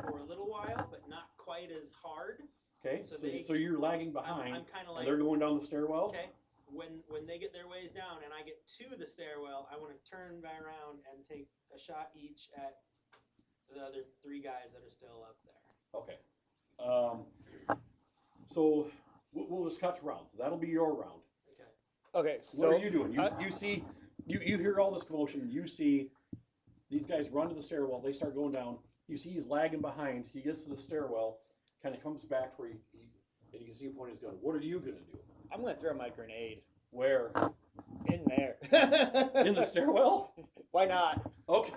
for a little while, but not quite as hard. Okay. So So you're lagging behind. I'm kind of and like, they're going down the stairwell. okay. When they get their ways down and I get to the stairwell, I want to turn back around and take a shot each at the other 3 guys that are still up there. Okay. So we'll just cut to rounds. That'll be your round. Okay. Okay, So what are you doing? You see, you hear all this commotion. You see these guys run to the stairwell. They start going down. You see he's lagging behind. He gets to the stairwell, kind of comes back where and you can see him pointing his gun. What are you gonna do? I'm gonna throw my grenade Where? in there. In the stairwell? Why not? Okay.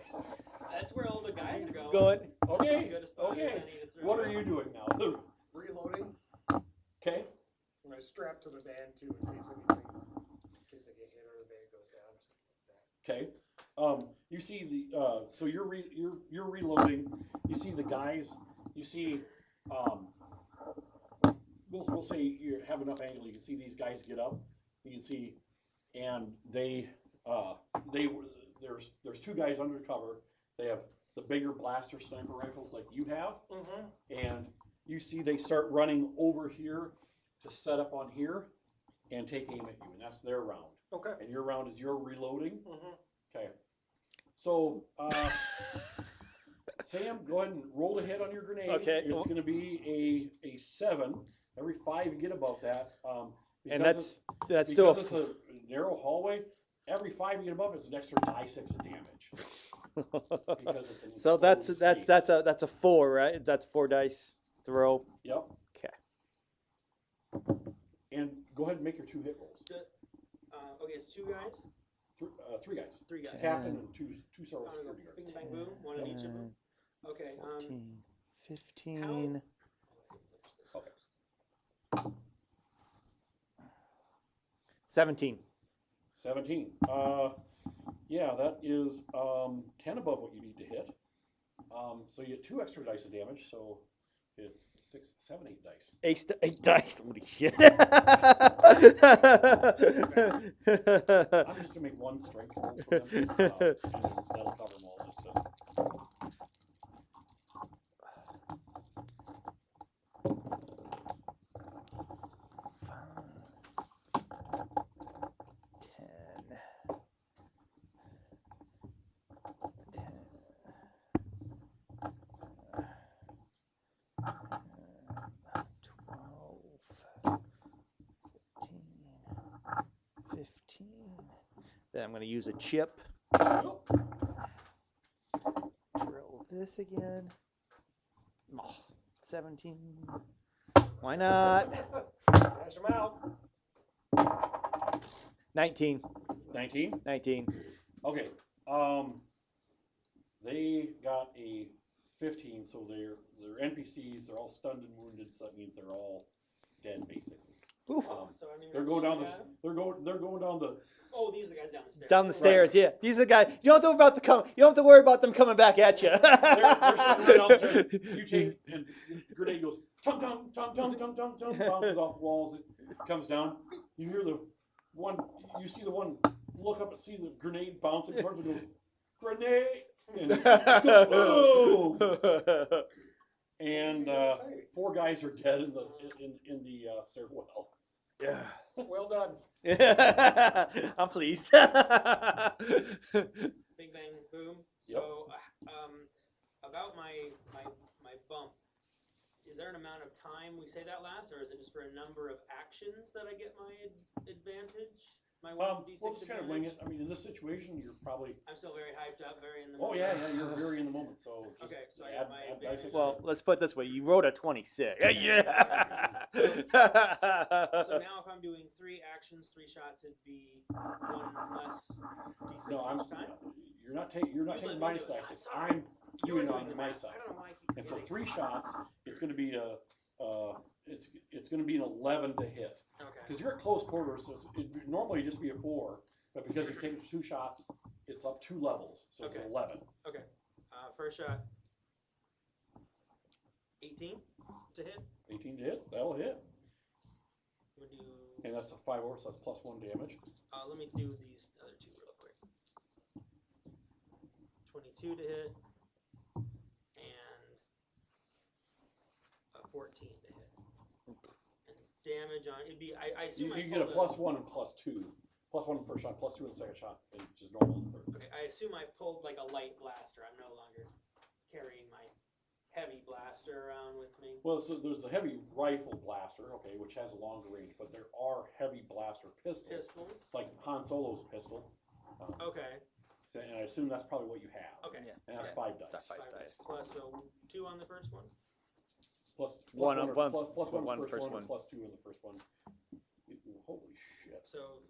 That's where all the guys are going. Going. Okay. As good a spot as Okay. any to throw. What are you doing now? Reloading. Okay. And I strap to the van too in case I get hit or the van goes down or something like that. Okay. You see the so you're reloading. You see the guys. You see we'll say you have enough angle. You can see these guys get up. You can see, and there's 2 guys under cover. They have the bigger blaster sniper rifles like you have, and you see they start running over here to set up on here and take aim at you, and that's their round. Okay. And your round is your reloading. Okay. So Sam, go ahead and roll a hit on your grenade. Okay. It's going to be a 7. Every 5 you get above that. And that's still because it's a narrow hallway. Every 5 you get above it's an extra die 6 of damage. Because it's an so that's enclosed that's space. that's a 4, right? That's 4 dice throw. Yep. Okay. And go ahead and make your 2 hit rolls. Okay, it's 2 guys. 3 guys. 3 guys. Captain and two several I'm gonna go security bing, guards. bang, boom. One in each of them. Okay. 14, 15. Okay. 17. 17. Yeah, that is 10 above what you need to hit. So you get 2 extra dice of damage, so it's 6, 7, 8 dice. 8 dice. Holy shit. I'm just gonna make 1 strength roll for them. And that'll cover them all. Just to... Then I'm going to use a chip. Drill this again. Oh, 17. Why not? Dash them out. 19. 19? 19. Okay. They got a 15, so they're NPCs. They're all stunned and wounded, so that means they're all dead, basically. Oof. So I mean, They're going down the. They're going down the. Oh, these are the guys down the stairs. Down the stairs, yeah. These are the guys. You don't have to worry about you don't have to worry about them coming back at you. They're sitting right down the stairs. You take and the grenade goes tum tum tum tum tum tum tum, bounces off the walls. It comes down. You hear the one. You see the one. Look up and see the grenade bouncing towards the grenade. And, boom! And 4 guys are dead in the stairwell. Yeah. Well done. I'm pleased. Bing bang boom. Yep. So about my bump, is there an amount of time we say that lasts, or is it just for a number of actions that I get my advantage? My 1d6 We'll just kind of wing advantage? it. I mean, in this situation, you're probably. I'm still very hyped up, very in the Oh moment. yeah, you're very in the moment. So just Okay, so I got my add advantage. dice Well, let's put it this way. You wrote a 26. Yeah. So now if I'm doing 3 actions, 3 shots, it'd be 1 less d6 No, each time. you're not taking let minus me do it. dice. God, It's sorry. I'm You're doing it doing on the my math. side. I don't know why I keep And so forgetting. 3 shots, it's going to be it's going to be an 11 to hit Okay. because you're at close quarters. So it'd normally just be a 4, but because you've taken 2 shots, it's up 2 levels, so it's Okay. an 11. Okay. First shot. 18 to hit. 18 to hit. That'll hit. I'm gonna do. And that's a 5 over, so that's +1 damage. Let me do these other two real quick. 22 to hit, and a 14 to hit. And damage on it'd be. I assume You I get a pulled +1 and +2. +1 in the first shot, +2 in the second shot, and just normal in the third. Okay, I assume I pulled like a light blaster. I'm no longer carrying my heavy blaster around with me. Well, so there's a heavy rifle blaster, okay, which has a longer range, but there are heavy blaster pistols, Pistols. like Han Solo's pistol. Okay. And I assume that's probably what you have. Okay. Yeah. And that's Yeah. 5 dice. That's 5 dice. Plus, so 2 on the first one. Plus One one, on- or- one- plus- plus one one in the first first one, and one. +2 in the first one. Holy shit. So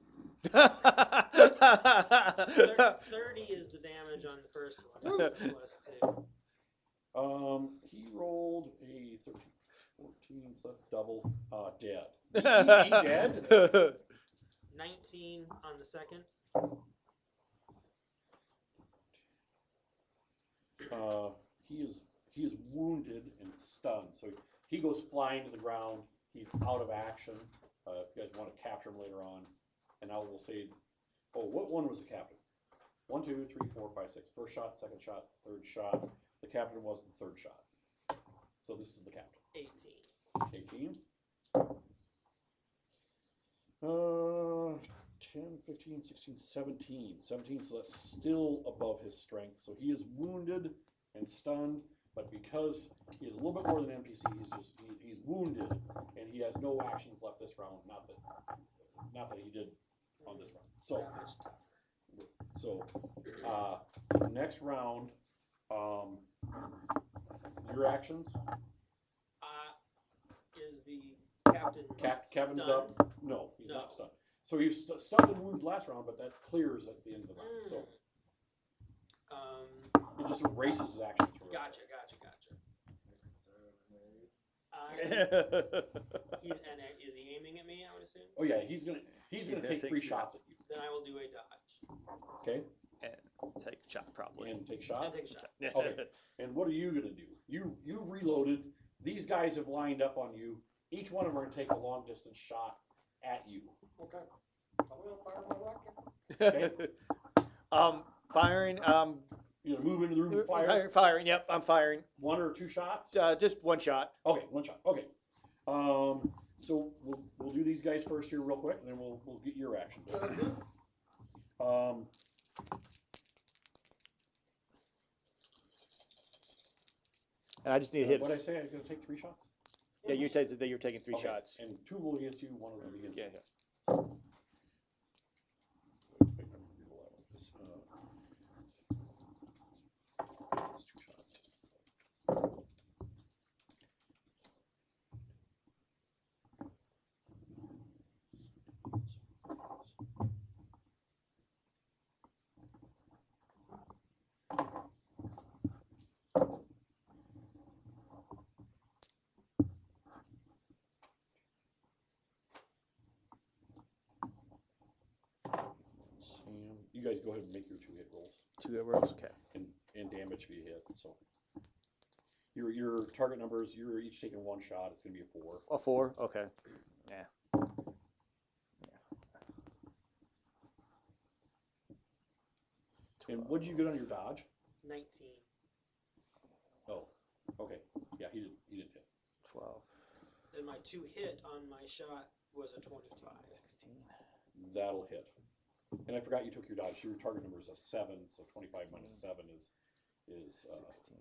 30 is the damage on the first one. Plus 2. He rolled a 13, 14, so that's double, dead. He dead? 19 on the second. He is wounded and stunned, so he goes flying to the ground. He's out of action. If you guys want to capture him later on, and I will say, oh, what one was the captain? 1, 2, 3, 4, 5, 6. First shot, second shot, third shot. The captain was the third shot. So this is the captain. 18. 18. 10, 15, 16, 17. 17, so that's still above his strength. So he is wounded and stunned, but because he is a little bit more than NPC, he's wounded, and he has no actions left this round. Not that he did on this round. So next round, your actions. Is the captain Kevin's stunned? up. No, he's not stunned. So he was stunned and wounded last round, but that clears at the end of the round. So it just erases his actions. Gotcha. Is he aiming at me? I would assume. Oh yeah, he's gonna take 3 shots at you. Then I will do a dodge. Okay, And take a shot, probably. and take a shot. And take a shot. Okay. And what are you gonna do? You've reloaded. These guys have lined up on you. Each one of them are gonna take a long distance shot at you. Okay. I'm gonna fire my rocket. Okay. Firing. You're gonna move into the room and fire. Firing. Yep, I'm firing. 1 or 2 shots. Just one shot. Okay, 1 shot. Okay. So we'll do these guys first here real quick, and then we'll get your action. And I just need to hit. What did I say? I was gonna take 3 shots. Yeah, you're taking 3 Okay, shots. And 2 will against you, 1 will be against Yeah. you. It's 2 shots. Sam, you guys go ahead and make your 2 hit rolls 2 hit rolls. Okay. and damage via hit. So your target numbers, you're each taking 1 shot. It's gonna be a 4. A 4. Okay. Yeah. And what did you get on your dodge? 19. Oh, okay. Yeah, he didn't hit. 12. Then my 2 hit on my shot was a 25. 16. That'll hit. And I forgot you took your dodge. Your target number is a 7, so 25 minus 7 is 16.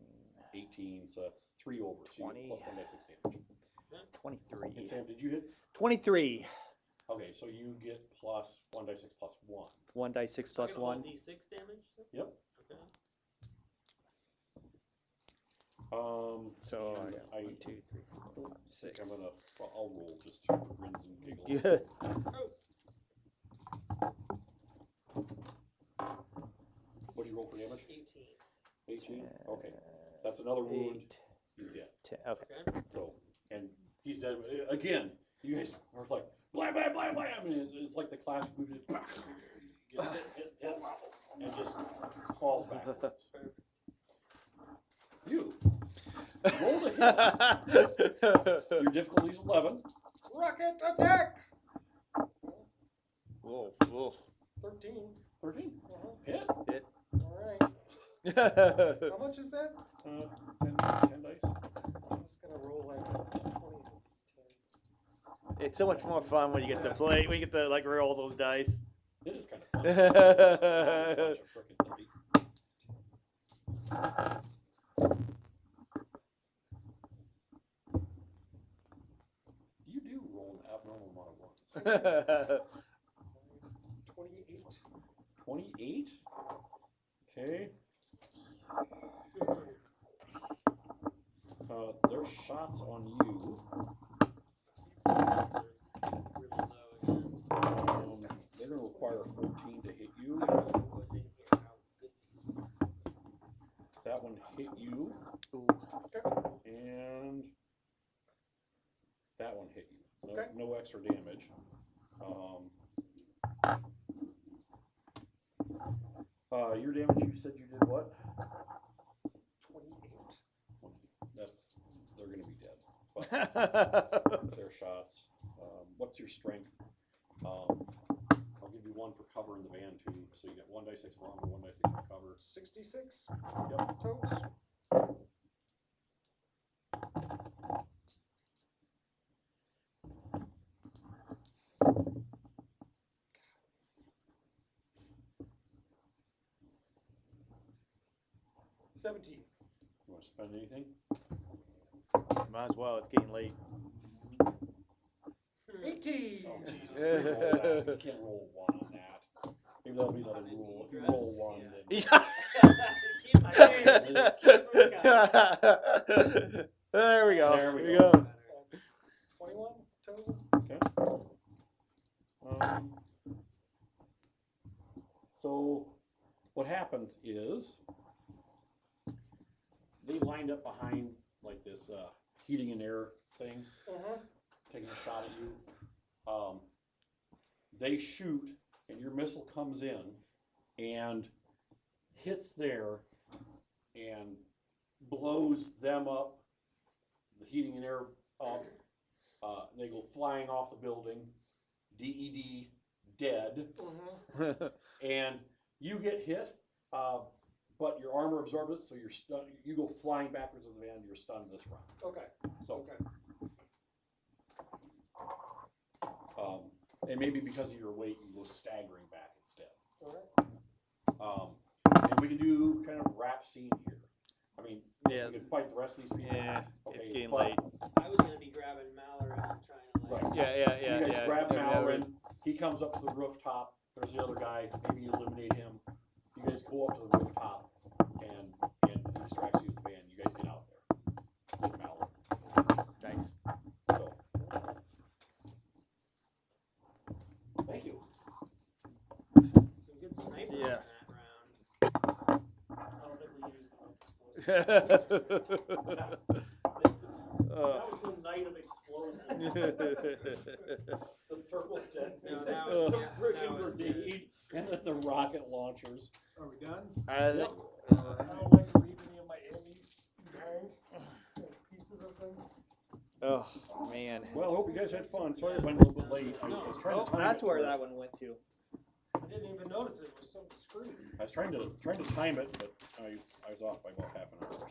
18. So that's 3 over. So 20. you get +1d6 damage. 23. And Sam, did you hit? 23. Okay, so you get +1d6 +1. 1d6 So I plus get all 1. D6 damage? Yep. Okay. So and I got 1, 2, 3, 4, 5, 6. I'll roll just for grins and giggles. Yeah. What'd you roll for damage? 18. 18? Okay. That's another wound. 8. He's dead. 10. Okay. Okay. So, and he's dead. Again, you guys are like, blam, blam, blam, blam. I mean, it's like the classic movie. Gets hit, and just falls backwards. You roll the hit. Your difficulty is 11. Rocket attack! Whoa, whoa. 13. 13. Uh-huh. Hit. All right. How much is that? 10 dice. I'm just gonna roll like 20. It's so much more fun when you get to play. We get to like roll those dice. It is kind of fun. Bunch of frickin' dice. You do roll an abnormal amount of ones. 28. 28. Okay. There's shots on you. They're going to require 14 to hit you. That one hit you. And that one hit you. No, Okay. no extra damage. Your damage, you said you did what? 28. They're going to be dead. But their shots. What's your strength? I'll give you one for cover in the van too. So you get 1d6 for armor, 1d6 for cover. 66. Yep. Totes. $17. You want to spend anything? Might as well. It's getting late. 18. Oh Jesus! Roll that. You can't roll 1 on that. Maybe that'll be another rule. If you roll 1, then Keep my There we go. There we There go. That's 21 total. okay. So what happens is they lined up behind like this heating and air thing, taking a shot at you. They shoot, and your missile comes in and hits there and blows them up, the heating and air up. They go flying off the building, DED, dead. And you get hit, but your armor absorbs it, so you're stunned. You go flying backwards in the van, you're stunned this round. Okay. So, Okay. and maybe because of your weight, you go staggering back instead. All right. And we can do kind of rap scene here. I mean, Yeah. we can fight the rest of these people. Yeah. Okay, It's getting but- late. I was gonna be grabbing Mallory and trying to like. Right. Yeah. You guys grab Yeah, Mallorin. He comes up to the rooftop. There's the other guy. Maybe you eliminate him. You guys go up to the rooftop, and he distracts you with the van. You guys get out there with Mallorin. Nice. So, thank you. Some good sniping Yeah. in that round. I don't think we used enough explosives. That was a night of explosives. The thermal detonator, No, that the was- yeah, frickin' that was grenade, and then the rocket launchers. Are we done? I I don't like to leave any of my enemies behind. Like pieces of them. oh man. Well, I hope you guys had fun. Sorry I went a little bit late. I was trying to time That's it where to- that one went to. I didn't even notice it was so discreet. I was trying to time it, but I was off by about half an hour or so.